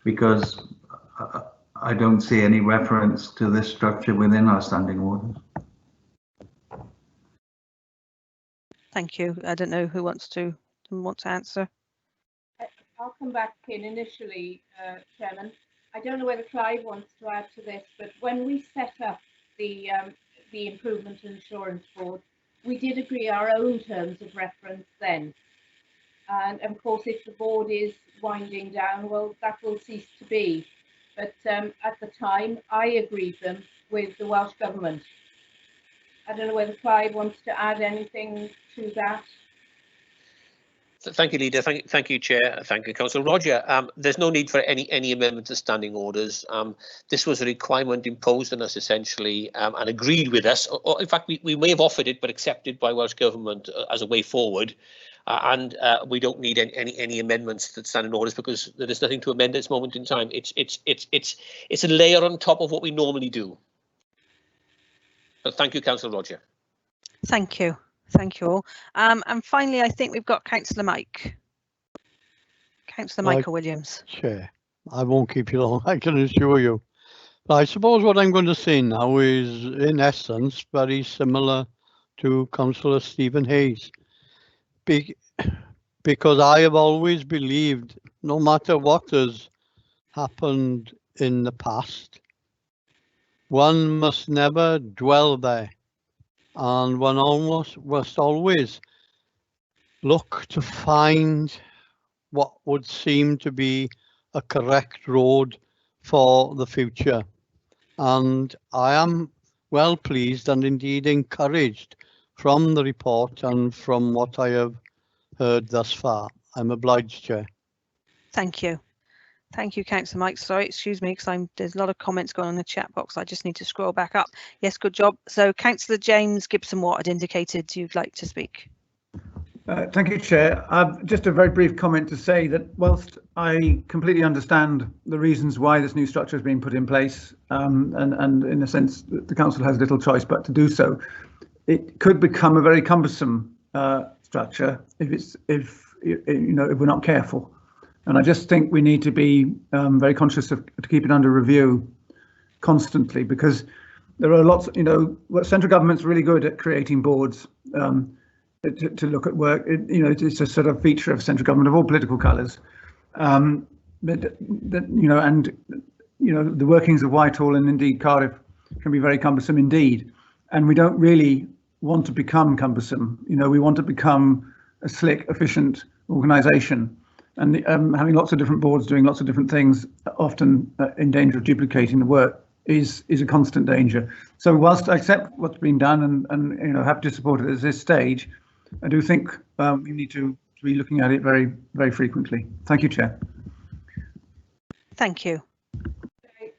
because I don't see any reference to this structure within our standing orders. Thank you. I don't know who wants to answer. I'll come back in initially, Chairman. I don't know whether Clive wants to add to this, but when we set up the Improvement and Assurance Board, we did agree our own terms of reference then. And of course, if the board is winding down, well, that will cease to be. But at the time, I agreed them with the Welsh Government. I don't know whether Clive wants to add anything to that. Thank you, Leader. Thank you, Chair. Thank you, Councillor Roger. There's no need for any amendment to standing orders. This was a requirement imposed on us essentially and agreed with us. Or in fact, we may have offered it, but accepted by Welsh Government as a way forward. And we don't need any amendments to standing orders because there is nothing to amend at this moment in time. It's a layer on top of what we normally do. But thank you, Councillor Roger. Thank you. Thank you all. And finally, I think we've got Councillor Mike. Councillor Michael Williams. Chair, I won't keep you long, I can assure you. But I suppose what I'm going to say now is, in essence, very similar to Councillor Stephen Hayes. Because I have always believed, no matter what has happened in the past, one must never dwell there. And one must always look to find what would seem to be a correct road for the future. And I am well pleased and indeed encouraged from the report and from what I have heard thus far. I'm obliged, Chair. Thank you. Thank you, Councillor Mike. Sorry, excuse me, because there's a lot of comments going on in the chat box. I just need to scroll back up. Yes, good job. So, Councillor James Gibson-Watt had indicated you'd like to speak. Thank you, Chair. Just a very brief comment to say that whilst I completely understand the reasons why this new structure has been put in place, and in a sense the council has little choice but to do so, it could become a very cumbersome structure if we're not careful. And I just think we need to be very conscious of to keep it under review constantly, because there are lots, central government's really good at creating boards to look at work. It's a sort of feature of central government of all political colours. The workings of Whitehall and indeed Cardiff can be very cumbersome indeed. And we don't really want to become cumbersome. We want to become a slick, efficient organisation. And having lots of different boards doing lots of different things, often in danger of duplicating the work, is a constant danger. So whilst I accept what's been done and have to support it at this stage, I do think we need to be looking at it very, very frequently. Thank you, Chair. Thank you.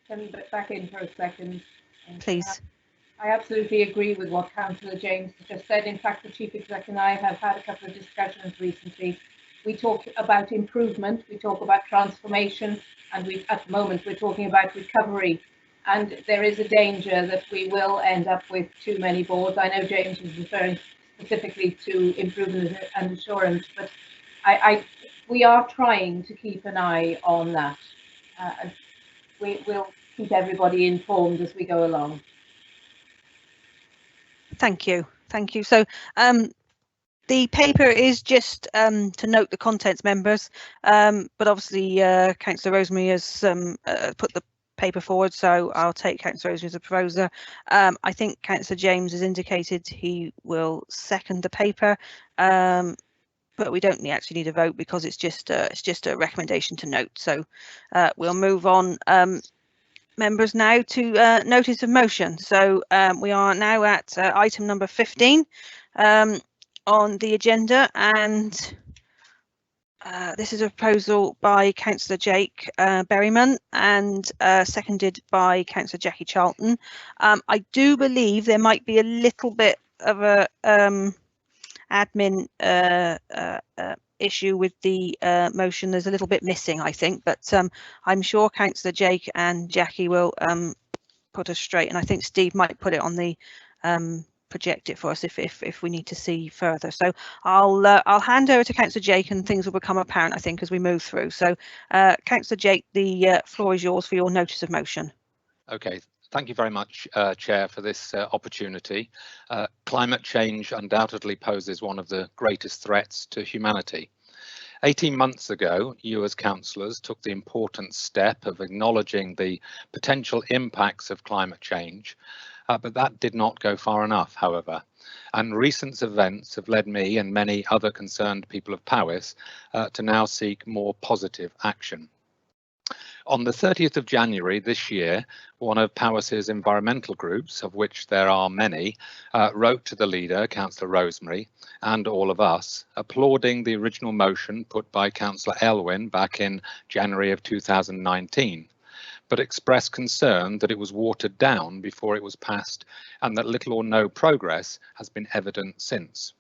Can I get back in for a second? Please. I absolutely agree with what Councillor James has just said. In fact, the Chief Exec and I have had a couple of discussions recently. We talk about improvement, we talk about transformation, and at the moment we're talking about recovery. And there is a danger that we will end up with too many boards. I know James was referring specifically to improvement and assurance, but we are trying to keep an eye on that. We'll keep everybody informed as we go along. Thank you. Thank you. So the paper is just to note the contents, members, but obviously Councillor Rosemary has put the paper forward, so I'll take Councillor Rosemary as a proposer. I think Councillor James has indicated he will second the paper, but we don't actually need a vote because it's just a recommendation to note. So we'll move on. Members, now to notice of motion. So we are now at item number 15 on the agenda, and this is a proposal by Councillor Jake Berryman and seconded by Councillor Jackie Charlton. I do believe there might be a little bit of a admin issue with the motion. There's a little bit missing, I think, but I'm sure Councillor Jake and Jackie will put us straight, and I think Steve might put it on the project it for us if we need to see further. So I'll hand over to Councillor Jake and things will become apparent, I think, as we move through. So Councillor Jake, the floor is yours for your notice of motion. Okay, Thank you very much, Chair, for this opportunity. Climate change undoubtedly poses one of the greatest threats to humanity. 18 months ago, you as councillors took the important step of acknowledging the potential impacts of climate change, but that did not go far enough, however. And recent events have led me and many other concerned people of Powys to now seek more positive action. On the 30th of January this year, one of Powys's environmental groups, of which there are many, wrote to the leader, Councillor Rosemary, and all of us, applauding the original motion put by Councillor Elwyn back in January of 2019, but expressed concern that it was watered down before it was passed and that little or no progress has been evident since.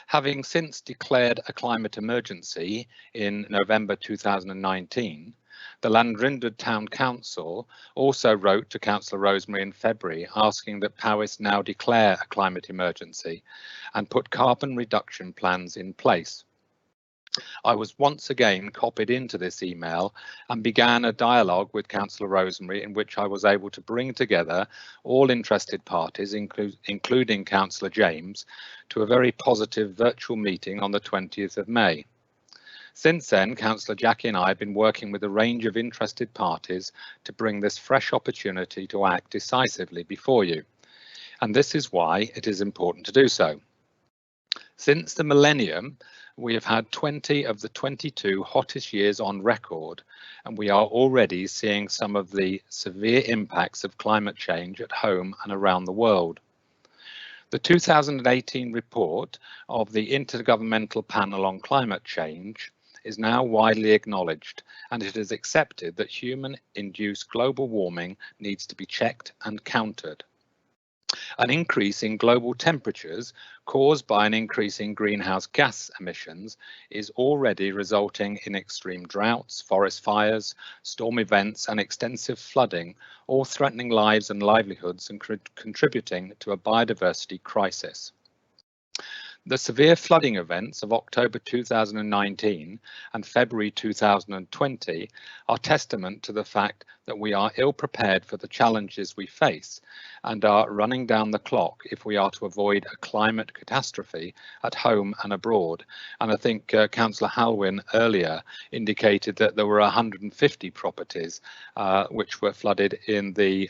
Having since declared a climate emergency in November 2019, the Landrindod Town Council also wrote to Councillor Rosemary in February asking that Powys now declare a climate emergency and put carbon reduction plans in place. I was once again copied into this email and began a dialogue with Councillor Rosemary in which I was able to bring together all interested parties, including Councillor James, to a very positive virtual meeting on the 20th of May. Since then, Councillor Jackie and I have been working with a range of interested parties to bring this fresh opportunity to act decisively before you. And this is why it is important to do so. Since the millennium, we have had 20 of the 22 hottest years on record, and we are already seeing some of the severe impacts of climate change at home and around the world. The 2018 report of the Intergovernmental Panel on Climate Change is now widely acknowledged, and it is accepted that human-induced global warming needs to be checked and countered. An increase in global temperatures caused by an increase in greenhouse gas emissions is already resulting in extreme droughts, forest fires, storm events and extensive flooding, all threatening lives and livelihoods and contributing to a biodiversity crisis. The severe flooding events of October 2019 and February 2020 are testament to the fact that we are ill prepared for the challenges we face and are running down the clock if we are to avoid a climate catastrophe at home and abroad. And I think Councillor Halwyn earlier indicated that there were 150 properties which were flooded in the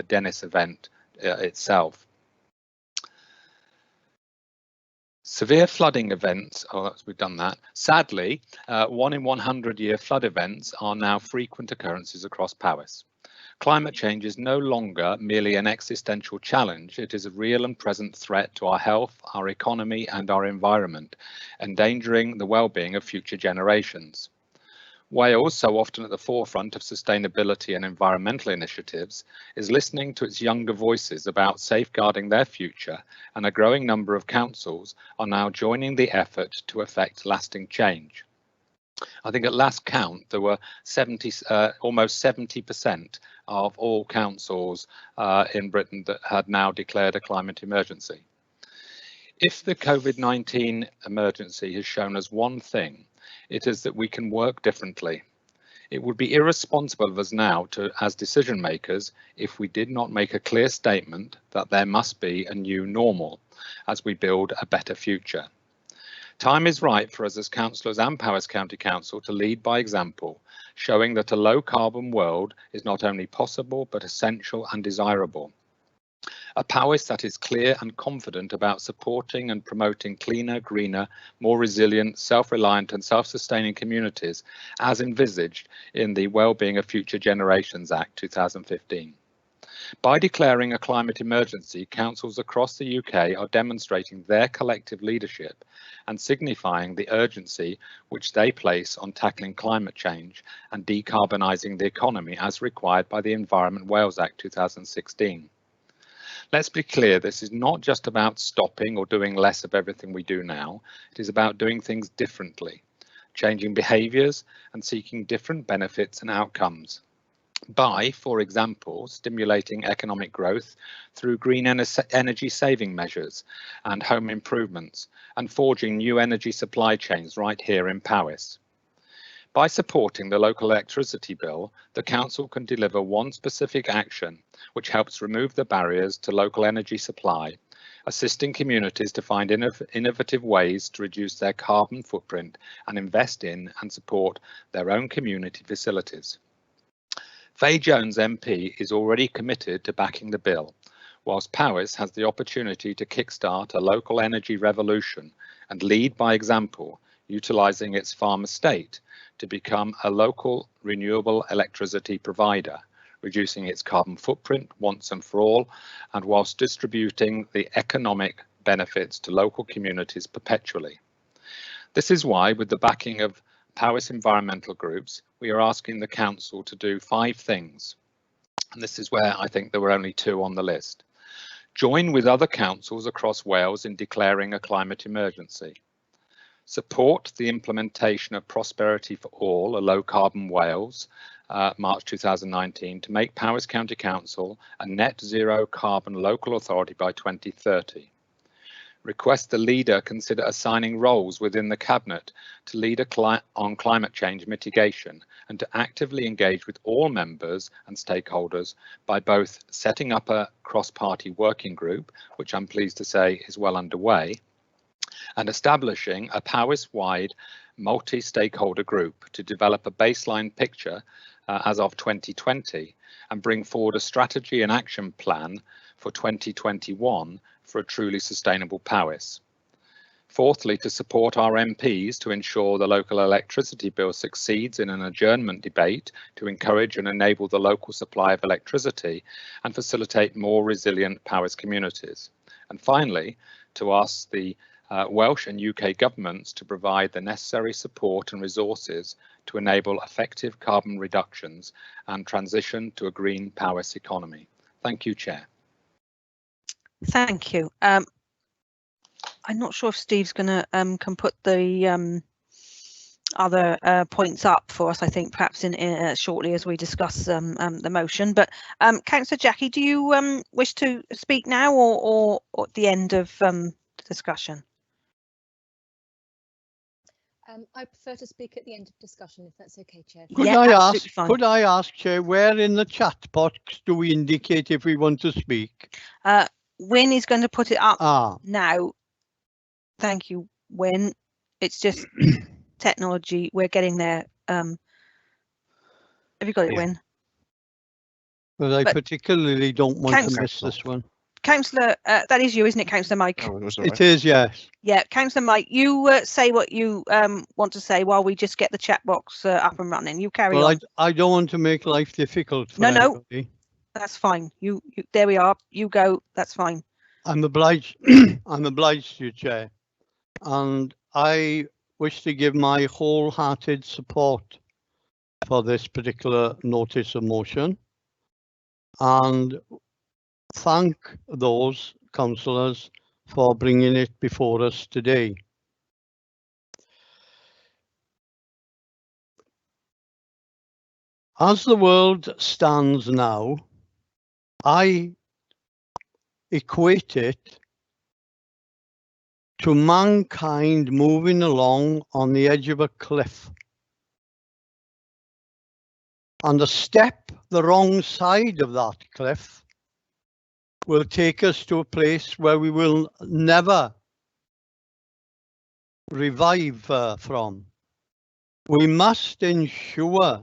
Dennis event itself. Severe flooding events, we've done that. Sadly, 1 in 100 year flood events are now frequent occurrences across Powys. Climate change is no longer merely an existential challenge, it is a real and present threat to our health, our economy and our environment, endangering the well-being of future generations. Wales, so often at the forefront of sustainability and environmental initiatives, is listening to its younger voices about safeguarding their future, and a growing number of councils are now joining the effort to effect lasting change. I think at last count there were almost 70% of all councils in Britain that had now declared a climate emergency. If the COVID-19 emergency has shown us one thing, it is that we can work differently. It would be irresponsible of us now as decision makers if we did not make a clear statement that there must be a new normal as we build a better future. Time is right for us as councillors and Powys County Council to lead by example, showing that a low carbon world is not only possible but essential and desirable. A Powys that is clear and confident about supporting and promoting cleaner, greener, more resilient, self-reliant and self-sustaining communities as envisaged in the Wellbeing of Future Generations Act 2015. By declaring a climate emergency, councils across the UK are demonstrating their collective leadership and signifying the urgency which they place on tackling climate change and decarbonising the economy as required by the Environment Wales Act 2016. Let's be clear, this is not just about stopping or doing less of everything we do now. It is about doing things differently, changing behaviours and seeking different benefits and outcomes. By, for example, stimulating economic growth through green energy saving measures and home improvements and forging new energy supply chains right here in Powys. By supporting the local electricity bill, the Council can deliver one specific action which helps remove the barriers to local energy supply, assisting communities to find innovative ways to reduce their carbon footprint and invest in and support their own community facilities. Faye Jones MP is already committed to backing the bill, whilst Powys has the opportunity to kickstart a local energy revolution and lead by example, utilising its farm estate to become a local renewable electricity provider, reducing its carbon footprint once and for all, and whilst distributing the economic benefits to local communities perpetually. This is why, with the backing of Powys environmental groups, we are asking the Council to do 5 things. And this is where I think there were only 2 on the list. Join with other councils across Wales in declaring a climate emergency. Support the implementation of Prosperity for All, a low-carbon Wales, March 2019, to make Powys County Council a net zero carbon local authority by 2030. Request the leader consider assigning roles within the Cabinet to lead on climate change mitigation and to actively engage with all members and stakeholders by both setting up a cross-party working group, which I'm pleased to say is well underway, and establishing a Powys-wide multi-stakeholder group to develop a baseline picture as of 2020 and bring forward a strategy and action plan for 2021 for a truly sustainable Powys. Fourthly, to support our MPs to ensure the local electricity bill succeeds in an adjournment debate to encourage and enable the local supply of electricity and facilitate more resilient Powys communities. And finally, to ask the Welsh and UK governments to provide the necessary support and resources to enable effective carbon reductions and transition to a green Powys economy. Thank you, Chair. Thank you. I'm not sure if Steve's going to can put the other points up for us. I think perhaps in shortly as we discuss the motion. But Councillor Jackie, do you wish to speak now or at the end of the discussion? I prefer to speak at the end of discussion, if that's okay, Chair. Could I ask, Chair, where in the chat box do we indicate if we want to speak? Wynne is going to put it up now. Thank you, Wynne. It's just technology. We're getting there. Have you got it, Wynne? Well, I particularly don't want to miss this one. Councillor, that is you, isn't it, Councillor Mike? Oh, it is, yes. Yeah, Councillor Mike, you say what you want to say while we just get the chat box up and running. You carry on. I don't want to make life difficult for anybody. That's fine. You there we are. You go. That's fine. I'm obliged. I'm obliged to you, Chair, and I wish to give my wholehearted support for this particular notice of motion, and thank those councillors for bringing it before us today. As the world stands now, I equate it to mankind moving along on the edge of a cliff. And a step the wrong side of that cliff will take us to a place where we will never revive from. We must ensure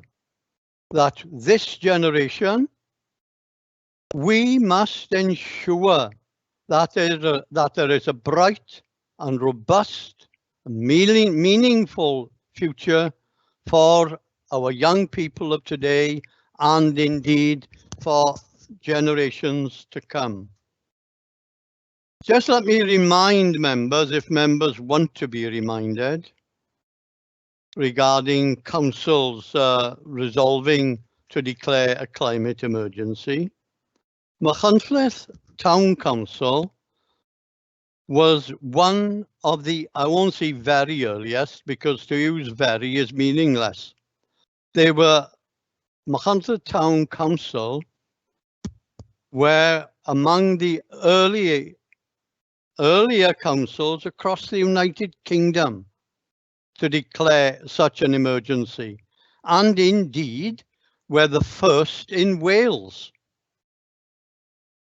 that this generation, we must ensure that there is a bright and robust, meaningful future for our young people of today and indeed for generations to come. Just let me remind members, if members want to be reminded, regarding councils resolving to declare a climate emergency. Machynlleth Town Council was one of the, I won't say very earliest, because to use very is meaningless. They were, Machynlleth Town Council were among the earlier councils across the United Kingdom to declare such an emergency. And indeed, we're the first in Wales.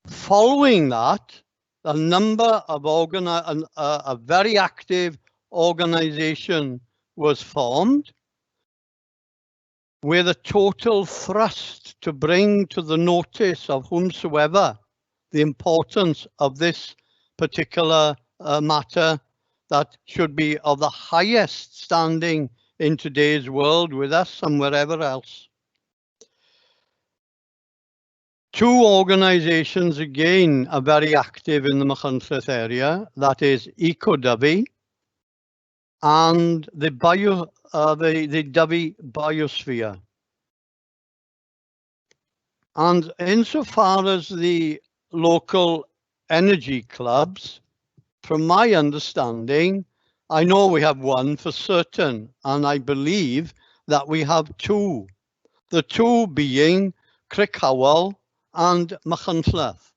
Following that, a number of a very active organisation was formed with a total thrust to bring to the notice of whomsoever the importance of this particular matter that should be of the highest standing in today's world with us and wherever else. Two organisations again are very active in the Machynlleth area, that is Eco-Dyfi and the Dyfi Biosphere. And insofar as the local energy clubs, from my understanding, I know we have one for certain, and I believe that we have two. The two being Crickhowell and Machynlleth.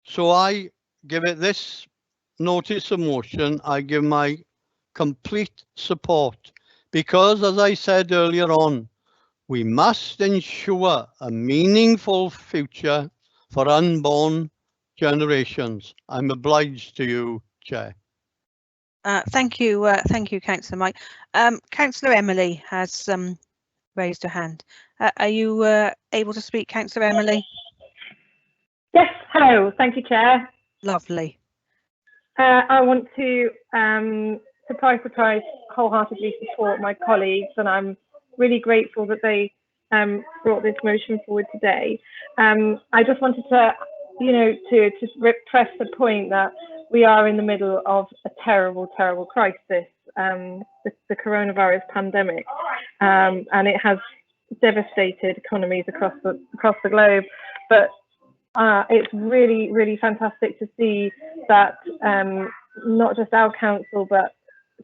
So I give it this notice of motion, I give my complete support, because as I said earlier on, we must ensure a meaningful future for unborn generations. I'm obliged to you, Chair. Thank you, Councillor Mike. Councillor Emily has raised her hand. Are you able to speak, Councillor Emily? Yes, hello. Thank you, Chair. Lovely. I want to surprise, wholeheartedly support my colleagues, and I'm really grateful that they brought this motion forward today. I just wanted to, to press the point that we are in the middle of a terrible, terrible crisis, the coronavirus pandemic, and it has devastated economies across the globe. But it's really, really fantastic to see that not just our council, but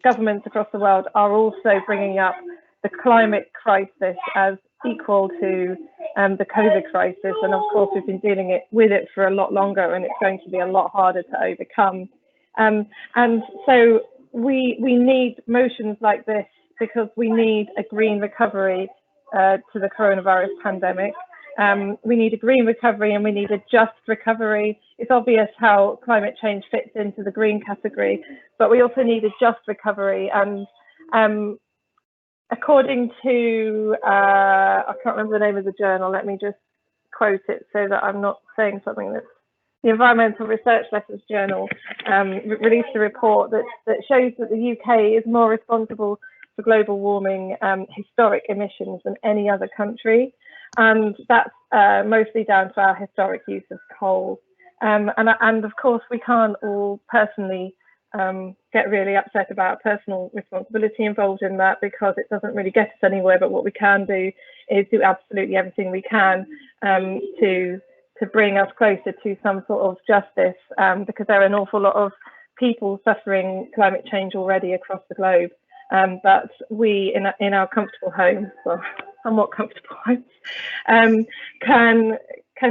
governments across the world are also bringing up the climate crisis as equal to the COVID crisis. And of course, we've been dealing with it for a lot longer, and it's going to be a lot harder to overcome. And so we need motions like this because we need a green recovery to the coronavirus pandemic. We need a green recovery and we need a just recovery. It's obvious how climate change fits into the green category, but we also need a just recovery. And according to, I can't remember the name of the journal, let me just quote it so that I'm not saying something that's, the Environmental Research Letters Journal released a report that shows that the UK is more responsible for global warming historic emissions than any other country. And that's mostly down to our historic use of coal. And of course, we can't all personally get really upset about personal responsibility involved in that, because it doesn't really get us anywhere. But what we can do is do absolutely everything we can to bring us closer to some sort of justice, because there are an awful lot of people suffering climate change already across the globe. But we, in our comfortable homes, well, somewhat comfortable homes, can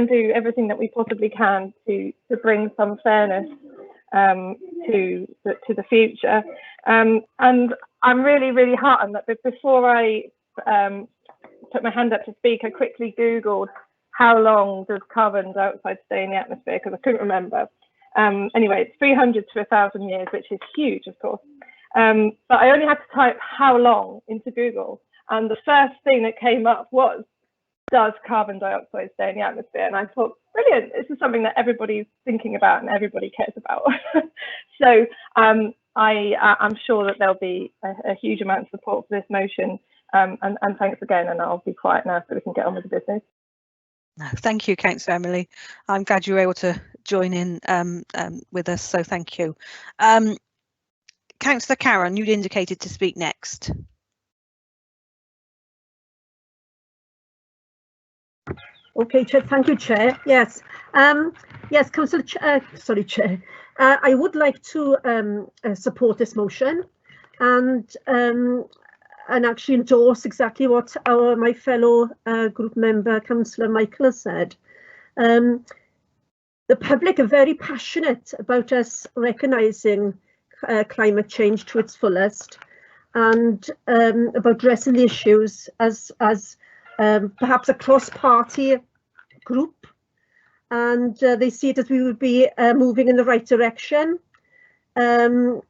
do everything that we possibly can to bring some fairness to the future. And I'm really, really heartened that before I put my hand up to speak, I quickly Googled how long does carbon dioxide stay in the atmosphere, because I couldn't remember. Anyway, it's 300 to 1,000 years, which is huge, of course. But I only had to type how long into Google, and the first thing that came up was, does carbon dioxide stay in the atmosphere? And I thought, brilliant, this is something that everybody's thinking about and everybody cares about. So I'm sure that there'll be a huge amount of support for this motion, and thanks again, and I'll be quiet now so we can get on with the business. Thank you, Councillor Emily. I'm glad you were able to join in with us, so thank you. Councillor Karen, you'd indicated to speak next. Okay, Chair. Thank you, Chair. Yes, yes, Councillor. Sorry, Chair. I would like to support this motion and actually endorse exactly what my fellow group member, Councillor Michael, has said. The public are very passionate about us recognising climate change to its fullest, and about addressing the issues as perhaps a cross-party group, and they see it as we would be moving in the right direction. I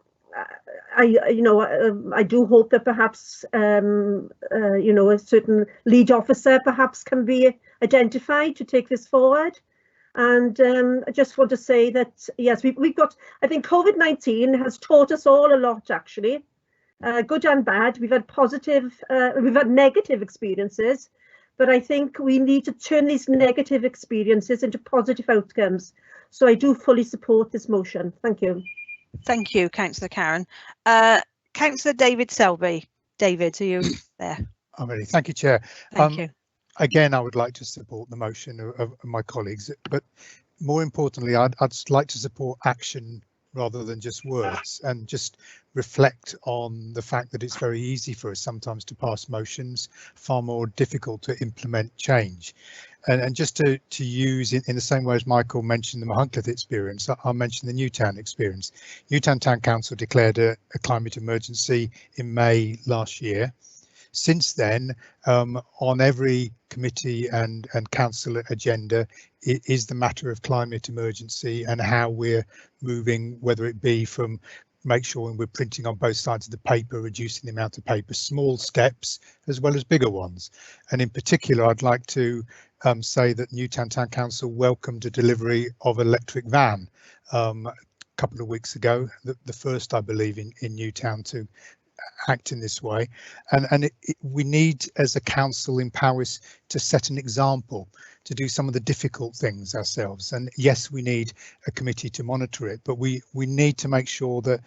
do hope that perhaps a certain lead officer perhaps can be identified to take this forward. And I just want to say that yes, we've got. I think COVID-19 has taught us all a lot, actually, good and bad. We've had positive, we've had negative experiences, but I think we need to turn these negative experiences into positive outcomes. So I do fully support this motion. Thank you. Thank you, Councillor Karen. Councillor David Selby. David, are you there? I'm ready. Thank you, Chair. Thank you. Again, I would like to support the motion of my colleagues, but more importantly, I'd like to support action rather than just words, and just reflect on the fact that it's very easy for us sometimes to pass motions, far more difficult to implement change. And just to use in the same way as Michael mentioned the Machynlleth experience, I'll mention the Newtown experience. Newtown Town Council declared a climate emergency in May last year. Since then, on every committee and council agenda is the matter of climate emergency and how we're moving, whether it be from make sure we're printing on both sides of the paper, reducing the amount of paper, small steps as well as bigger ones. And in particular, I'd like to say that Newtown Town Council welcomed a delivery of electric van a couple of weeks ago, the first, I believe, in Newtown to act in this way, and we need as a council in Powys to set an example, to do some of the difficult things ourselves. And yes, we need a committee to monitor it, but we need to make sure that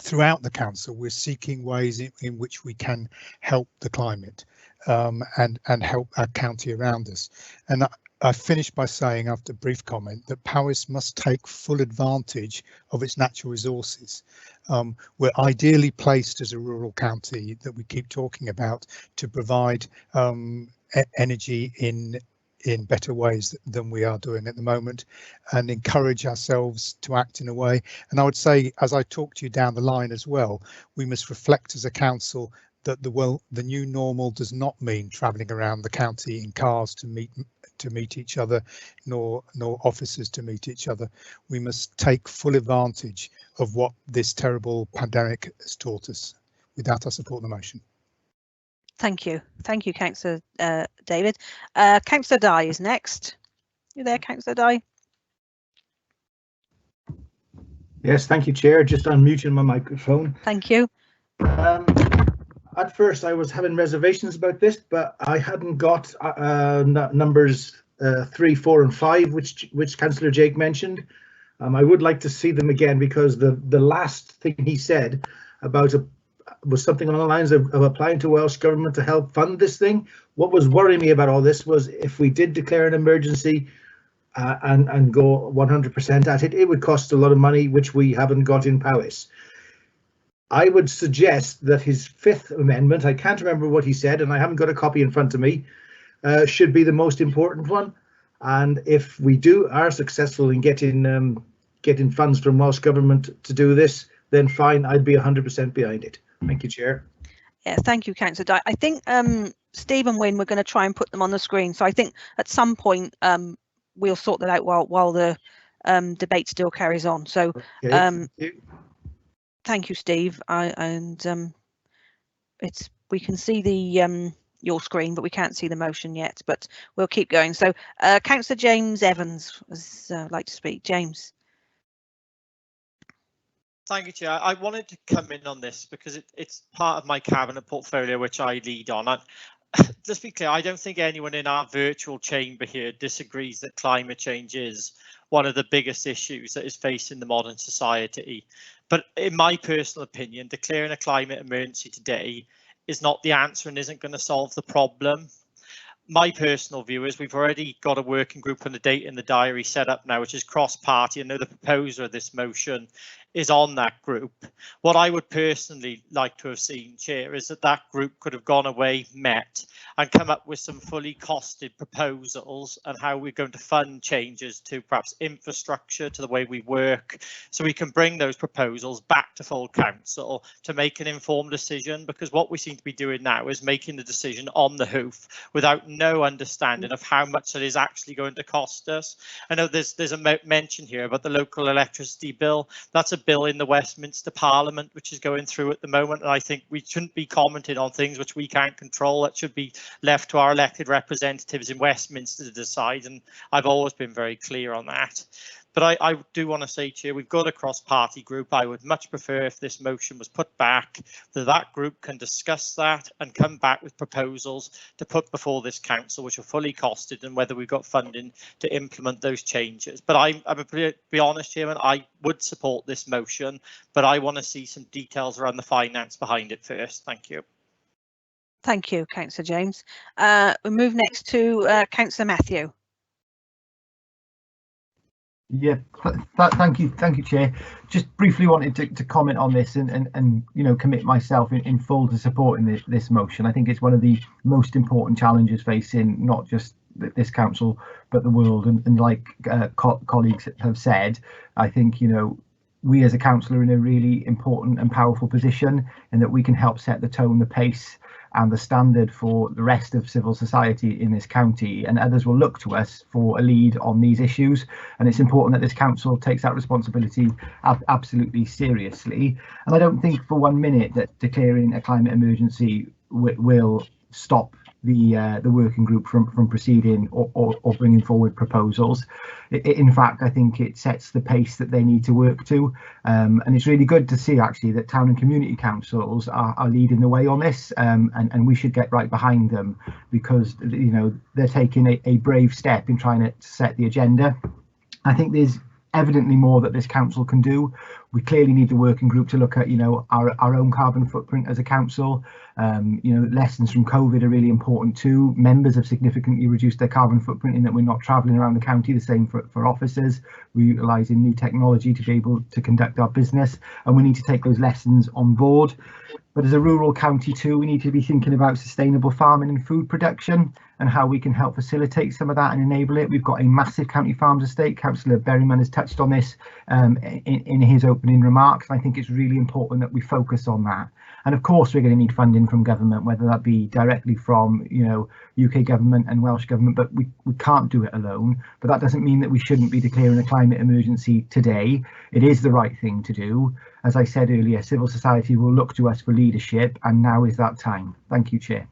throughout the council we're seeking ways in which we can help the climate and help our county around us. And I finished by saying, after a brief comment, that Powys must take full advantage of its natural resources. We're ideally placed as a rural county that we keep talking about to provide energy in better ways than we are doing at the moment, and encourage ourselves to act in a way. And I would say, as I talk to you down the line as well, we must reflect as a council that the new normal does not mean travelling around the county in cars to meet each other, nor officers to meet each other. We must take full advantage of what this terrible pandemic has taught us. With that, I support the motion. Thank you, Councillor David. Councillor Dye is next. You there, Councillor Dye? Yes, thank you, Chair. Just unmuting my microphone. Thank you. At first, I was having reservations about this, but I hadn't got numbers 3, 4, and 5, which Councillor Jake mentioned. I would like to see them again, because the last thing he said about was something along the lines of applying to Welsh Government to help fund this thing. What was worrying me about all this was if we did declare an emergency and go 100% at it, it would cost a lot of money, which we haven't got in Powys. I would suggest that his 5th amendment, I can't remember what he said, and I haven't got a copy in front of me, should be the most important one. And if we are successful in getting funds from Welsh Government to do this, then fine, I'd be 100% behind it. Thank you, Chair. Yeah, thank you, Councillor Dye. I think Steve and Wynne, we're going to try and put them on the screen. So I think at some point we'll sort that out while the debate still carries on. So thank you, Steve. We can see the your screen, but we can't see the motion yet. But we'll keep going. So Councillor James Evans would like to speak. James. Thank you, Chair. I wanted to come in on this because it's part of my cabinet portfolio, which I lead on. And just be clear, I don't think anyone in our virtual chamber here disagrees that climate change is one of the biggest issues that is facing the modern society. But in my personal opinion, declaring a climate emergency today is not the answer and isn't going to solve the problem. My personal view is we've already got a working group and a date in the diary set up now, which is cross-party. I know the proposer of this motion is on that group. What I would personally like to have seen, Chair, is that group could have gone away, met, and come up with some fully costed proposals on how we're going to fund changes to perhaps infrastructure, to the way we work, so we can bring those proposals back to full council to make an informed decision, because what we seem to be doing now is making the decision on the hoof without no understanding of how much it is actually going to cost us. I know there's a mention here about the local electricity bill. That's a bill in the Westminster Parliament which is going through at the moment, and I think we shouldn't be commenting on things which we can't control. That should be left to our elected representatives in Westminster to decide, and I've always been very clear on that. But I do want to say, Chair, we've got a cross-party group. I would much prefer if this motion was put back, that group can discuss that and come back with proposals to put before this council, which are fully costed, and whether we've got funding to implement those changes. But I'm to be honest, Chairman, I would support this motion, but I want to see some details around the finance behind it first. Thank you. Thank you, Councillor James. We move next to Councillor Matthew. Yeah, thank you, Chair. Just briefly wanted to comment on this and you know, commit myself in full to supporting this motion. I think it's one of the most important challenges facing not just this council but the world, and like colleagues have said, I think, you know, we as a council are in a really important and powerful position, and that we can help set the tone, the pace and the standard for the rest of civil society in this county, and others will look to us for a lead on these issues. And it's important that this council takes that responsibility absolutely seriously. And I don't think for 1 minute that declaring a climate emergency will stop the working group from proceeding or bringing forward proposals. In fact, I think it sets the pace that they need to work to, and it's really good to see actually that town and community councils are leading the way on this, and we should get right behind them, because, you know, they're taking a brave step in trying to set the agenda. I think there's evidently more that this council can do. We clearly need the working group to look at, you know, our own carbon footprint as a council. You know, lessons from COVID are really important too. Members have significantly reduced their carbon footprint in that we're not travelling around the county. The same for officers. We're utilising new technology to be able to conduct our business, and we need to take those lessons on board. But as a rural county too, we need to be thinking about sustainable farming and food production and how we can help facilitate some of that and enable it. We've got a massive county farms estate. Councillor Berryman has touched on this in his opening remarks. I think it's really important that we focus on that. And of course, we're going to need funding from government, whether that be directly from, you know, UK government and Welsh government, but we can't do it alone. But that doesn't mean that we shouldn't be declaring a climate emergency today. It is the right thing to do. As I said earlier, civil society will look to us for leadership, and now is that time. Thank you, Chair.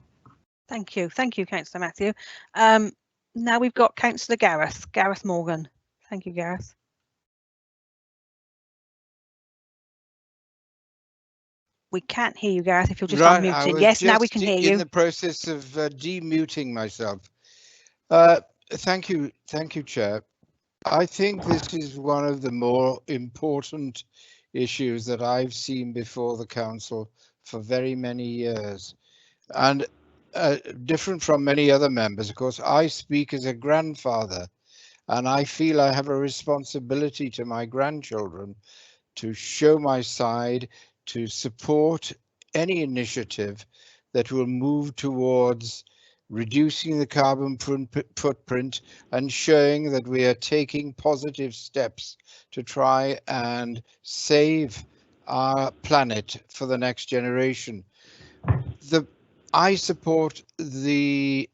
Thank you, Councillor Matthew. Now we've got Councillor Gareth Morgan. Thank you, Gareth. We can't hear you, Gareth, if you're just unmuted. Yes, now we can hear you. In the process of demuting myself. Thank you, Chair. I think this is one of the more important issues that I've seen before the council for very many years, and different from many other members. Of course, I speak as a grandfather, and I feel I have a responsibility to my grandchildren to show my side, to support any initiative that will move towards reducing the carbon footprint and showing that we are taking positive steps to try and save our planet for the next generation. I support the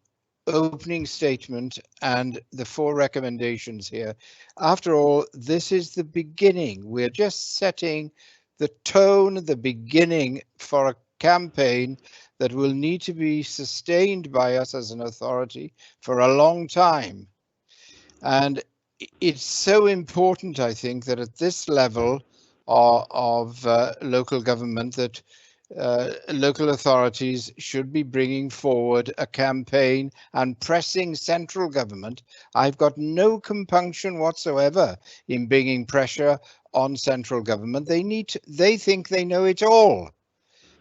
opening statement and the 4 recommendations here. After all, this is the beginning. We're just setting the tone, the beginning for a campaign that will need to be sustained by us as an authority for a long time. And it's so important, I think, that at this level of local government, that local authorities should be bringing forward a campaign and pressing central government. I've got no compunction whatsoever in bringing pressure on central government. They think they know it all,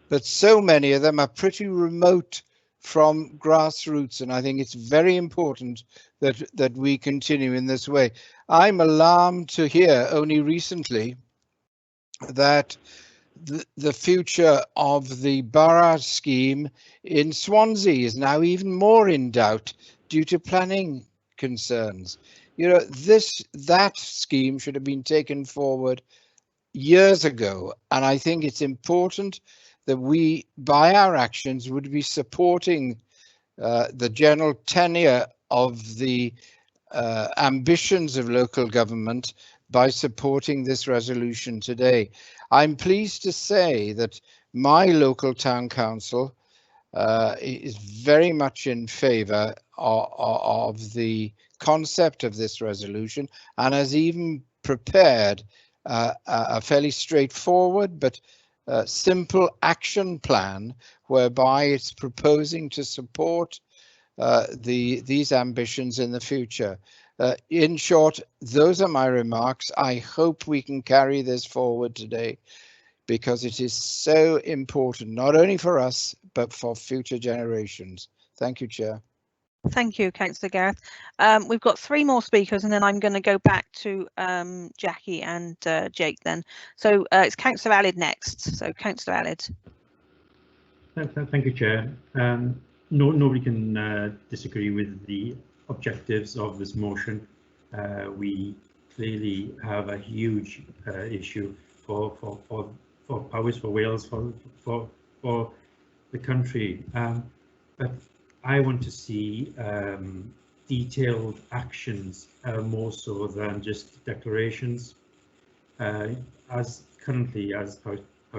but so many of them are pretty remote from grassroots, and I think it's very important that we continue in this way. I'm alarmed to hear only recently that the future of the borough scheme in Swansea is now even more in doubt due to planning concerns. You know, that scheme should have been taken forward years ago, and I think it's important that we, by our actions, would be supporting the general tenure of the ambitions of local government by supporting this resolution today. I'm pleased to say that my local town council is very much in favour of the concept of this resolution, and has even prepared a fairly straightforward but simple action plan whereby it's proposing to support these ambitions in the future. In short, those are my remarks. I hope we can carry this forward today, because it is so important, not only for us, but for future generations. Thank you, Chair. Thank you, Councillor Gareth. We've got 3 more speakers, and then I'm going to go back to Jackie and Jake then. So it's Councillor Aled next. So Councillor Aled. Thank you, Chair. Nobody can disagree with the objectives of this motion. We clearly have a huge issue for Powys, for Wales, for the country. But I want to see detailed actions more so than just declarations. As Powys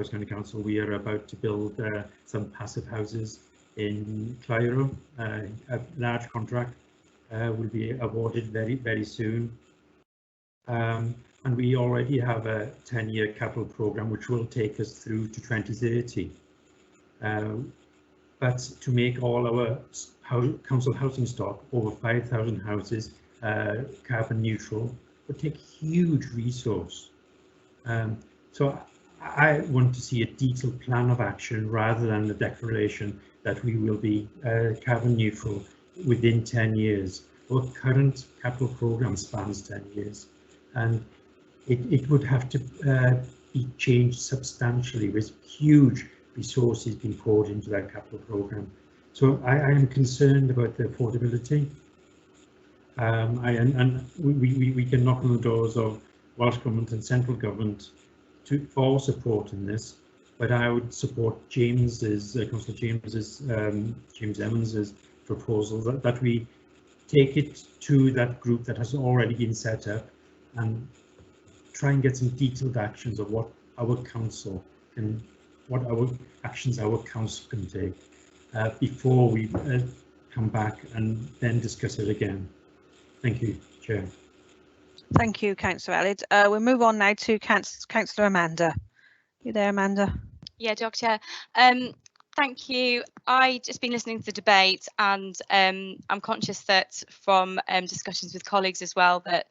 County Council, we are about to build some passive houses in Cliro. A large contract will be awarded very soon. And we already have a 10-year capital programme which will take us through to 2030. But to make all our council housing stock, over 5,000 houses, carbon neutral, would take huge resource. So I want to see a detailed plan of action rather than the declaration that we will be carbon neutral within 10 years. Our current capital programme spans 10 years, and it would have to be changed substantially, with huge resources being poured into that capital programme. So I am concerned about the affordability. We can knock on the doors of Welsh Government and central government for support in this, but I would support Councillor James Emmons's proposal that we take it to that group that has already been set up and try and get some detailed actions of what our council can, what our actions our council can take before we come back and then discuss it again. Thank you, Chair. Thank you, Councillor Aled. We'll move on now to Councillor Amanda. You there, Amanda? Yeah, Chair. Thank you. I just been listening to the debate, and I'm conscious that from discussions with colleagues as well, that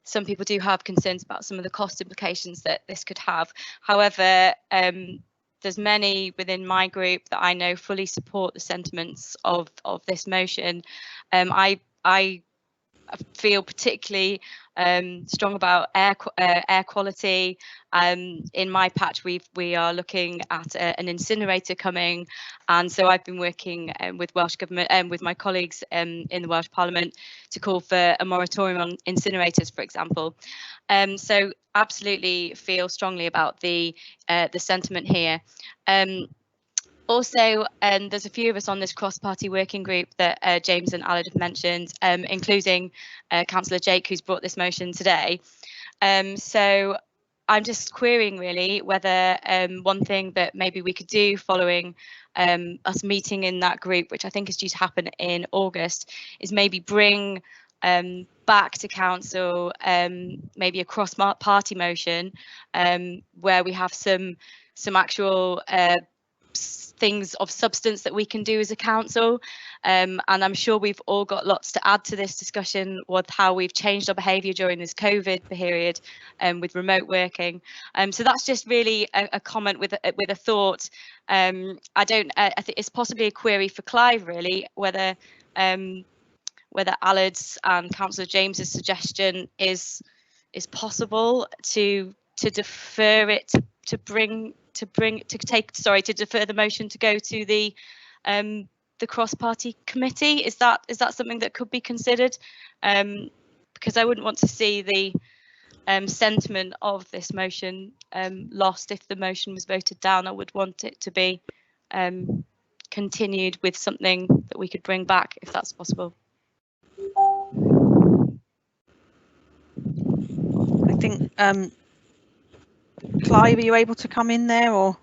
some people do have concerns about some of the cost implications that this could have. However, there's many within my group that I know fully support the sentiments of this motion. I feel particularly strong about air quality. In my patch, we are looking at an incinerator coming, and so I've been working with Welsh Government and with my colleagues in the Welsh Parliament to call for a moratorium on incinerators, for example. So absolutely feel strongly about the sentiment here. Also, there's a few of us on this cross-party working group that James and Aled have mentioned, including Councillor Jake, who's brought this motion today. So I'm just querying really whether one thing that maybe we could do following us meeting in that group, which I think is due to happen in August, is maybe bring back to council maybe a cross-party motion where we have some actual things of substance that we can do as a council, and I'm sure we've all got lots to add to this discussion with how we've changed our behaviour during this COVID period with remote working. So that's just really a comment with a thought. I think it's possibly a query for Clive really, whether Aled's and Councillor James's suggestion is possible to to defer it to defer the motion to go to the cross-party committee. Is that something that could be considered? Because I wouldn't want to see the sentiment of this motion lost if the motion was voted down. I would want it to be continued with something that we could bring back, if that's possible. I think, Clive, are you able to come in there, or?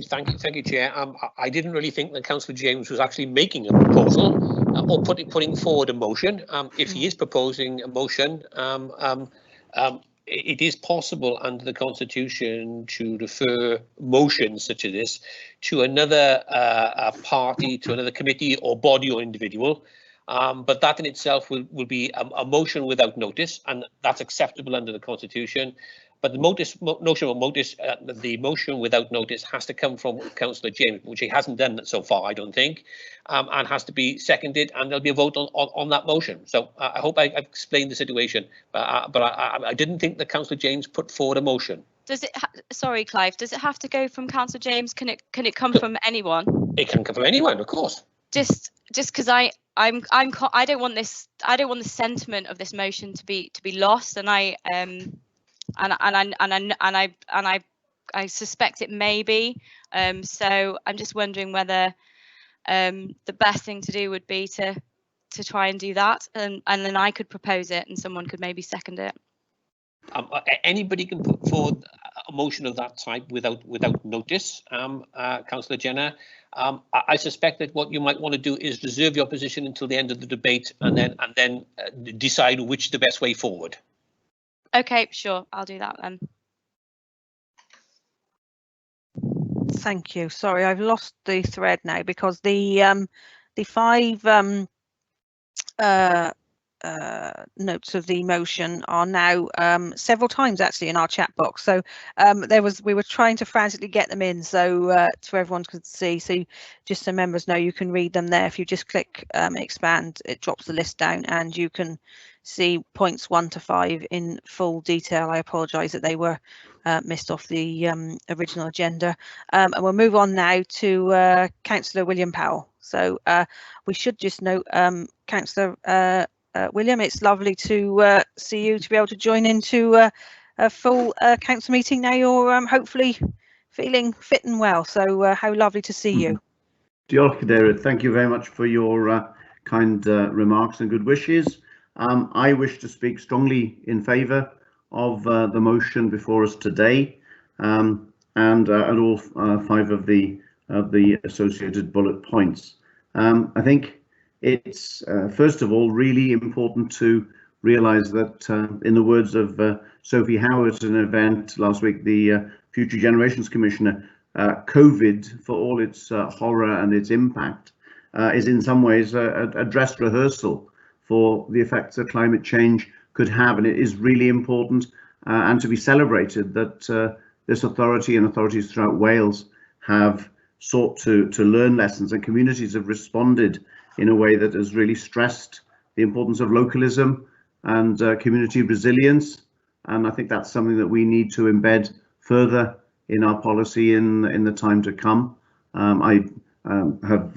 Thank you, Chair. I didn't really think that Councillor James was actually making a proposal or putting forward a motion. If he is proposing a motion, it is possible under the Constitution to refer motions such as this to another party, to another committee or body or individual. But that in itself will be a motion without notice, and that's acceptable under the Constitution. But the motion without notice has to come from Councillor James, which he hasn't done so far, I don't think, and has to be seconded, and there'll be a vote on that motion. So I hope I've explained the situation, but I didn't think that Councillor James put forward a motion. Does it? Sorry, Clive. Does it have to go from Councillor James? Can it come from anyone? It can come from anyone, of course. Just because I don't want this. I don't want the sentiment of this motion to be lost, and I suspect it may be. So I'm just wondering whether the best thing to do would be to try and do that, and then I could propose it, and someone could maybe second it. Anybody can put forward a motion of that type without notice, Councillor Jenner. I suspect that what you might want to do is reserve your position until the end of the debate, and then decide which is the best way forward. Okay, sure, I'll do that then. Thank you. Sorry, I've lost the thread now, because the 5 notes of the motion are now several times actually in our chat box. So we were trying to frantically get them in, so everyone could see. So just so members know, you can read them there. If you just click expand, it drops the list down, and you can see points 1 to 5 in full detail. I apologise that they were missed off the original agenda, and we'll move on now to Councillor William Powell. So we should just note, Councillor William, it's lovely to see you, to be able to join into a full council meeting now. You're hopefully feeling fit and well, so how lovely to see you. Diolch, Cadeirydd. Thank you very much for your kind remarks and good wishes. I wish to speak strongly in favour of the motion before us today, and all 5 of the associated bullet points. I think it's first of all really important to realise that, in the words of Sophie Howard at an event last week, the Future Generations Commissioner, COVID, for all its horror and its impact, is in some ways a dress rehearsal for the effects that climate change could have, and it is really important and to be celebrated that this authority and authorities throughout Wales have sought to learn lessons, and communities have responded in a way that has really stressed the importance of localism and community resilience. And I think that's something that we need to embed further in our policy in the time to come. I have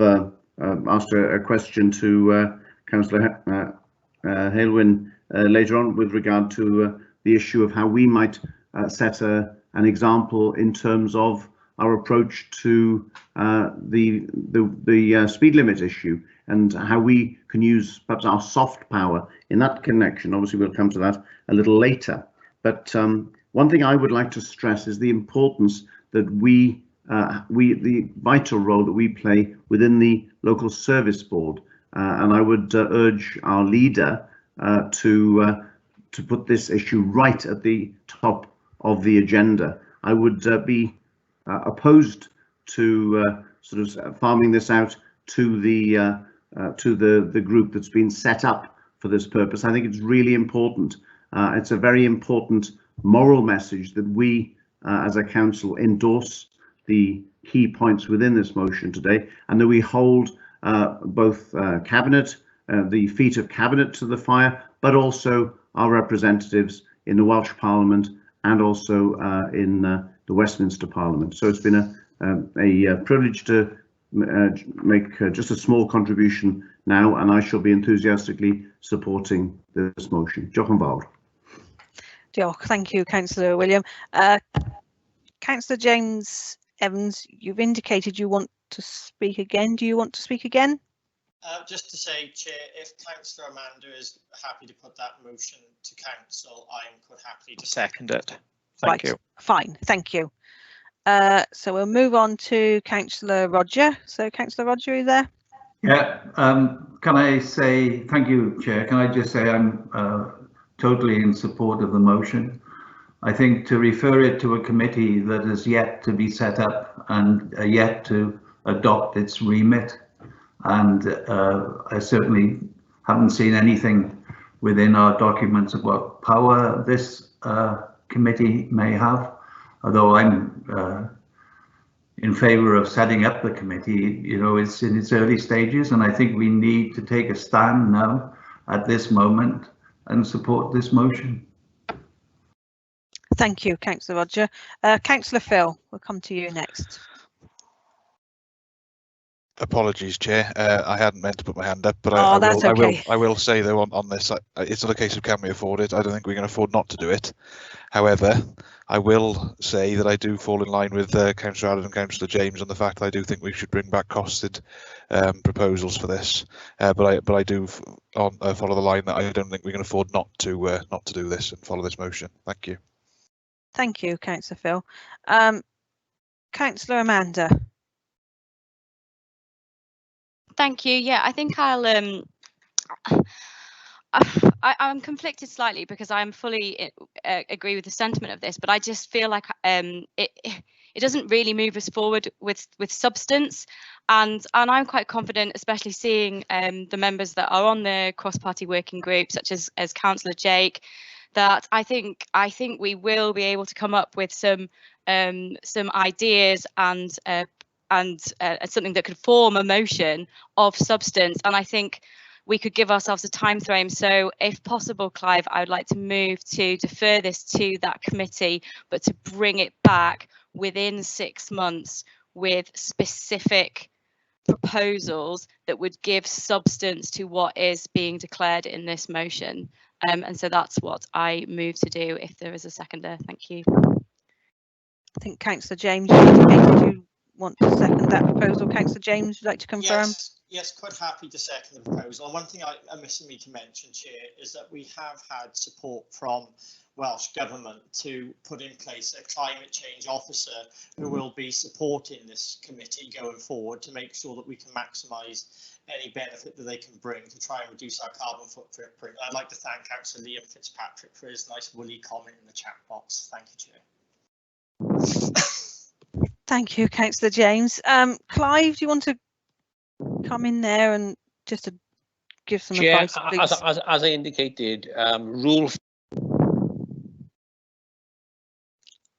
asked a question to Councillor Hailwyn later on with regard to the issue of how we might set an example in terms of our approach to the speed limit issue, and how we can use perhaps our soft power in that connection. Obviously, we'll come to that a little later. But one thing I would like to stress is the importance that the vital role that we play within the local service board, and I would urge our leader to put this issue right at the top of the agenda. I would be opposed to sort of farming this out to the group that's been set up for this purpose. I think it's really important. It's a very important moral message that we as a council endorse the key points within this motion today, and that we hold both Cabinet, the feet of Cabinet to the fire, but also our representatives in the Welsh Parliament and also in the Westminster Parliament. So it's been a privilege to make just a small contribution now, and I shall be enthusiastically supporting this motion. Diolch yn fawr. Diolch. Thank you, Councillor William. Councillor James Evans, you've indicated you want to speak again. Do you want to speak again? Just to say, Chair, if Councillor Amanda is happy to put that motion to Council, I am quite happy to second it. Thank you. Fine, thank you. So we'll move on to Councillor Roger. So Councillor Roger, are you there? Yeah, can I say thank you, Chair? Can I just say I'm totally in support of the motion. I think to refer it to a committee that is yet to be set up and yet to adopt its remit, and I certainly haven't seen anything within our documents about power this committee may have, although I'm in favour of setting up the committee. You know, it's in its early stages, and I think we need to take a stand now at this moment and support this motion. Thank you, Councillor Roger. Councillor Phil, we'll come to you next. Apologies, Chair. I hadn't meant to put my hand up, but I will say though on this, it's not a case of can we afford it. I don't think we can afford not to do it. However, I will say that I do fall in line with Councillor Allen and Councillor James on the fact that I do think we should bring back costed proposals for this. But I do follow the line that I don't think we can afford not to do this and follow this motion. Thank you. Thank you, Councillor Phil. Councillor Amanda. Thank you. Yeah, I think I'm conflicted slightly because I'm fully agree with the sentiment of this, but I just feel like it doesn't really move us forward with substance, and I'm quite confident, especially seeing the members that are on the cross-party working group, such as Councillor Jake, that I think we will be able to come up with some ideas and something that could form a motion of substance. And I think we could give ourselves a time frame. So if possible, Clive, I would like to move to defer this to that committee, but to bring it back within 6 months with specific proposals that would give substance to what is being declared in this motion. And so that's what I move to do if there is a seconder. Thank you. I think Councillor James, you indicated you want to second that proposal. Councillor James, would you like to confirm? Yes, quite happy to second the proposal. And one thing I'm missing me to mention, Chair, is that we have had support from Welsh Government to put in place a climate change officer who will be supporting this committee going forward to make sure that we can maximise any benefit that they can bring to try and reduce our carbon footprint. I'd like to thank Councillor Liam Fitzpatrick for his nice woolly comment in the chat box. Thank you, Chair. Thank you, Councillor James. Clive, do you want to come in there and just to give some advice, please? As I indicated, rule.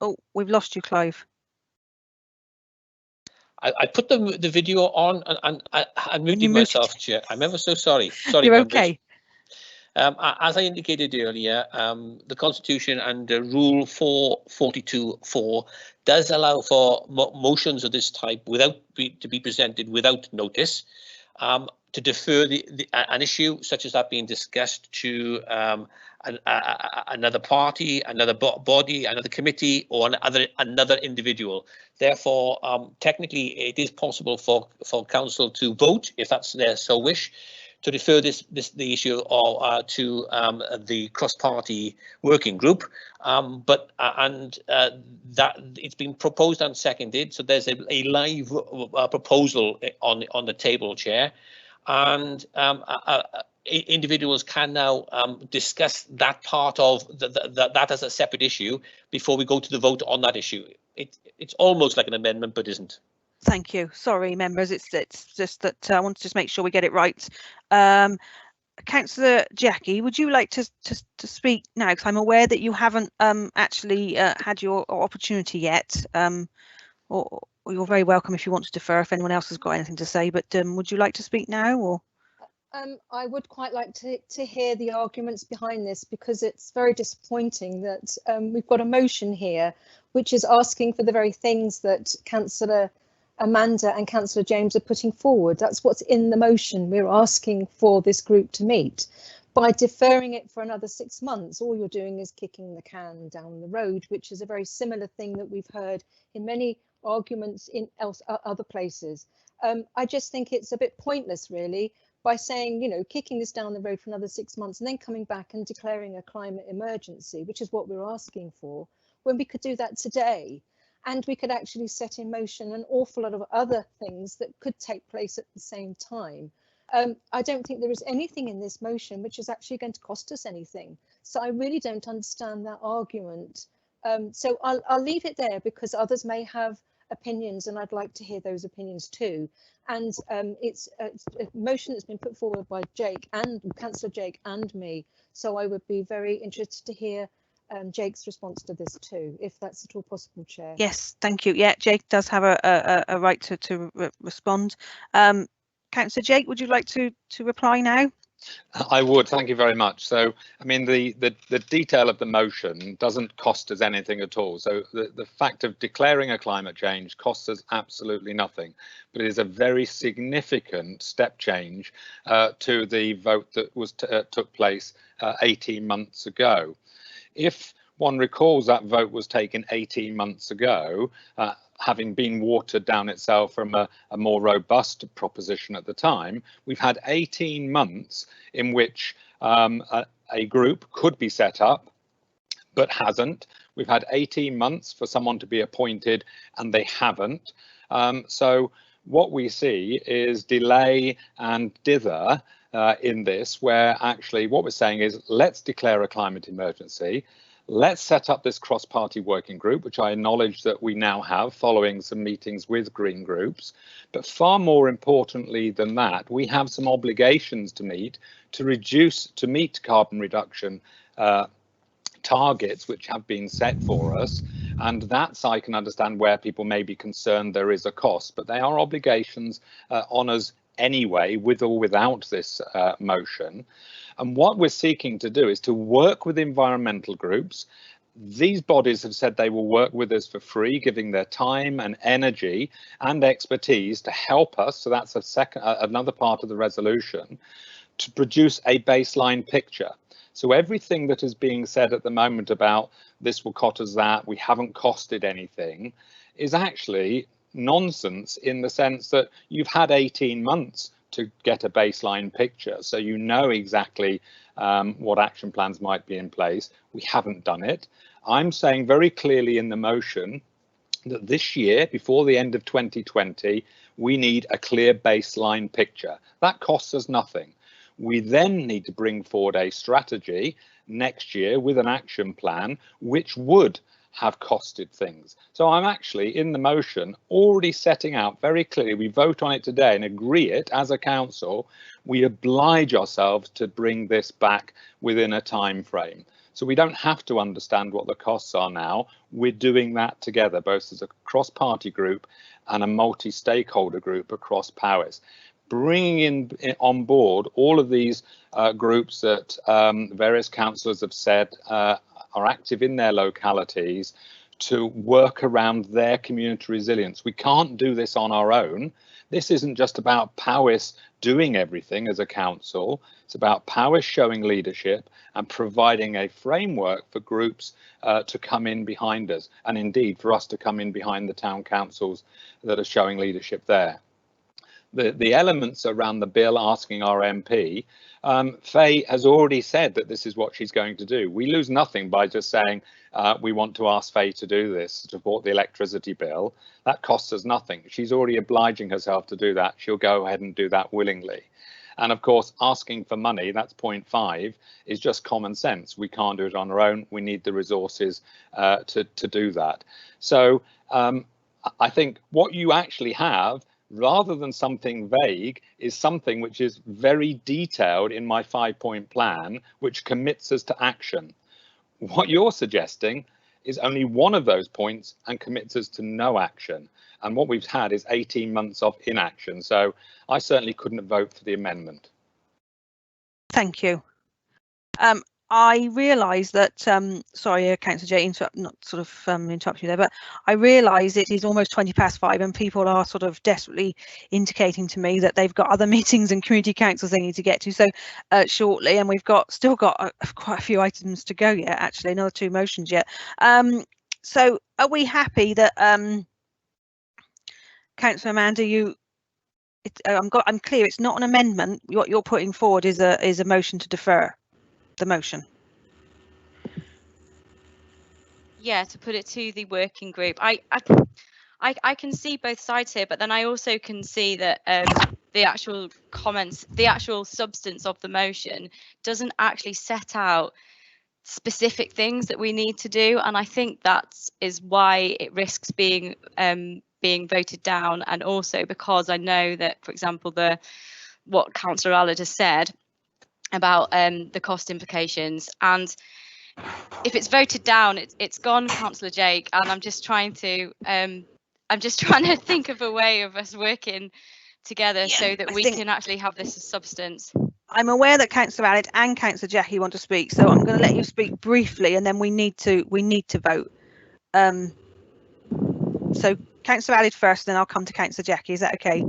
Oh, we've lost you, Clive. I put the video on and I muted myself, Chair. I'm ever so sorry. Sorry, you're members. Okay. As I indicated earlier, the Constitution and Rule 442(4) does allow for motions of this type to be presented without notice, to defer an issue such as that being discussed to another party, another body, another committee, or another individual. Therefore, technically, it is possible for council to vote if that's their so wish, to refer the issue to the cross-party working group, that it's been proposed and seconded. So there's a live proposal on the table, Chair, and individuals can now discuss that part of that as a separate issue before we go to the vote on that issue. It's almost like an amendment, but isn't. Thank you. Sorry, members. It's just that I want to just make sure we get it right. Councillor Jackie, would you like to speak now? Because I'm aware that you haven't actually had your opportunity yet. Or you're very welcome if you want to defer if anyone else has got anything to say. But would you like to speak now? Or I would quite like to hear the arguments behind this, because it's very disappointing that we've got a motion here which is asking for the very things that Councillor Amanda and Councillor James are putting forward. That's what's in the motion. We're asking for this group to meet. By deferring it for another 6 months, all you're doing is kicking the can down the road, which is a very similar thing that we've heard in many arguments in other places. I just think it's a bit pointless, really, by saying, you know, kicking this down the road for another 6 months and then coming back and declaring a climate emergency, which is what we're asking for, when we could do that today. And we could actually set in motion an awful lot of other things that could take place at the same time. I don't think there is anything in this motion which is actually going to cost us anything. So I really don't understand that argument. So I'll leave it there, because others may have opinions and I'd like to hear those opinions too. And it's a motion that's been put forward by Jake and Councillor Jake and me. So I would be very interested to hear Jake's response to this too, if that's at all possible, Chair. Yes, thank you. Yeah, Jake does have a right to respond. Councillor Jake, would you like to reply now? I would, thank you very much. So, I mean, the detail of the motion doesn't cost us anything at all. So the fact of declaring a climate change costs us absolutely nothing, but it is a very significant step change to the vote that was took place 18 months ago. If one recalls, that vote was taken 18 months ago, having been watered down itself from a more robust proposition at the time. We've had 18 months in which a group could be set up, but hasn't. We've had 18 months for someone to be appointed and they haven't. So what we see is delay and dither in this, where actually what we're saying is, let's declare a climate emergency. Let's set up this cross-party working group, which I acknowledge that we now have following some meetings with green groups. But far more importantly than that, we have some obligations to meet to meet carbon reduction targets which have been set for us. And that's, I can understand where people may be concerned there is a cost, but they are obligations on us anyway, with or without this motion. And what we're seeking to do is to work with environmental groups. These bodies have said they will work with us for free, giving their time and energy and expertise to help us. So that's another part of the resolution, to produce a baseline picture. So everything that is being said at the moment about this will cost us that, we haven't costed anything, is actually nonsense, in the sense that you've had 18 months to get a baseline picture, so you know exactly what action plans might be in place. We haven't done it. I'm saying very clearly in the motion that this year, before the end of 2020, we need a clear baseline picture. That costs us nothing. We then need to bring forward a strategy next year with an action plan which would have costed things. So I'm actually in the motion already setting out very clearly, we vote on it today and agree it as a council, we oblige ourselves to bring this back within a time frame. So we don't have to understand what the costs are now. We're doing that together, both as a cross-party group and a multi-stakeholder group across Powys. Bringing in on board all of these groups that various councillors have said are active in their localities to work around their community resilience. We can't do this on our own. This isn't just about Powys doing everything as a council. It's about Powys showing leadership and providing a framework for groups to come in behind us, and indeed for us to come in behind the town councils that are showing leadership there. The elements around the bill asking our MP, Faye has already said that this is what she's going to do. We lose nothing by just saying we want to ask Faye to do this, to support the electricity bill. That costs us nothing. She's already obliging herself to do that. She'll go ahead and do that willingly. And of course, asking for money, that's 0.5, is just common sense. We can't do it on our own. We need the resources to do that. So I think what you actually have, rather than something vague, is something which is very detailed in my 5-point plan, which commits us to action. What you're suggesting is only one of those points and commits us to no action. And what we've had is 18 months of inaction. So I certainly couldn't vote for the amendment. Thank you. I realise that, sorry, Councillor Jay, interrupt you there, but I realise it is almost 5:20 and people are sort of desperately indicating to me that they've got other meetings and community councils they need to get to so shortly, and we've still got quite a few items to go yet, actually, another 2 motions yet. So are we happy that, Councillor Amanda, I'm clear, it's not an amendment. What you're putting forward is a motion to defer the motion. Yeah, to put it to the working group. I can see both sides here, but then I also can see that the actual comments, the actual substance of the motion doesn't actually set out specific things that we need to do, and I think that is why it risks being voted down, and also because I know that, for example, what Councillor Allard has said about the cost implications, and if it's voted down, it's gone, Councillor Jake, and I'm just trying to think of a way of us working together so that we can actually have this as substance. I'm aware that Councillor Allard and Councillor Jackie want to speak, so I'm going to let you speak briefly, and then we need to vote. So Councillor Allard first, then I'll come to Councillor Jackie. Is that okay?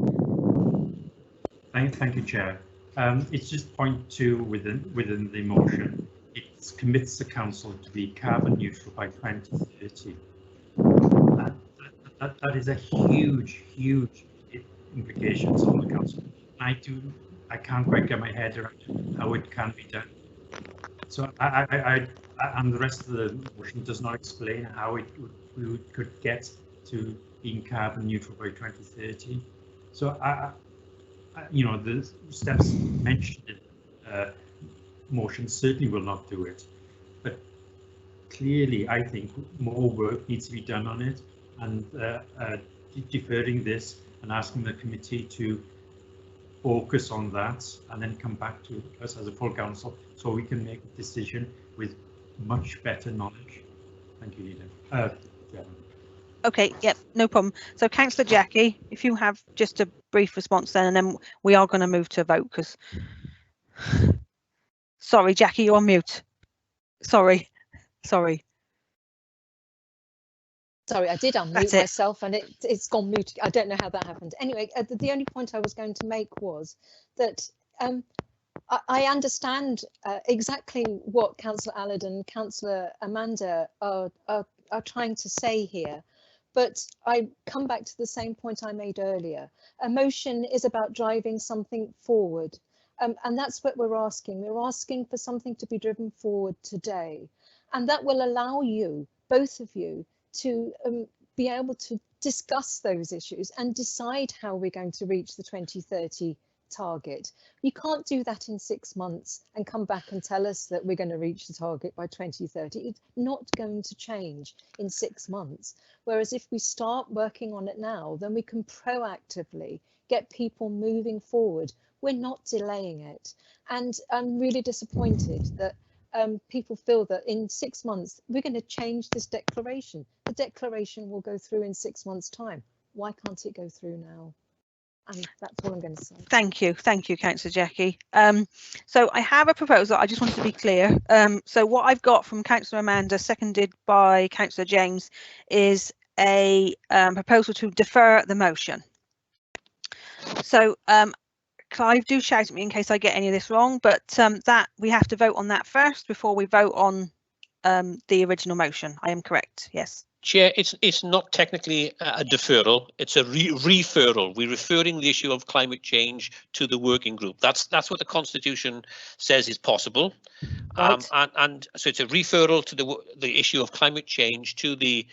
Thank you, Chair. It's just point 2 within the motion. It commits the council to be carbon neutral by 2030. That is a huge implications on the council. I can't quite get my head around how it can be done. So and the rest of the motion does not explain how we could get to being carbon neutral by 2030. So you know, the steps mentioned in motion certainly will not do it, but clearly I think more work needs to be done on it, and deferring this and asking the committee to focus on that and then come back to us as a full council so we can make a decision with much better knowledge. Thank you, Leader. Okay, yep, no problem. So Councillor Jackie, if you have just a brief response then, and then we are going to move to a vote, because sorry, Jackie, you're on mute. Sorry. Sorry, I did unmute myself and it's gone mute. I don't know how that happened. Anyway, the only point I was going to make was that I understand exactly what Councillor Allard and Councillor Amanda are trying to say here. But I come back to the same point I made earlier. A motion is about driving something forward. And that's what we're asking. We're asking for something to be driven forward today. And that will allow you, both of you, to be able to discuss those issues and decide how we're going to reach the 2030 target. You can't do that in 6 months and come back and tell us that we're going to reach the target by 2030. It's not going to change in 6 months. Whereas if we start working on it now, then we can proactively get people moving forward. We're not delaying it. And I'm really disappointed that people feel that in 6 months we're going to change this declaration. The declaration will go through in 6 months' time. Why can't it go through now? And that's all I'm going to say. Thank you, Councillor Jackie. So I have a proposal. I just wanted to be clear. So what I've got from Councillor Amanda, seconded by Councillor James, is a proposal to defer the motion. So Clive, do shout at me in case I get any of this wrong, but that we have to vote on that first before we vote on the original motion. I am correct, yes. Chair, it's not technically a deferral, it's a referral. We're referring the issue of climate change to the working group. That's what the Constitution says is possible. Right. And so it's a referral to the issue of climate change to the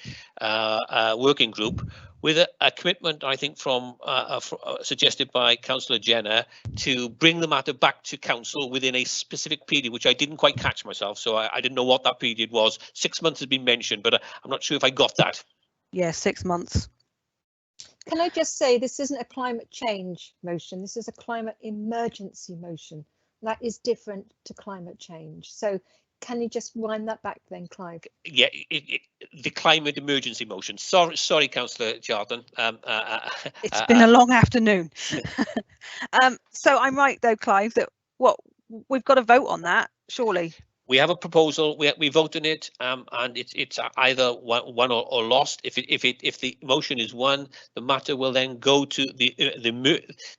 working group, with a commitment, I think, from suggested by Councillor Jenner, to bring the matter back to council within a specific period, which I didn't quite catch myself, so I didn't know what that period was. 6 months has been mentioned, but I'm not sure if I got that. Yeah, 6 months. Can I just say, this isn't a climate change motion, this is a climate emergency motion. That is different to climate change. So can you just wind that back then, Clive? Yeah, the climate emergency motion. Sorry, Councillor Jardine. It's been a long afternoon. So I'm right though, Clive, that what we've got to vote on that, surely. We have a proposal. We vote on it, and it's either won or lost. If the motion is won, the matter will then go to the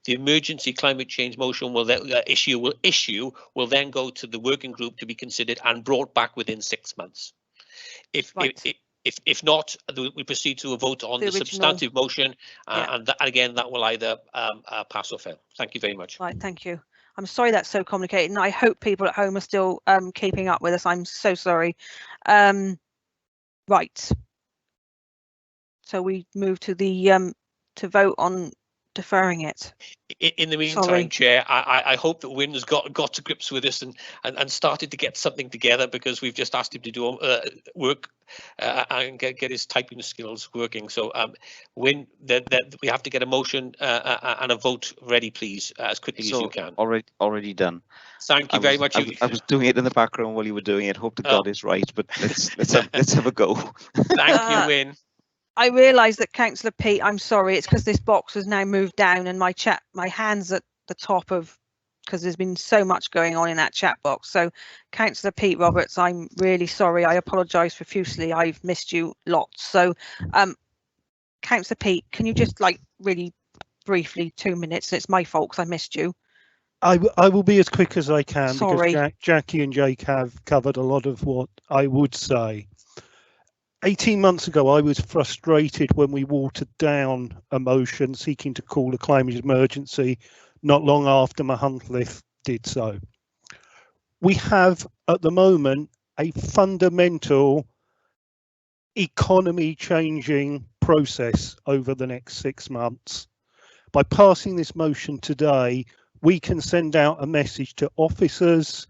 emergency climate change motion. Will then go to the working group to be considered and brought back within 6 months. If not, we proceed to a vote on the substantive motion, and again that will either pass or fail. Thank you very much. Right, thank you. I'm sorry that's so complicated, and I hope people at home are still keeping up with us. I'm so sorry. Right. So we move to the to vote on deferring it. In the meantime, Chair, I hope that Wynne has got to grips with this and started to get something together, because we've just asked him to do work and get his typing skills working. So Wynne, that we have to get a motion and a vote ready, please, as quickly as you can. Already done. Thank you very much. I was doing it in the background while you were doing it. Hope to God it's right, but let's have a go. Thank you, Wynne. I realise that Councillor Peat, I'm sorry, it's because this box has now moved down and my hand's at the top of, because there's been so much going on in that chat box. So Councillor Peat Roberts, I'm really sorry. I apologise profusely. I've missed you lots. So Councillor Peat, can you just really briefly, 2 minutes? It's my fault because I missed you. I will be as quick as I can. Sorry. Because Jackie and Jake have covered a lot of what I would say. 18 months ago, I was frustrated when we watered down a motion seeking to call a climate emergency not long after Machynlleth did so. We have at the moment a fundamental economy changing process over the next 6 months. By passing this motion today, we can send out a message to officers,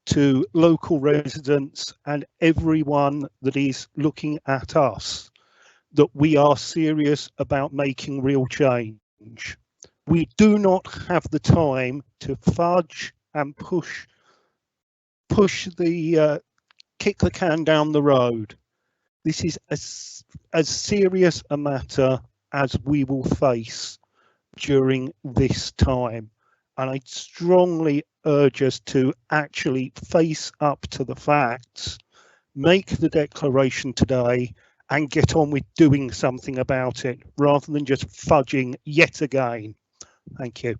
to local residents and everyone that is looking at us that we are serious about making real change. We do not have the time to fudge and push the kick the can down the road. This is as serious a matter as we will face during this time. And I strongly urge us to actually face up to the facts, make the declaration today and get on with doing something about it rather than just fudging yet again. Thank you.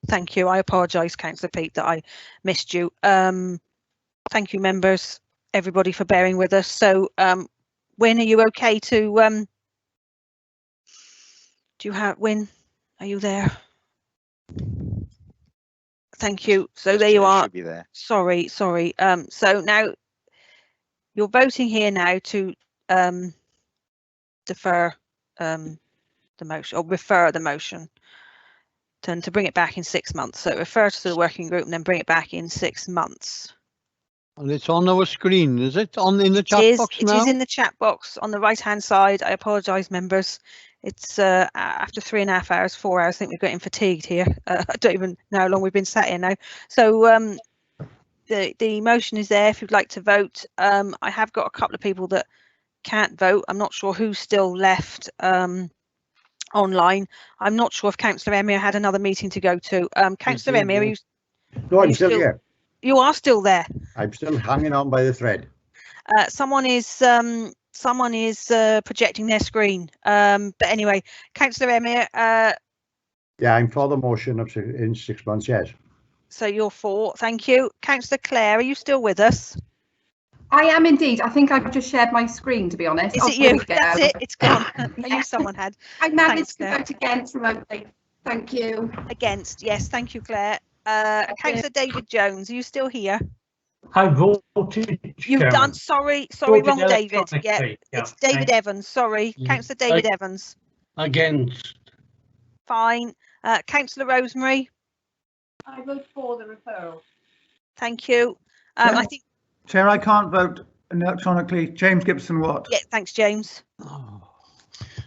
Thank you. I apologise, Councillor Peat, that I missed you. Thank you, members, everybody, for bearing with us. So, Wynne, are you okay to... do you have... Wynne, are you there? Thank you. So there you are. Sorry. So now you're voting here now to defer the motion or refer the motion to bring it back in 6 months. So refer to the working group and then bring it back in 6 months. And it's on our screen, is it? In the chat box now? It is in the chat box on the right hand side. I apologise, members. It's after 3.5 hours, 4 hours. I think we're getting fatigued here. I don't even know how long we've been sat here now. So the motion is there if you'd like to vote. I have got a couple of people that can't vote. I'm not sure who's still left online. I'm not sure if Councillor Emyr had another meeting to go to. Councillor Emyr, are you? No, I'm still here. You are still there. I'm still hanging on by the thread. Someone is projecting their screen. But anyway, Councillor Emyr. Yeah, I'm for the motion of in 6 months, yes. So you're for, thank you. Councillor Clare, are you still with us? I am indeed. I think I've just shared my screen, to be honest. Is it you? That's it. It's gone. I knew someone had. I managed to vote against remotely. Thank you. Against, yes. Thank you, Claire. Councillor David Jones, are you still here? I voted. You've done. Sorry, wrong David. Yeah, it's David Evans. Sorry, Councillor David Evans. Against. Fine. Councillor Rosemary. I vote for the referral. Thank you. I think. Chair, I can't vote electronically. James Gibson Watt. Yeah, thanks, James.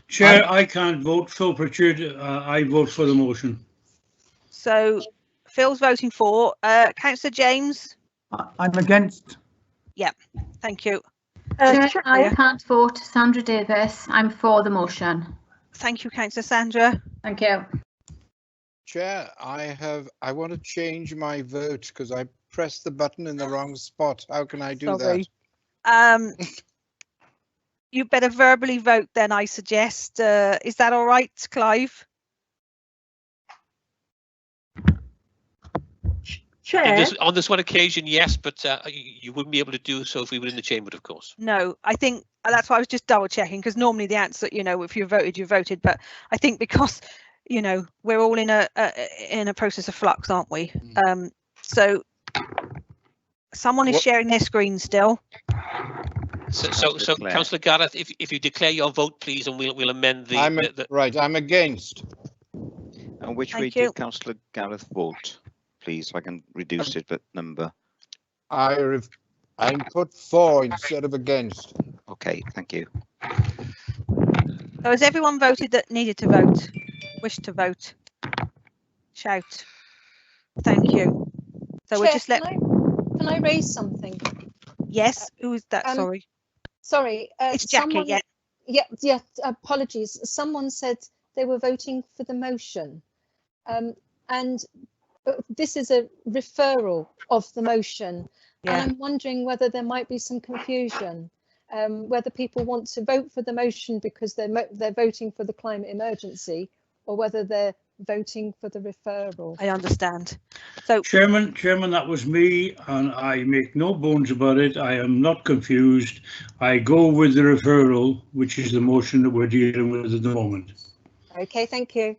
Chair, I can't vote. Phil Pritchard, I vote for the motion. So Phil's voting for. Councillor James. I'm against. Yeah, thank you. Chair, I can't vote. Sandra Davis. I'm for the motion. Thank you, Councillor Sandra. Thank you. Chair, I want to change my vote because I pressed the button in the wrong spot. How can I do Sorry. that? You better verbally vote then, I suggest. Is that all right, Clive? Chair. On this one occasion, yes, but you wouldn't be able to do so if we were in the chamber, of course. No, I think that's why I was just double checking, because normally the answer, you know, if you voted, you voted. But I think because, you know, we're all in a process of flux, aren't we? So someone is sharing their screen still. So Councillor Gareth, if you declare your vote, please, and we'll amend the. Right, I'm against. And which way did Councillor Gareth vote? Please, so I can reduce it, but number. I put 4 instead of against. Okay, thank you. So has everyone voted that needed to vote? Wish to vote? Shout. Thank you. So Chair, we'll just let. Can I raise something? Yes. Who is that? Sorry. Sorry. It's Jackie. Yeah. Apologies. Someone said they were voting for the motion, and this is a referral of the motion, and I'm wondering whether there might be some confusion, whether people want to vote for the motion because they're voting for the climate emergency, or whether they're voting for the referral. I understand. So, Chairman, that was me, and I make no bones about it. I am not confused. I go with the referral, which is the motion that we're dealing with at the moment. Okay, thank you.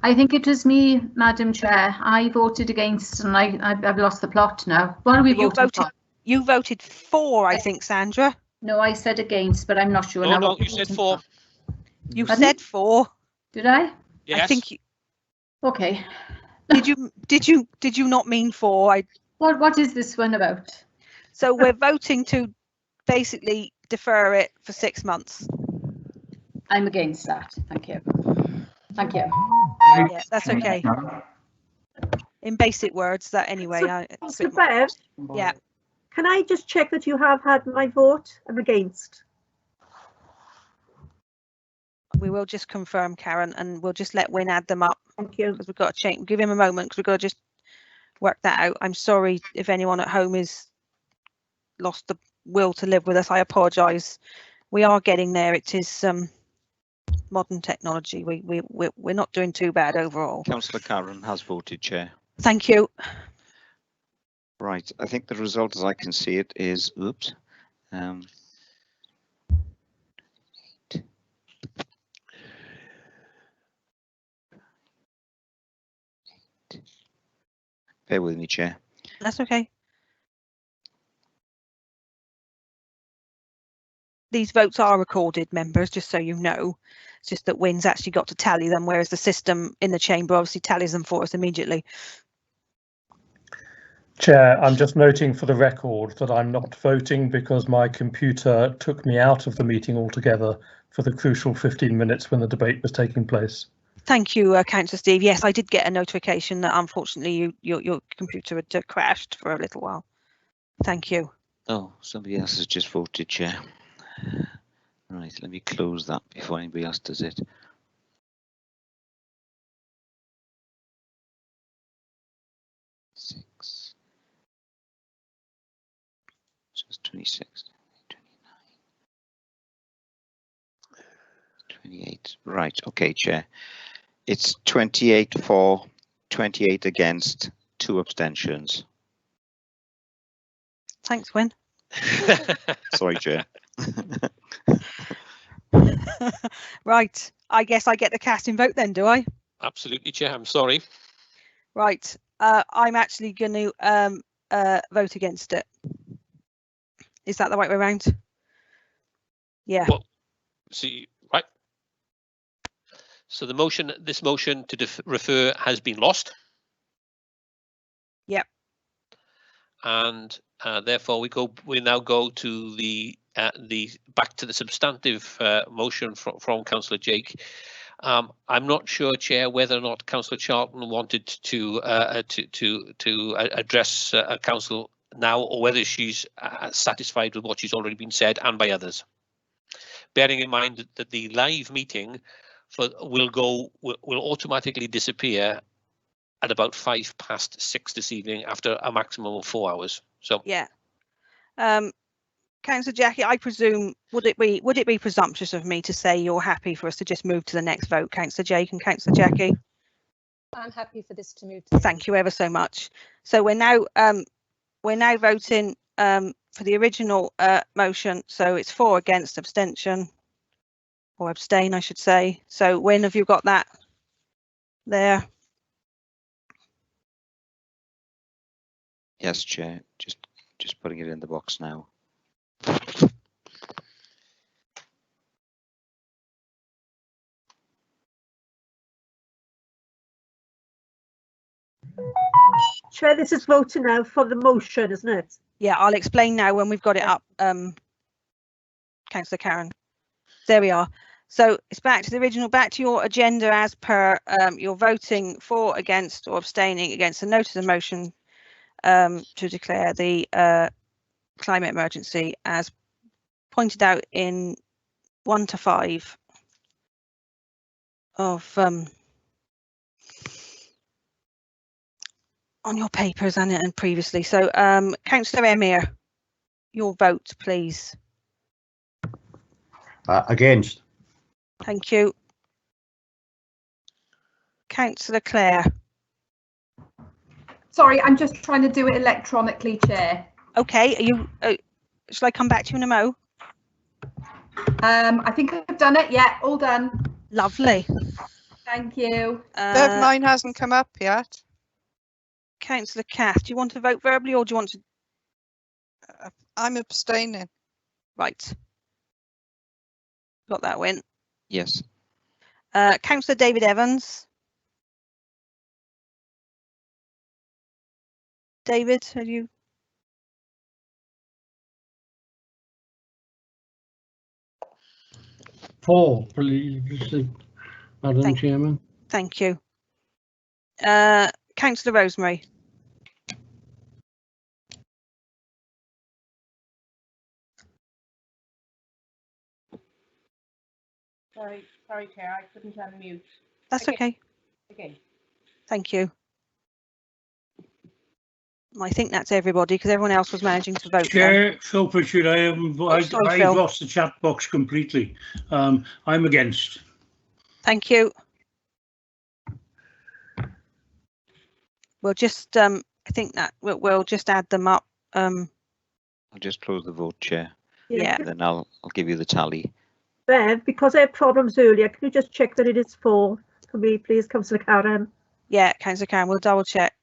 I think it was me, Madam Chair. I voted against, and I've lost the plot now. What are we voting for? You voted for, I think, Sandra. No, I said against, but I'm not sure. Oh, no, you said for. You said for. Did I? Yes. I think you. Okay. Did you not mean for? What is this one about? So we're voting to basically defer it for 6 months. I'm against that. Thank you. Thank you. Yeah, that's okay. In basic words, that anyway. So Bev, yeah. Can I just check that you have had my vote? I'm against. We will just confirm, Karen, and we'll just let Wynne add them up. Thank you. Because we've got to change. Give him a moment because we've got to just work that out. I'm sorry if anyone at home is lost the will to live with us. I apologise. We are getting there. It is modern technology. We're not doing too bad overall. Councillor Karen has voted, Chair. Thank you. Right, I think the result, as I can see it, is bear with me, Chair. That's okay. These votes are recorded, members, just so you know. It's just that Wynne's actually got to tally them, whereas the system in the chamber obviously tallies them for us immediately. Chair, I'm just noting for the record that I'm not voting because my computer took me out of the meeting altogether for the crucial 15 minutes when the debate was taking place. Thank you, Councillor Steve. Yes, I did get a notification that unfortunately your computer had crashed for a little while. Thank you. Oh, somebody else has just voted, Chair. Right, let me close that before anybody else does it. Just 26, 29, 28. Right, okay, Chair. It's 28 for, 28 against, 2 abstentions. Thanks, Wynne. Sorry, Chair. Right, I guess I get the casting vote then, do I? Absolutely, Chair. I'm sorry. Right, I'm actually going to vote against it. Is that the right way around? Yeah. Well, see, right. So the motion, this motion to refer has been lost. Yep. And therefore we now go to the back to the substantive motion from Councillor Jake. I'm not sure, Chair, whether or not Councillor Charlton wanted to address Council now, or whether she's satisfied with what she's already been said and by others. Bearing in mind that the live meeting will automatically disappear at about 6:05 this evening after a maximum of 4 hours. So yeah. Councillor Jackie, I presume, would it be presumptuous of me to say you're happy for us to just move to the next vote, Councillor Jake and Councillor Jackie? I'm happy for this to move to. Thank you ever so much. So we're now voting for the original motion. So it's 4 against, abstention, or abstain, I should say. So Wynne, have you got that there? Yes, Chair. Just putting it in the box now. Chair, this is voting now for the motion, isn't it? Yeah, I'll explain now when we've got it up, Councillor Karen. There we are. So it's back to the original, back to your agenda as per you're voting for, against, or abstaining against the notice of motion to declare the climate emergency as pointed out in 1 to 5 of on your papers and previously. So Councillor Emir, your vote, please. Against. Thank you. Councillor Clare. Sorry, I'm just trying to do it electronically, Chair. Okay, are you? Shall I come back to you in a mo? I think I've done it. Yeah, all done. Lovely. Thank you. Mine hasn't come up yet. Councillor Cath, do you want to vote verbally or do you want to? I'm abstaining. Right. Got that, Wynne? Yes. Councillor David Evans. David, have you? For, please, Madam Chairman. Thank you. Councillor Rosemary. Sorry, Chair, I couldn't unmute. That's okay. Okay. Thank you. I think that's everybody because everyone else was managing to vote. Chair, Phil Pritchard, I've lost the chat box completely. I'm against. Thank you. We'll just, I think that we'll just add them up. I'll just close the vote, Chair. Yeah. And then I'll give you the tally. Bev, because I had problems earlier, can you just check that it is 4 for me, please, Councillor Karen? Yeah, Councillor Karen, we'll double check.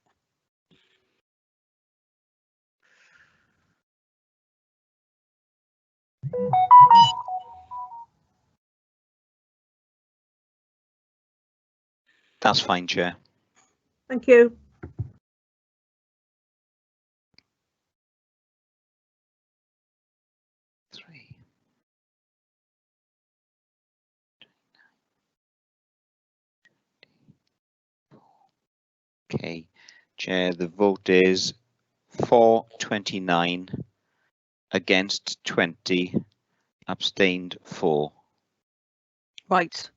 That's fine, Chair. Thank you. Okay, Chair, the vote is for 29, against 20, abstained 4. Right.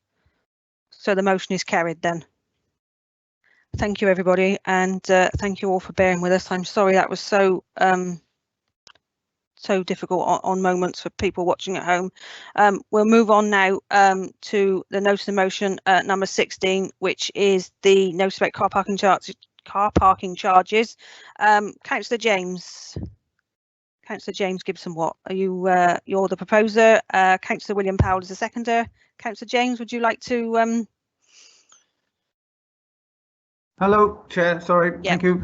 So the motion is carried then. Thank you, everybody, and thank you all for bearing with us. I'm sorry that was so difficult on moments for people watching at home. We'll move on now to the notice of motion number 16, which is the notice about car parking charges. Councillor James. Councillor James Gibson-Watt, are you? You're the proposer. Councillor William Powell is the seconder. Councillor James, would you like to? Hello, Chair. Sorry, Thank you.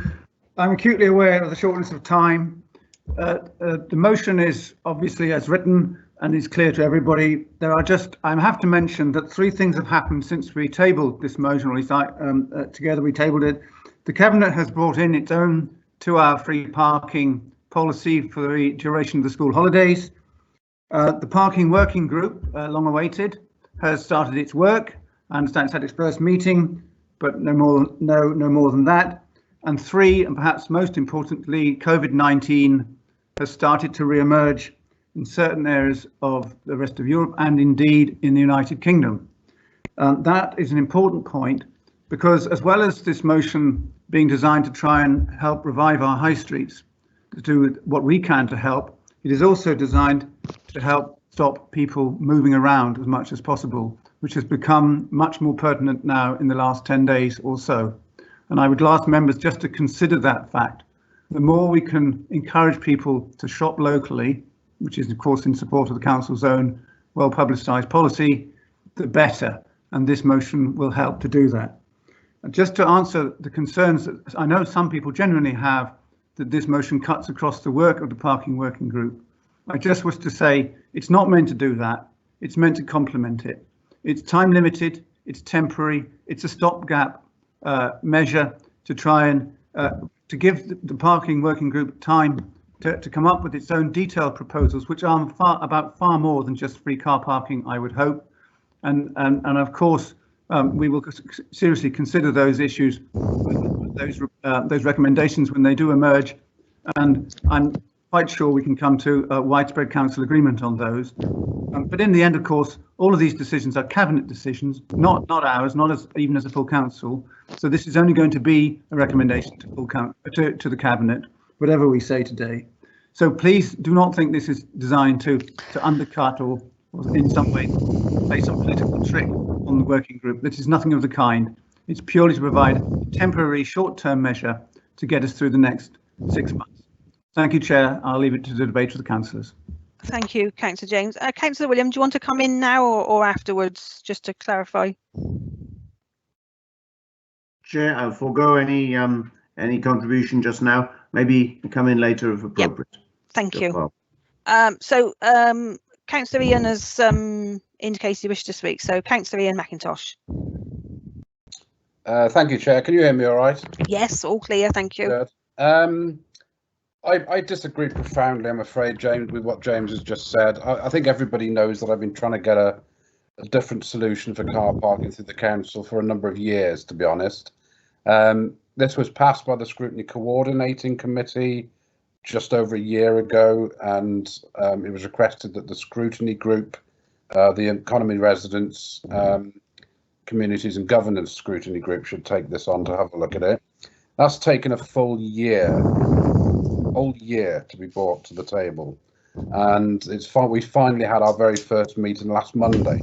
I'm acutely aware of the shortness of time. The motion is obviously as written and is clear to everybody. There are just, I have to mention that 3 things have happened since we tabled this motion, or at least together we tabled it. The Cabinet has brought in its own 2-hour free parking policy for the duration of the school holidays. The parking working group, long awaited, has started its work. I understand it's had its first meeting, but no more than that. And 3, and perhaps most importantly, COVID-19 has started to re-emerge in certain areas of the rest of Europe and indeed in the United Kingdom. That is an important point because as well as this motion being designed to try and help revive our high streets, to do what we can to help, it is also designed to help stop people moving around as much as possible, which has become much more pertinent now in the last 10 days or so. And I would ask members just to consider that fact. The more we can encourage people to shop locally, which is of course in support of the council's own well-publicised policy, the better, and this motion will help to do that. And just to answer the concerns that I know some people genuinely have, that this motion cuts across the work of the parking working group, I just wish to say it's not meant to do that. It's meant to complement it. It's time limited, it's temporary, it's a stopgap measure to try and to give the parking working group time to come up with its own detailed proposals, which are about far more than just free car parking, I would hope. And of course, we will seriously consider those issues, those recommendations when they do emerge. And I'm quite sure we can come to a widespread council agreement on those. But in the end, of course, all of these decisions are cabinet decisions, not ours, even as a full council. So this is only going to be a recommendation to the cabinet, whatever we say today. So please do not think this is designed to undercut or in some way play some political trick on the working group. This is nothing of the kind. It's purely to provide a temporary short-term measure to get us through the next 6 months. Thank you, Chair. I'll leave it to the debate with the councillors. Thank you, Councillor James. Councillor William, do you want to come in now or afterwards, just to clarify? Chair, I'll forego any contribution just now. Maybe come in later if appropriate. Yep. Thank you. Well. Councillor Ian has indicated he wishes to speak. So Councillor Ian McIntosh. Thank you, Chair. Can you hear me all right? Yes, all clear. Thank you. Good. I disagree profoundly, I'm afraid, James, with what James has just said. I think everybody knows that I've been trying to get a different solution for car parking through the council for a number of years, to be honest. This was passed by the Scrutiny Coordinating Committee just over a year ago, and it was requested that the Scrutiny Group, the Economy Residents, Communities and Governance Scrutiny Group should take this on to have a look at it. That's taken a whole year to be brought to the table, and we finally had our very first meeting last Monday.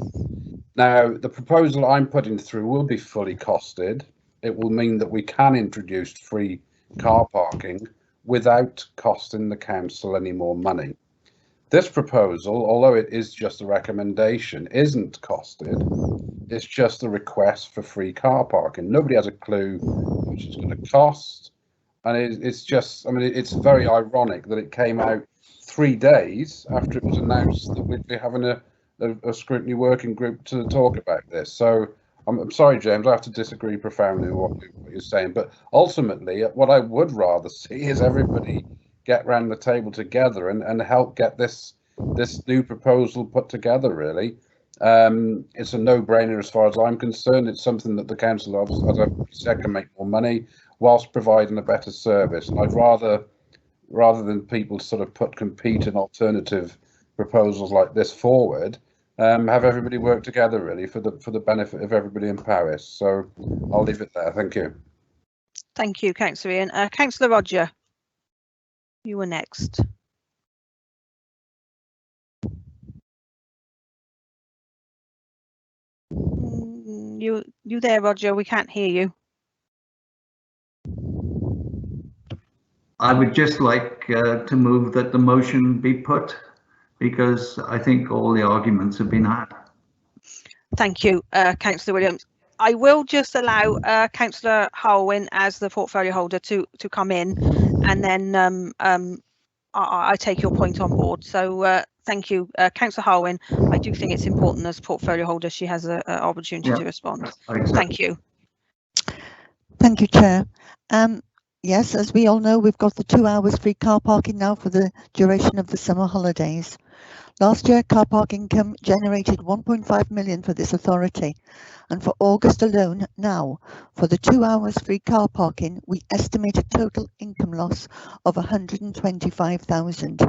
Now, the proposal I'm putting through will be fully costed. It will mean that we can introduce free car parking without costing the council any more money. This proposal, although it is just a recommendation, isn't costed. It's just a request for free car parking. Nobody has a clue how much it's going to cost. And it's just, I mean, it's very ironic that it came out 3 days after it was announced that we'd be having a scrutiny working group to talk about this. So I'm sorry, James, I have to disagree profoundly with what you're saying. But ultimately, what I would rather see is everybody get round the table together and help get this new proposal put together, really. It's a no-brainer as far as I'm concerned. It's something that the council, as I said, can make more money whilst providing a better service. And I'd rather than people sort of put competing alternative proposals like this forward, have everybody work together really for the benefit of everybody in Paris. So I'll leave it there. Thank you. Thank you, Councillor Ian. Councillor Roger, you were next. You there, Roger? We can't hear you. I would just like to move that the motion be put, because I think all the arguments have been had. Thank you, Councillor Williams. I will just allow Councillor Harwin as the portfolio holder to come in, and then I take your point on board. So thank you, Councillor Harwin. I do think it's important as portfolio holder she has an opportunity to respond. Thank you. Thank you, Chair. Yes, as we all know, we've got the 2 hours free car parking now for the duration of the summer holidays. Last year, car park income generated 1.5 million for this authority. And for August alone, now, for the 2 hours free car parking, we estimate a total income loss of 125,000.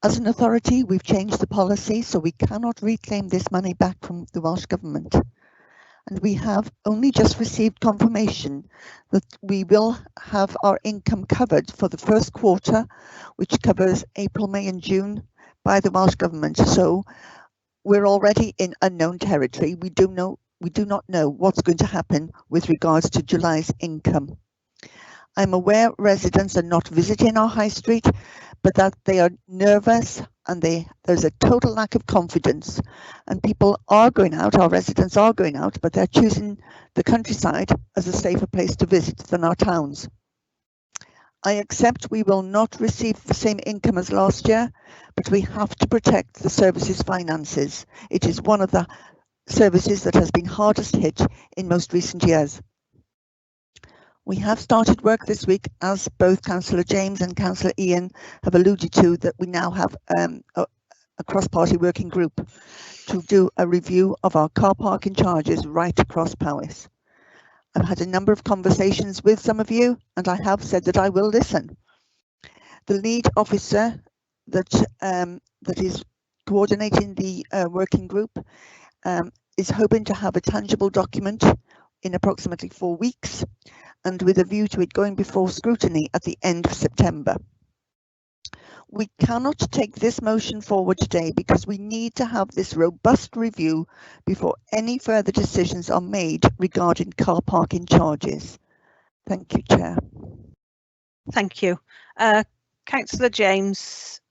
As an authority, we've changed the policy, so we cannot reclaim this money back from the Welsh Government. and we have only just received confirmation that we will have our income covered for the first quarter, which covers April, May and June by the Welsh Government. So we're already in unknown territory. We do not know what's going to happen with regards to July's income. I'm aware residents are not visiting our high street, but that they are nervous and there's a total lack of confidence, and people are going out, our residents are going out, but they're choosing the countryside as a safer place to visit than our towns. I accept we will not receive the same income as last year, but we have to protect the service's finances. It is one of the services that has been hardest hit in most recent years. We have started work this week, as both Councillor James and Councillor Ian have alluded to, that we now have a cross-party working group to do a review of our car parking charges right across Powys. I've had a number of conversations with some of you, and I have said that I will listen. The lead officer that is coordinating the working group is hoping to have a tangible document in approximately 4 weeks, and with a view to it going before scrutiny at the end of September. We cannot take this motion forward today because we need to have this robust review before any further decisions are made regarding car parking charges. Thank you, Chair. Thank you. Councillor James,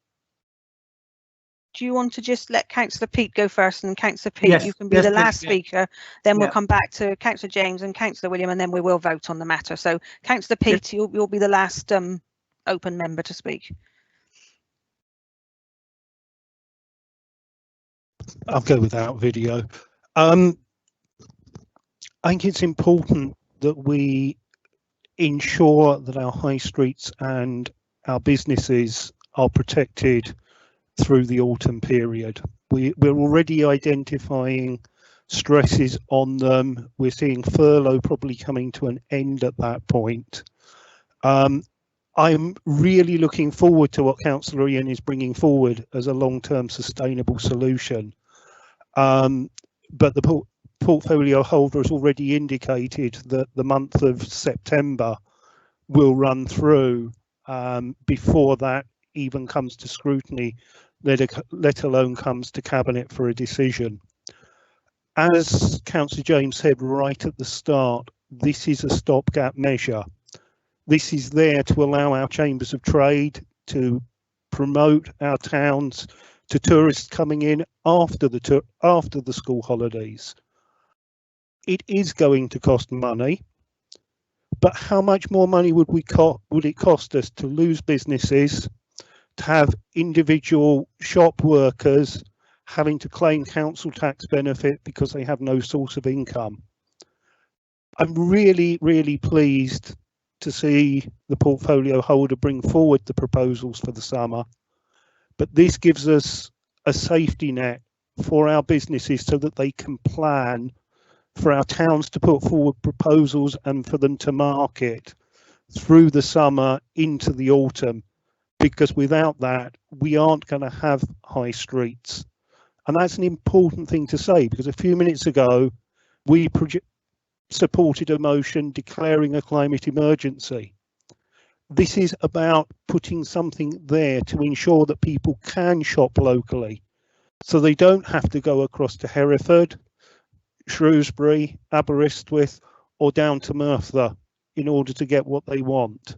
do you want to just let Councillor Peat go first? And Councillor Peat, Yes, you can be yes, the please, last yeah. speaker, then we'll Yeah. come back to Councillor James and Councillor William, and then we will vote on the matter. So Councillor Peat, you'll be the last open member to speak. I'll go without video. I think it's important that we ensure that our high streets and our businesses are protected through the autumn period. We're already identifying stresses on them. We're seeing furlough probably coming to an end at that point. I'm really looking forward to what Councillor Ian is bringing forward as a long-term sustainable solution. But the portfolio holder has already indicated that the month of September will run through before that even comes to scrutiny, let alone comes to Cabinet for a decision. As Councillor James said right at the start, this is a stopgap measure. This is there to allow our chambers of trade to promote our towns to tourists coming in after the school holidays. It is going to cost money, but how much more money would it cost us to lose businesses, to have individual shop workers having to claim council tax benefit because they have no source of income? I'm really, really pleased to see the portfolio holder bring forward the proposals for the summer, but this gives us a safety net for our businesses so that they can plan, for our towns to put forward proposals and for them to market through the summer into the autumn, because without that we aren't going to have high streets. And that's an important thing to say, because a few minutes ago we supported a motion declaring a climate emergency. This is about putting something there to ensure that people can shop locally, so they don't have to go across to Hereford, Shrewsbury, Aberystwyth or down to Merthyr in order to get what they want.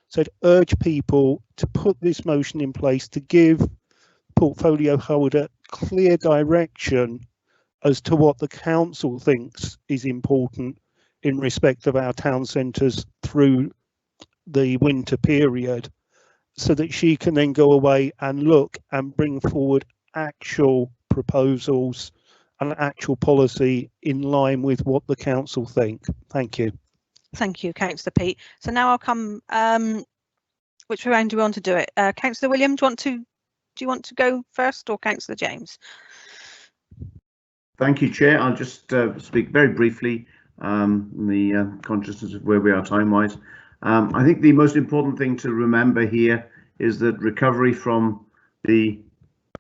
So I'd urge people to put this motion in place to give portfolio holder clear direction as to what the council thinks is important in respect of our town centres through the winter period, so that she can then go away and look and bring forward actual proposals and actual policy in line with what the council think. Thank you. Thank you, Councillor Peat. So now I'll come, which round do we want to do it? Councillor William, do you want to go first, or Councillor James? Thank you, Chair. I'll just speak very briefly in the consciousness of where we are time-wise. I think the most important thing to remember here is that recovery from the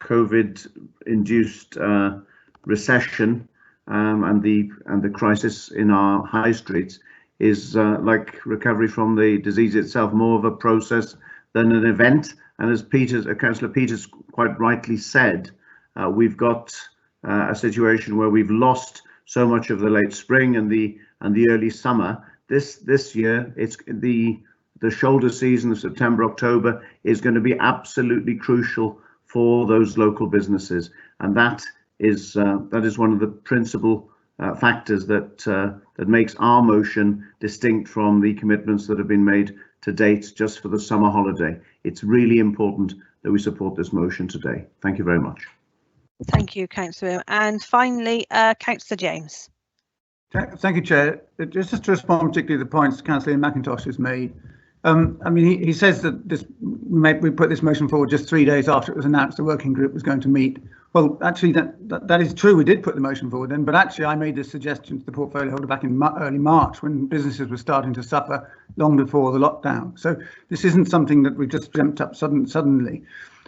COVID-induced recession and the crisis in our high streets is like recovery from the disease itself, more of a process than an event. And as Councillor Peters quite rightly said, we've got a situation where we've lost so much of the late spring and the early summer. This year, it's the shoulder season of September, October is going to be absolutely crucial for those local businesses, and that is one of the principal factors that makes our motion distinct from the commitments that have been made to date just for the summer holiday. It's really important that we support this motion today. Thank you very much. Thank you, Councillor. And finally, Councillor James. Thank you, Chair. Just to respond particularly to the points Councillor McIntosh has made. I mean, he says that we put this motion forward just 3 days after it was announced the working group was going to meet. Well, actually, that is true. We did put the motion forward then, but actually I made this suggestion to the portfolio holder back in early March when businesses were starting to suffer long before the lockdown. So this isn't something that we've just dreamt up suddenly.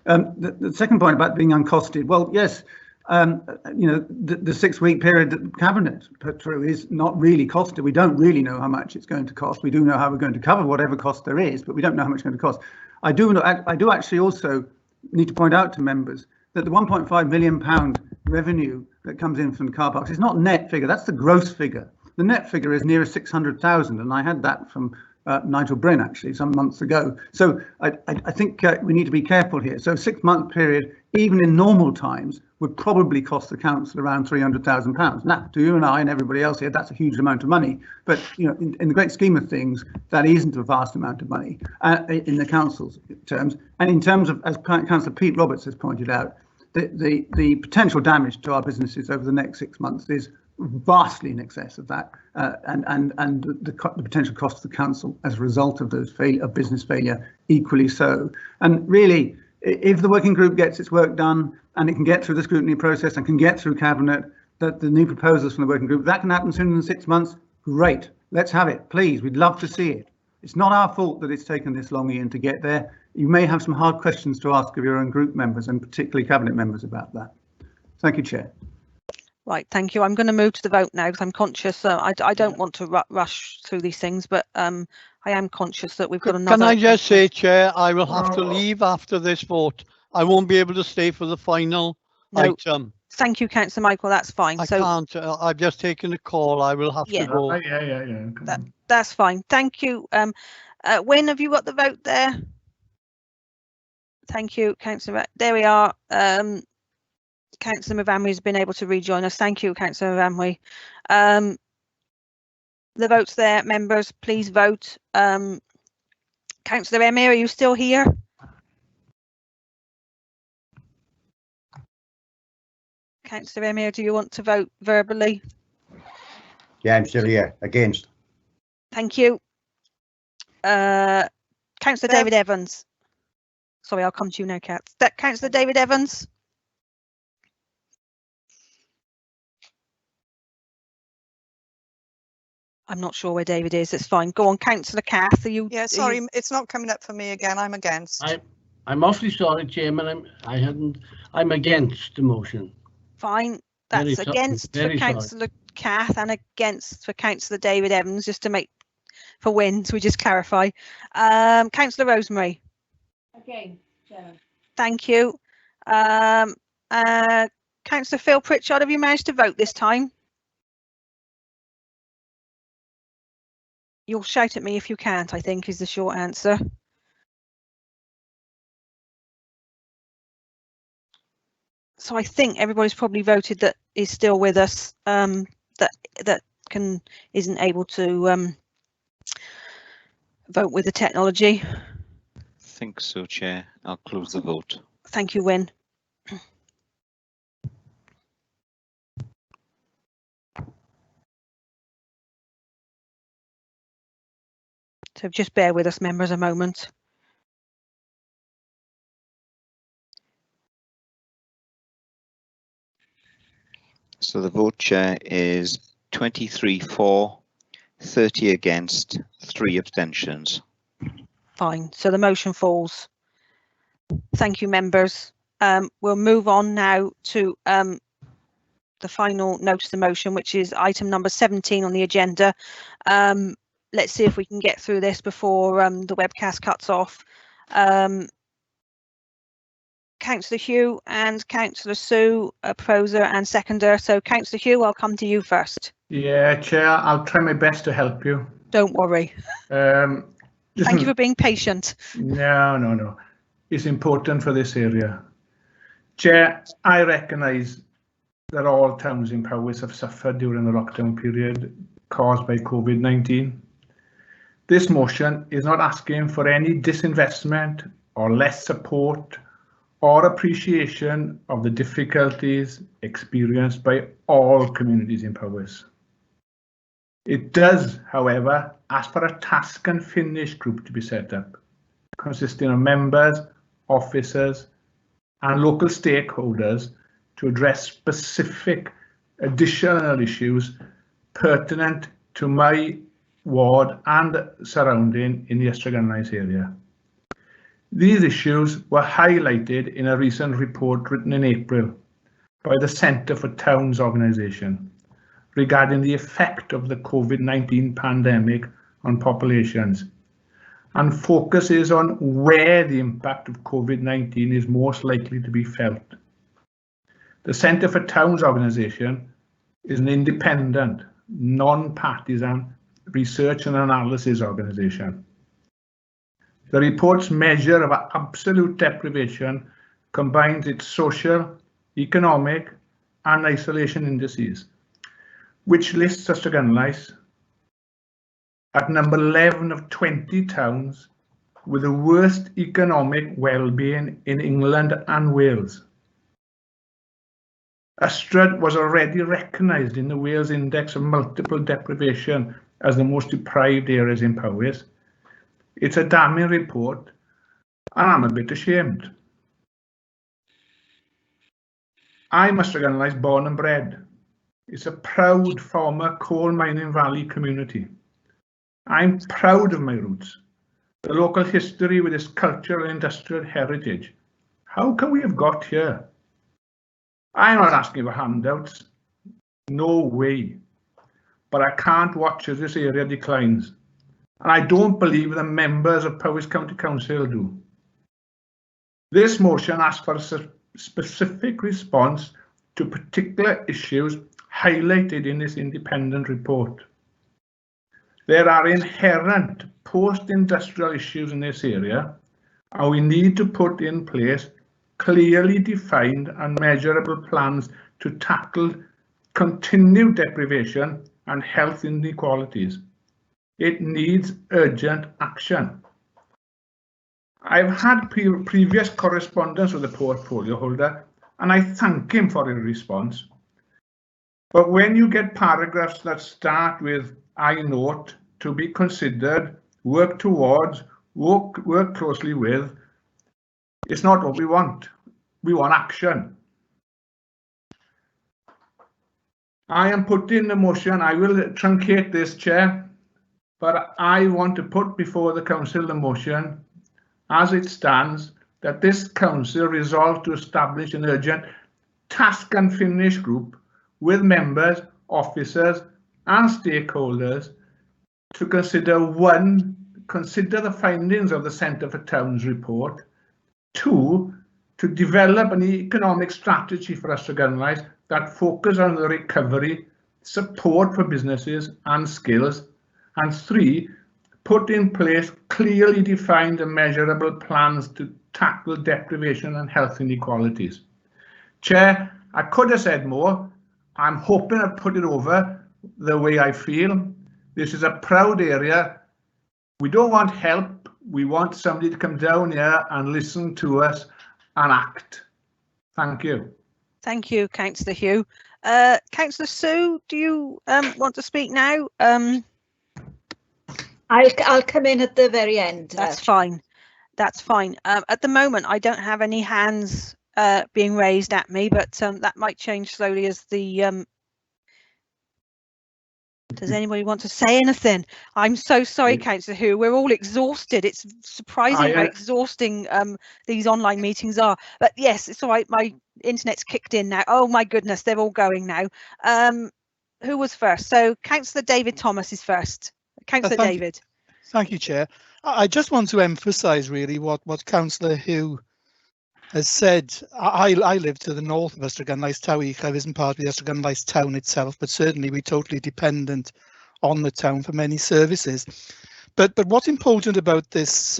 The second point about being uncosted, well, yes, you know, the 6-week period that the Cabinet put through is not really costed. We don't really know how much it's going to cost. We do know how we're going to cover whatever cost there is, but we don't know how much it's going to cost. I do actually also need to point out to members that the £1.5 million revenue that comes in from the car parks is not net figure. That's the gross figure. The net figure is nearer 600,000, and I had that from Nigel Bryn actually some months ago. So I think we need to be careful here. So a 6-month period, even in normal times, would probably cost the council around £300,000. Now, to you and I and everybody else here, that's a huge amount of money. But you know, in the great scheme of things, that isn't a vast amount of money in the council's terms. And in terms of, as Councillor Pete Roberts has pointed out, the potential damage to our businesses over the next 6 months is vastly in excess of that, and the potential cost to the council as a result of those business failure equally so. And really, if the working group gets its work done and it can get through the scrutiny process and can get through Cabinet, that the new proposals from the working group, that can happen sooner than 6 months, great. Let's have it, please. We'd love to see it. It's not our fault that it's taken this long, Ian, to get there. You may have some hard questions to ask of your own group members and particularly Cabinet members about that. Thank you, Chair. Right, thank you. I'm going to move to the vote now because I'm conscious. I don't want to rush through these things, but I am conscious that we've got another. Can I just say, Chair, I will have to leave after this vote. I won't be able to stay for the final item. Thank you, Councillor Michael. That's fine. I can't. I've just taken a call. I will have to go. Yeah. That's fine. Thank you. Wynne, have you got the vote there? Thank you, Councillor. There we are. Councillor Mavamwi has been able to rejoin us. Thank you, Councillor Mavamwi. The vote's there. Members, please vote. Councillor Emir, are you still here? Councillor Emir, do you want to vote verbally? Yeah, I'm still here. Against. Thank you. Councillor David Evans. Sorry, I'll come to you now, Kat. Councillor David Evans. I'm not sure where David is. It's fine. Go on, Councillor Kath. Are you? Yeah, sorry, it's not coming up for me again. I'm against. I'm awfully sorry, Chairman. I'm against the motion. Fine. That's against for Councillor Kath and against for Councillor David Evans, just to make for Wynne, so we just clarify. Councillor Rosemary. Against, Chairman. Thank you. Councillor Phil Pritchard, have you managed to vote this time? You'll shout at me if you can't, I think, is the short answer. So I think everybody's probably voted that is still with us, that isn't able to vote with the technology. I think so, Chair. I'll close the vote. Thank you, Wynne. So just bear with us, members, a moment. So the vote, Chair, is 23 for, 30 against, 3 abstentions. Fine. So the motion falls. Thank you, members. We'll move on now to the final notice of motion, which is item number 17 on the agenda. Let's see if we can get through this before the webcast cuts off. Councillor Hugh and Councillor Sue, proposer and seconder. So Councillor Hugh, I'll come to you first. Yeah, Chair, I'll try my best to help you. Don't worry. Thank you for being patient. No. It's important for this area. Chair, I recognise that all towns in Powys have suffered during the lockdown period caused by COVID-19. This motion is not asking for any disinvestment or less support or appreciation of the difficulties experienced by all communities in Powys. It does, however, ask for a task and finish group to be set up, consisting of members, officers, and local stakeholders to address specific additional issues pertinent to my ward and surrounding in the Ystrad area. These issues were highlighted in a recent report written in April by the Centre for Towns organisation regarding the effect of the COVID-19 pandemic on populations, and focuses on where the impact of COVID-19 is most likely to be felt. The Centre for Towns organisation is an independent, non-partisan research and analysis organisation. The report's measure of absolute deprivation combines its social, economic and isolation indices, which lists Ystrad at number 11 of 20 towns with the worst economic well-being in England and Wales. Ystrad was already recognised in the Wales Index of Multiple Deprivation as the most deprived areas in Powys. It's a damning report, and I'm a bit ashamed. I'm Ystrad born and bred. It's a proud former coal mining valley community. I'm proud of my roots, the local history with its cultural and industrial heritage. How can we have got here? I'm not asking for handouts, no way. But I can't watch as this area declines. And I don't believe the members of Powys County Council do. This motion asks for a specific response to particular issues highlighted in this independent report. There are inherent post-industrial issues in this area, and we need to put in place clearly defined and measurable plans to tackle continued deprivation and health inequalities. It needs urgent action. I've had previous correspondence with the portfolio holder, and I thank him for his response. But when you get paragraphs that start with "I note," "to be considered," "work towards," work closely with, it's not what we want. We want action. I am putting the motion. I will truncate this, Chair, but I want to put before the Council the motion as it stands, that this Council resolve to establish an urgent task and finish group with members, officers and stakeholders to consider: 1, consider the findings of the Centre for Towns report; 2, to develop an economic strategy for Ystrad that focus on the recovery, support for businesses and skills; and 3, put in place clearly defined and measurable plans to tackle deprivation and health inequalities. Chair, I could have said more. I'm hoping I've put it over the way I feel. This is a proud area. We don't want help. We want somebody to come down here and listen to us and act. Thank you. Thank you, Councillor Hugh. Councillor Sue, do you want to speak now? I'll come in at the very end. That's fine. That's fine. At the moment, I don't have any hands being raised at me, but that might change slowly as the Does anybody want to say anything? I'm so sorry, Councillor Hu. We're all exhausted. It's surprising how exhausting these online meetings are. But yes, it's all right. My internet's kicked in now. Oh my goodness, they're all going now. Who was first? So Councillor David Thomas is first. Councillor David. Thank you, Chair. I just want to emphasise really what Councillor Hu has said. I live to the north of Ystrad-Gynllais. Tawichaf isn't part of the Ystrad-Gynllais town itself, but certainly we're totally dependent on the town for many services. But what's important about this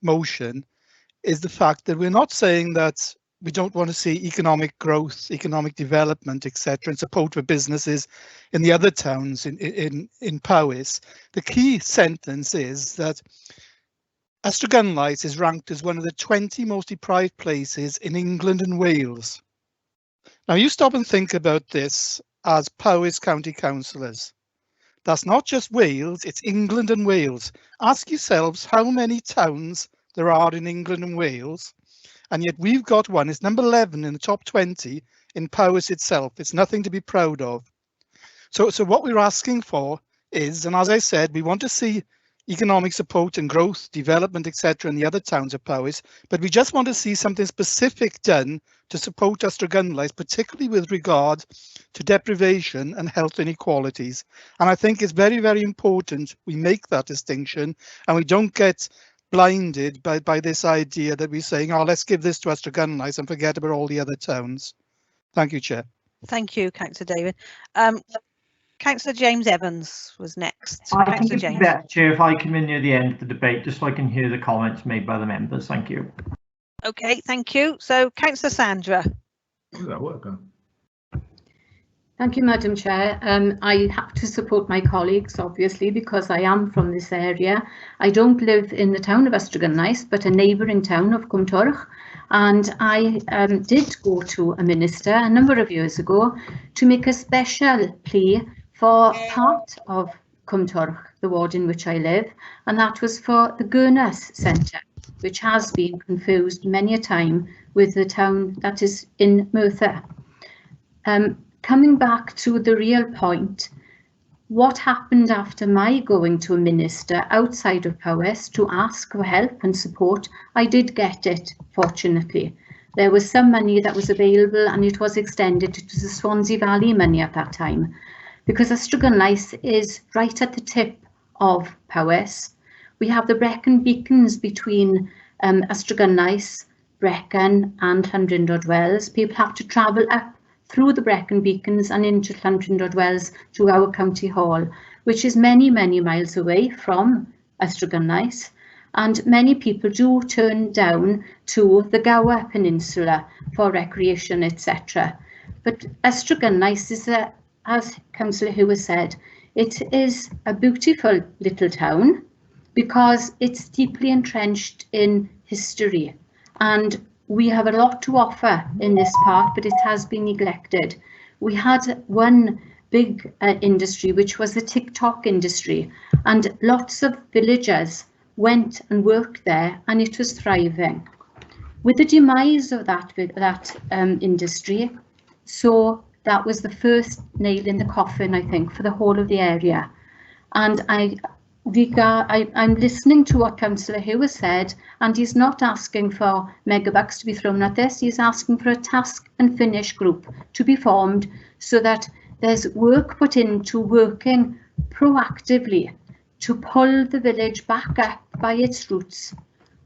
motion is the fact that we're not saying that we don't want to see economic growth, economic development, etc., and support for businesses in the other towns in Powys. The key sentence is that Ystrad-Gynllais is ranked as one of the 20 most deprived places in England and Wales. Now you stop and think about this as Powys County Councillors. That's not just Wales, it's England and Wales. Ask yourselves how many towns there are in England and Wales, and yet we've got one. It's number 11 in the top 20 in Powys itself. It's nothing to be proud of. So what we're asking for is, and as I said, we want to see economic support and growth, development, etc. in the other towns of Powys, but we just want to see something specific done to support Ystrad-Gynllais, particularly with regard to deprivation and health inequalities. And I think it's very, very important we make that distinction and we don't get blinded by this idea that we're saying, oh, let's give this to Ystrad-Gynllais and forget about all the other towns. Thank you, Chair. Thank you, Councillor David. Councillor James Evans was next. I think it'd be better, Chair, if I come in near the end of the debate, just so I can hear the comments made by the members. Thank you. Okay, thank you. So, Councillor Sandra. How's that working? Thank you, Madam Chair. I have to support my colleagues, obviously, because I am from this area. I don't live in the town of Ystrad-Gynllais, but a neighbouring town of Cwm Torch. And I did go to a minister a number of years ago to make a special plea for part of Cwm Torch, the ward in which I live, and that was for the Gurnas Centre, which has been confused many a time with the town that is in Merthyr. Coming back to the real point, what happened after my going to a minister outside of Powys to ask for help and support? I did get it, fortunately. There was some money that was available and it was extended to the Swansea Valley money at that time, because Ystrad-Gynllais is right at the tip of Powys. We have the Brecon Beacons between Ystrad-Gynllais, Brecon and Llandrindod Wells. People have to travel up through the Brecon Beacons and into Llandrindod Wells to our county hall, which is many, many miles away from Ystrad-Gynllais. And many people do turn down to the Gower Peninsula for recreation, etc. But Ystrad-Gynllais is, as Councillor Hu has said, it is a beautiful little town because it's deeply entrenched in history. And we have a lot to offer in this part, but it has been neglected. We had one big industry, which was the TikTok industry, and lots of villagers went and worked there, and it was thriving. With the demise of that industry, so that was the first nail in the coffin, I think, for the whole of the area. And I'm listening to what Councillor Hu has said, and he's not asking for megabucks to be thrown at this. He's asking for a task and finish group to be formed so that there's work put into working proactively to pull the village back up by its roots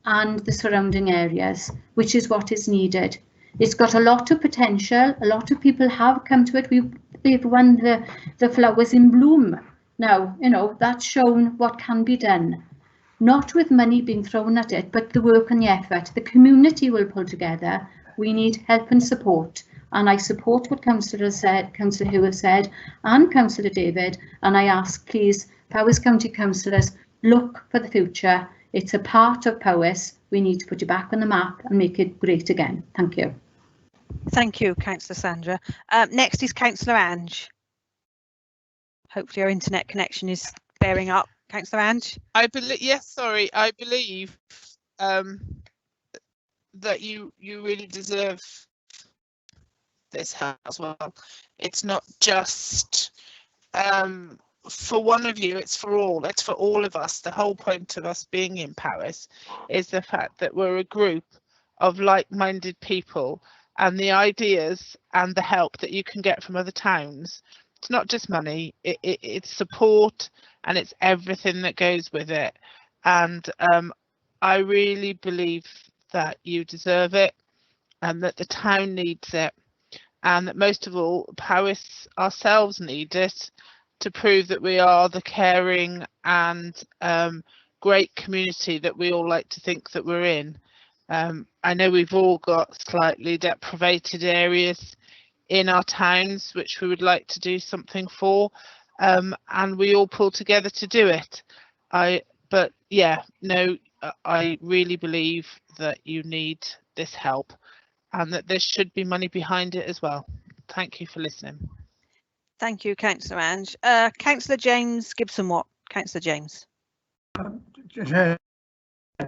and the surrounding areas, which is what is needed. It's got a lot of potential. A lot of people have come to it. We've won the Flowers in Bloom. Now, you know, that's shown what can be done, not with money being thrown at it, but the work and the effort. The community will pull together. We need help and support. And I support what Councillor Hu has said, and Councillor David. And I ask, please, Powys County Councillors, look for the future. It's a part of Powys. We need to put it back on the map and make it great again. Thank you. Thank you, Councillor Sandra. Next is Councillor Ange. Hopefully our internet connection is bearing up. Councillor Ange. I believe, yes, sorry, I believe that you really deserve this house. Well, it's not just for one of you, it's for all. It's for all of us. The whole point of us being in Powys is the fact that we're a group of like-minded people, and the ideas and the help that you can get from other towns. It's not just money, it's support, and it's everything that goes with it. And I really believe that you deserve it, and that the town needs it, and that most of all, Powys ourselves need it to prove that we are the caring and great community that we all like to think that we're in. I know we've all got slightly deprivated areas in our towns which we would like to do something for, and we all pull together to do it. But yeah, no, I really believe that you need this help, and that there should be money behind it as well. Thank you for listening. Thank you, Councillor Ange. Councillor James Gibson-Watt. Councillor James.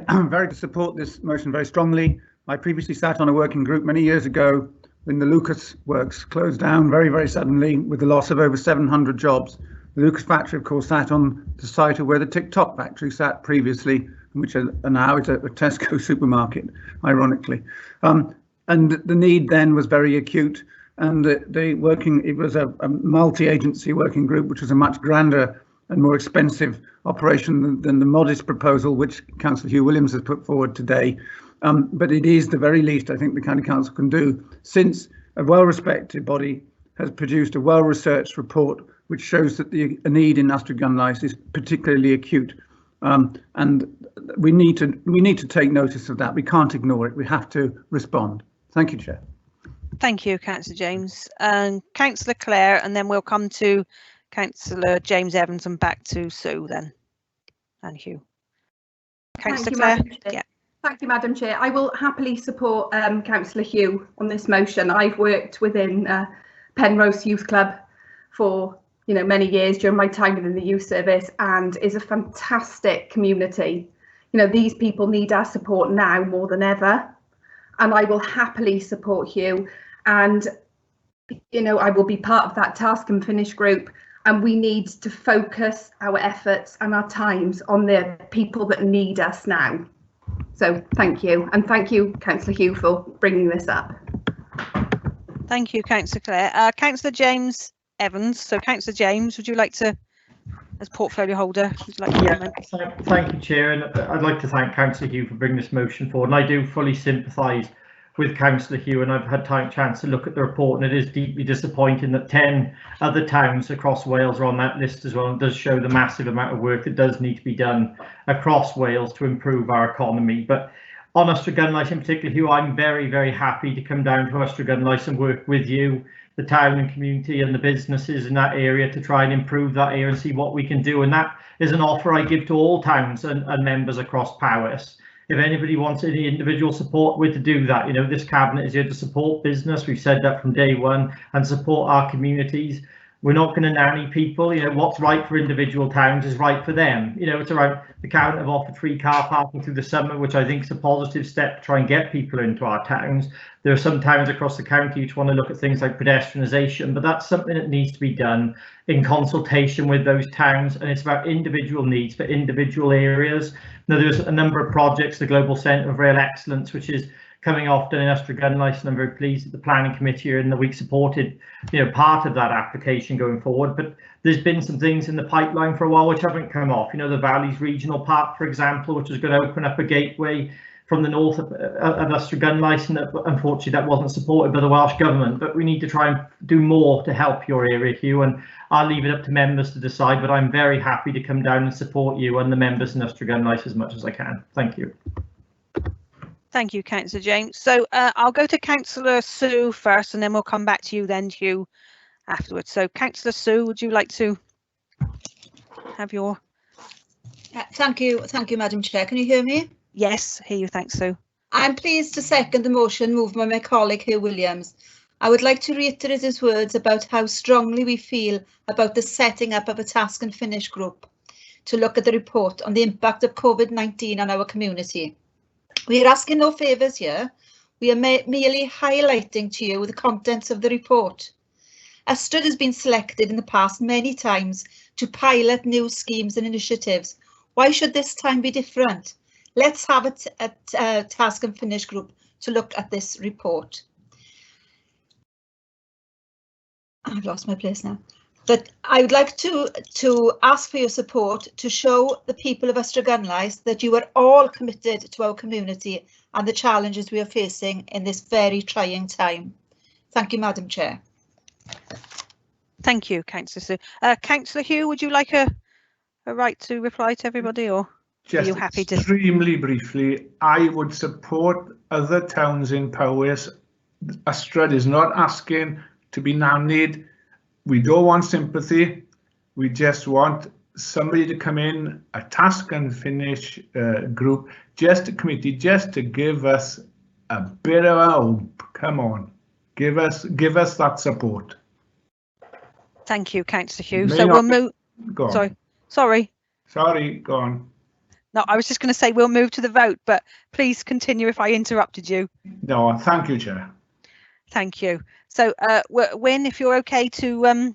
I'm very to support this motion very strongly. I previously sat on a working group many years ago when the Lucas works closed down very, very suddenly with the loss of over 700 jobs. The Lucas factory, of course, sat on the site of where the TikTok factory sat previously, which now is a Tesco supermarket, ironically. And the need then was very acute. And it was a multi-agency working group, which was a much grander and more expensive operation than the modest proposal which Councillor Hugh Williams has put forward today. But it is the very least I think the County Council can do, since a well-respected body has produced a well-researched report which shows that the need in Ustrey-Gunlice is particularly acute. And we need to take notice of that. We can't ignore it. We have to respond. Thank you, Chair. Thank you, Councillor James. And Councillor Clare, and then we'll come to Councillor James Evans and back to Sue then. And Hugh. Councillor Clare. Yeah. Thank you, Madam Chair. I will happily support Councillor Hugh on this motion. I've worked within Penrose Youth Club for many years during my time within the youth service, and is a fantastic community. These people need our support now more than ever, and I will happily support Hugh. And I will be part of that task and finish group, and we need to focus our efforts and our times on the people that need us now. So thank you, and thank you, Councillor Hugh, for bringing this up. Thank you, Councillor Clare. Councillor James Evans. So Councillor James, would you like to, as portfolio holder, would you like to comment? Thank you, Chair, and I'd like to thank Councillor Hugh for bringing this motion forward. And I do fully sympathise with Councillor Hugh, and I've had chance to look at the report, and it is deeply disappointing that 10 other towns across Wales are on that list as well. It does show the massive amount of work that does need to be done across Wales to improve our economy. But on Ustrey-Gunlice in particular, Hugh, I'm very, very happy to come down to Ustrey-Gunlice and work with you, the town and community and the businesses in that area, to try and improve that area and see what we can do. And that is an offer I give to all towns and members across Powys. If anybody wants any individual support, we're to do that. This cabinet is here to support business. We've said that from day one, and support our communities. We're not going to nanny people. What's right for individual towns is right for them. It's around the cabinet have offered free car parking through the summer, which I think is a positive step to try and get people into our towns. There are some towns across the county which want to look at things like pedestrianisation, but that's something that needs to be done in consultation with those towns, and it's about individual needs for individual areas. Now, there's a number of projects, the Global Centre of Rail Excellence, which is coming often in Ustrey-Gunlice, and I'm very pleased that the planning committee in the week supported part of that application going forward. But there's been some things in the pipeline for a while which haven't come off. The Valleys Regional Park, for example, which is going to open up a gateway from the north of Ustrey-Gunlice, and unfortunately that wasn't supported by the Welsh Government. But we need to try and do more to help your area, Hugh, and I'll leave it up to members to decide, but I'm very happy to come down and support you and the members in Ustrey-Gunlice as much as I can. Thank you. Thank you, Councillor James. So I'll go to Councillor Sue first, and then we'll come back to you then, Hugh, afterwards. So Councillor Sue, would you like to have your... Thank you, Madam Chair. Can you hear me? Yes, hear you. Thanks, Sue. I'm pleased to second the motion moved by my colleague Hugh Williams. I would like to reiterate his words about how strongly we feel about the setting up of a task and finish group to look at the report on the impact of COVID-19 on our community. We are asking no favours here. We are merely highlighting to you the contents of the report. Ystrad has been selected in the past many times to pilot new schemes and initiatives. Why should this time be different? Let's have a task and finish group to look at this report. I've lost my place now. But I would like to ask for your support to show the people of Ystrad that you are all committed to our community and the challenges we are facing in this very trying time. Thank you, Madam Chair. Thank you, Councillor Sue. Councillor Hugh, would you like a right to reply to everybody, or are you happy to? Extremely briefly, I would support other towns in Powys. Ystrad is not asking to be nannied. We don't want sympathy. We just want somebody to come in, a task and finish group, just a committee, just to give us a bit of a hope. Come on, give us that support. Thank you, Councillor Hugh. So we'll move. Go on. Sorry. Go on. No, I was just going to say we'll move to the vote, but please continue if I interrupted you. No, thank you, Chair. Thank you. So, Wynne, if you're okay to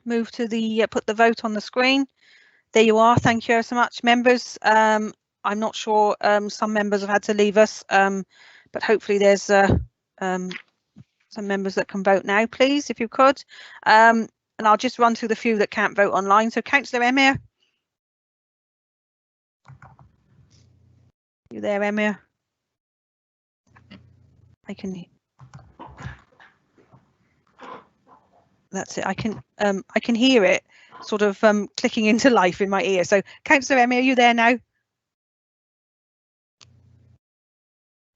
move to the put the vote on the screen. There you are. Thank you so much, members. I'm not sure. Some members have had to leave us, but hopefully there's some members that can vote now, please, if you could. And I'll just run through the few that can't vote online. So, Councillor Emyr. You there, Emyr? I can. That's it. I can hear it sort of clicking into life in my ear. So, Councillor Emyr, are you there now?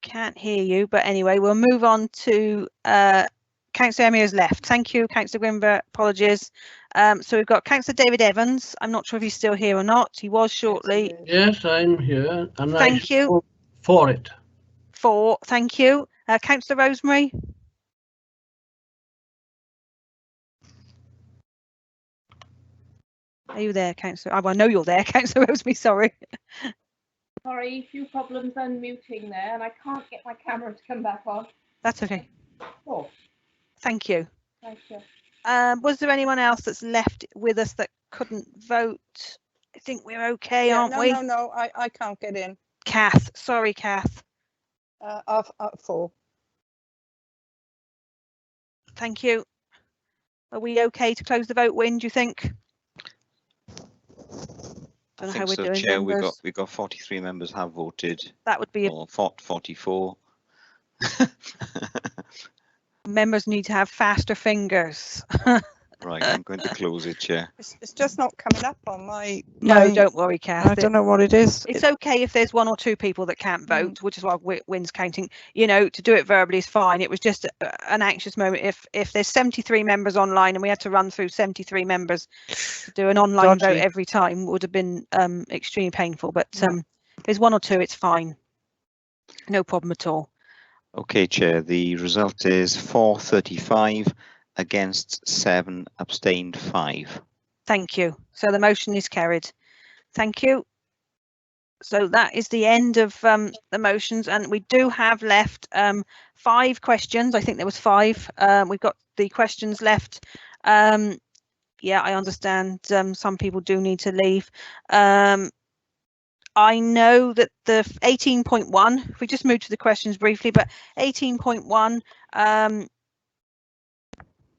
Can't hear you, but anyway, we'll move on to Councillor Emyr's left. Thank you, Councillor Gwynfor. Apologies. So we've got Councillor David Evans. I'm not sure if he's still here or not. He was shortly. Yes, I'm here. And thank you. For it. Thank you. Councillor Rosemary. Are you there, Councillor? Oh, I know you're there, Councillor Rosemary. Sorry. Sorry, a few problems unmuting there, and I can't get my camera to come back on. That's okay. Oh. Thank you. Thank you. Was there anyone else that's left with us that couldn't vote? I think we're okay, aren't we? No, I can't get in. Kath, sorry, Kath. Four. Thank you. Are we okay to close the vote, Wynne, do you think? I don't know how we're doing. Chair, we've got 43 members have voted. That would be 44. Members need to have faster fingers. Right, I'm going to close it, Chair. It's just not coming up on my. No, don't worry, Kath. I don't know what it is. It's okay if there's one or two people that can't vote, which is why Wynne's counting. You know, to do it verbally is fine. It was just an anxious moment. If there's 73 members online and we had to run through 73 members to do an online vote every time, would have been extremely painful. But if there's one or two, it's fine. No problem at all. Okay, Chair. The result is 435. Against 7, abstained 5. Thank you. So the motion is carried. Thank you. So that is the end of the motions, and we do have left 5 questions. I think there was 5. We've got the questions left. Yeah, I understand some people do need to leave. I know that the 18.1, if we just move to the questions briefly, but 18.1,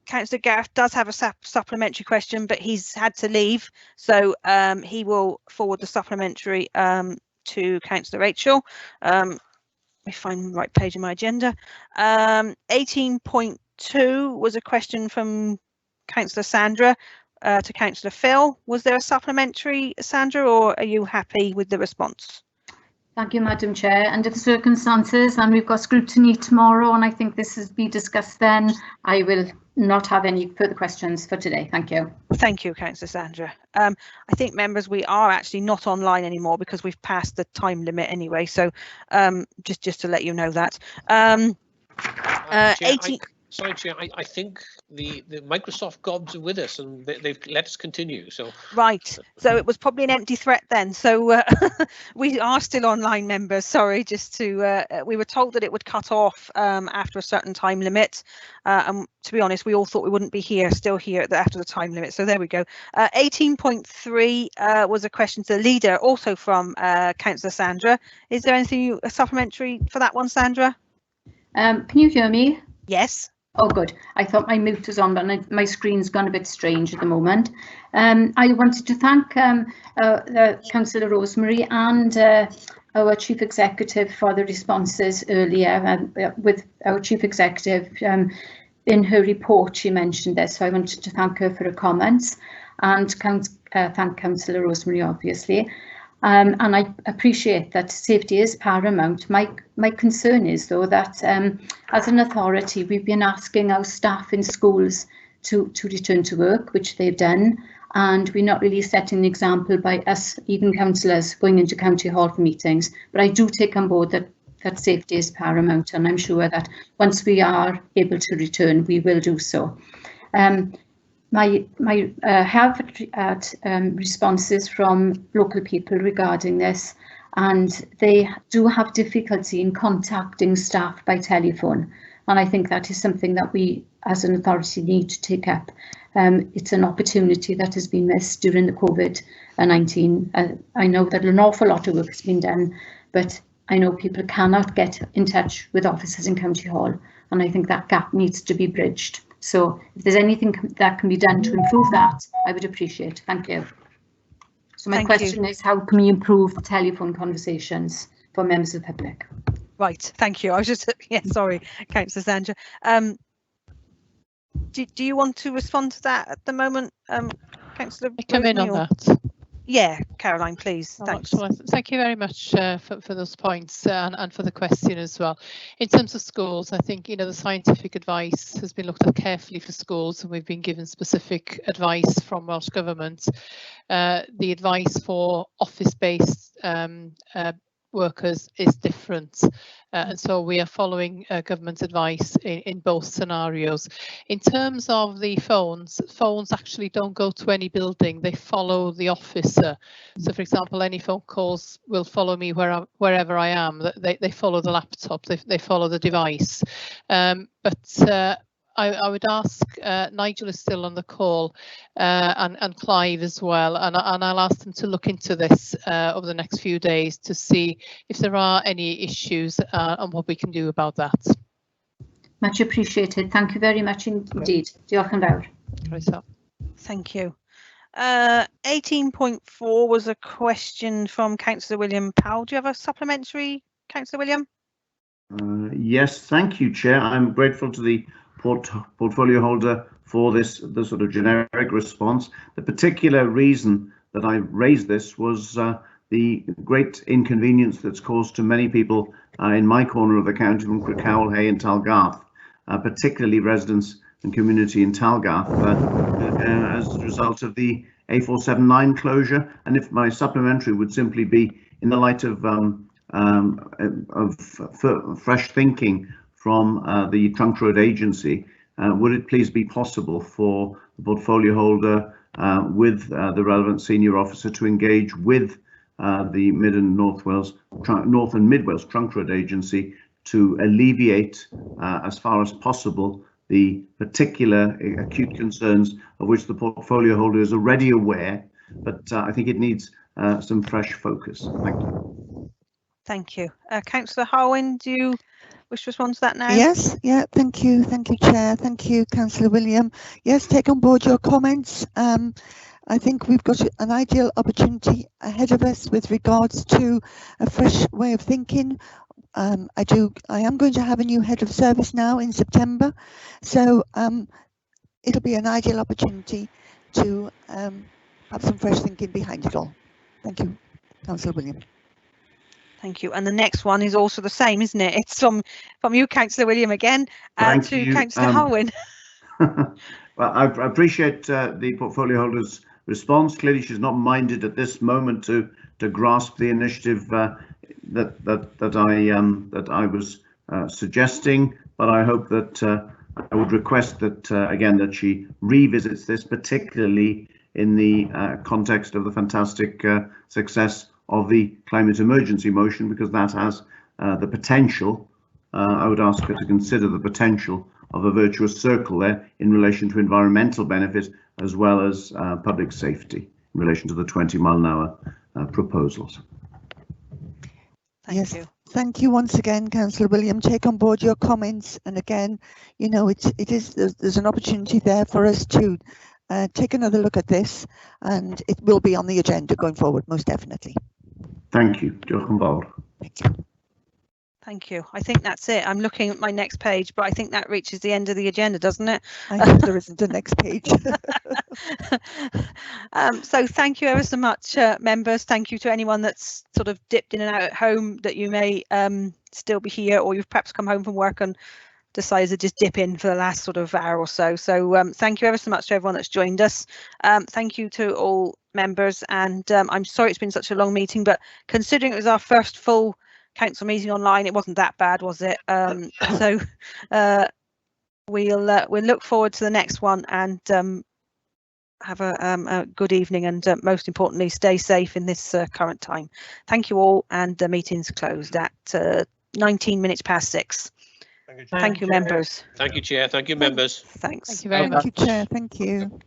Councillor Gareth does have a supplementary question, but he's had to leave, so he will forward the supplementary to Councillor Rachel. Let me find the right page in my agenda. 18.2 was a question from Councillor Sandra to Councillor Phil. Was there a supplementary, Sandra, or are you happy with the response? Thank you, Madam Chair. Under the circumstances, and we've got scrutiny tomorrow, and I think this has been discussed then, I will not have any further questions for today. Thank you. Thank you, Councillor Sandra. I think, members, we are actually not online anymore because we've passed the time limit anyway. So just to let you know that. 18. Sorry, Chair, I think the Microsoft gods are with us and they've let us continue. So Right, so it was probably an empty threat then. So we are still online members. Sorry, just to we were told that it would cut off after a certain time limit. And to be honest, we all thought we wouldn't be still here after the time limit. So there we go. 18.3 was a question to the leader, also from Councillor Sandra. Is there anything supplementary for that one, Sandra? Can you hear me? Yes. Oh, good. I thought my mute was on, but my screen's gone a bit strange at the moment. I wanted to thank Councillor Rosemary and our Chief Executive for the responses earlier. With our Chief Executive, in her report, she mentioned this, so I wanted to thank her for her comments and thank Councillor Rosemary, obviously. And I appreciate that safety is paramount. My concern is, though, that as an authority, we've been asking our staff in schools to return to work, which they've done, and we're not really setting an example by us, even councillors, going into County Hall for meetings. But I do take on board that safety is paramount, and I'm sure that once we are able to return, we will do so. I have responses from local people regarding this, and they do have difficulty in contacting staff by telephone, and I think that is something that we as an authority need to take up. It's an opportunity that has been missed during the COVID-19. I know that an awful lot of work has been done, but I know people cannot get in touch with officers in County Hall, and I think that gap needs to be bridged. So if there's anything that can be done to improve that, I would appreciate. Thank you. So my question is, how can we improve the telephone conversations for members of the public? Right, thank you. I was just, sorry, Councillor Sandra. Do you want to respond to that at the moment, Councillor? Come in on that. Yeah, Caroline, please. Thanks. Thank you very much for those points and for the question as well. In terms of schools, I think, the scientific advice has been looked at carefully for schools, and we've been given specific advice from Welsh Government. The advice for office-based workers is different, and so we are following government advice in both scenarios. In terms of the phones actually don't go to any building, they follow the officer. So for example, any phone calls will follow me wherever I am. They follow the laptop, they follow the device. But I would ask, Nigel is still on the call, and Clive as well, and I'll ask them to look into this over the next few days to see if there are any issues and what we can do about that. Much appreciated. Thank you very much indeed. Diolch yn fawr. Thank you. 18.4 was a question from Councillor William Powell. Do you have a supplementary, Councillor William? Yes, thank you, Chair. I'm grateful to the portfolio holder for the sort of generic response. The particular reason that I raised this was the great inconvenience that's caused to many people in my corner of the county, from Crickhowell, Hay and Talgarth, particularly residents and community in Talgarth, as a result of the A479 closure. And if my supplementary would simply be in the light of fresh thinking from the Trunk Road Agency, would it please be possible for the portfolio holder with the relevant senior officer to engage with the Mid and North and Mid Wales Trunk Road Agency to alleviate as far as possible the particular acute concerns of which the portfolio holder is already aware, but I think it needs some fresh focus. Thank you. Thank you. Councillor Harwin, do you wish to respond to that now? Yes, thank you, Chair. Thank you, Councillor William. Yes, take on board your comments. I think we've got an ideal opportunity ahead of us with regards to a fresh way of thinking. I am going to have a new head of service now in September, so it'll be an ideal opportunity to have some fresh thinking behind it all. Thank you, Councillor William. Thank you. And the next one is also the same, isn't it? It's from you, Councillor William, again, to Councillor Harwin. Well, I appreciate the portfolio holder's response. Clearly, she's not minded at this moment to grasp the initiative that I was suggesting, but I hope that I would request that, again, that she revisits this, particularly in the context of the fantastic success of the climate emergency motion, because that has the potential, I would ask her to consider the potential of a virtuous circle there in relation to environmental benefits as well as public safety in relation to the 20-mile-an-hour proposals. Yes, thank you once again, Councillor William. Take on board your comments, and again, you know, there's an opportunity there for us to take another look at this, and it will be on the agenda going forward, most definitely. Thank you. Diolch yn fawr. Thank you. I think that's it. I'm looking at my next page, but I think that reaches the end of the agenda, doesn't it? I hope there isn't a next page. So thank you ever so much, members. Thank you to anyone that's sort of dipped in and out at home, that you may still be here, or you've perhaps come home from work and decided to just dip in for the last sort of hour or so. So thank you ever so much to everyone that's joined us. Thank you to all members, and I'm sorry it's been such a long meeting, but considering it was our first full council meeting online, it wasn't that bad, was it? So we'll look forward to the next one, and have a good evening, and most importantly, stay safe in this current time. Thank you all, and the meeting's closed at 19 minutes past 6. Thank you, members. Thank you, Chair. Thank you, members. Thanks. Thank you very much. Thank you, Chair. Thank you.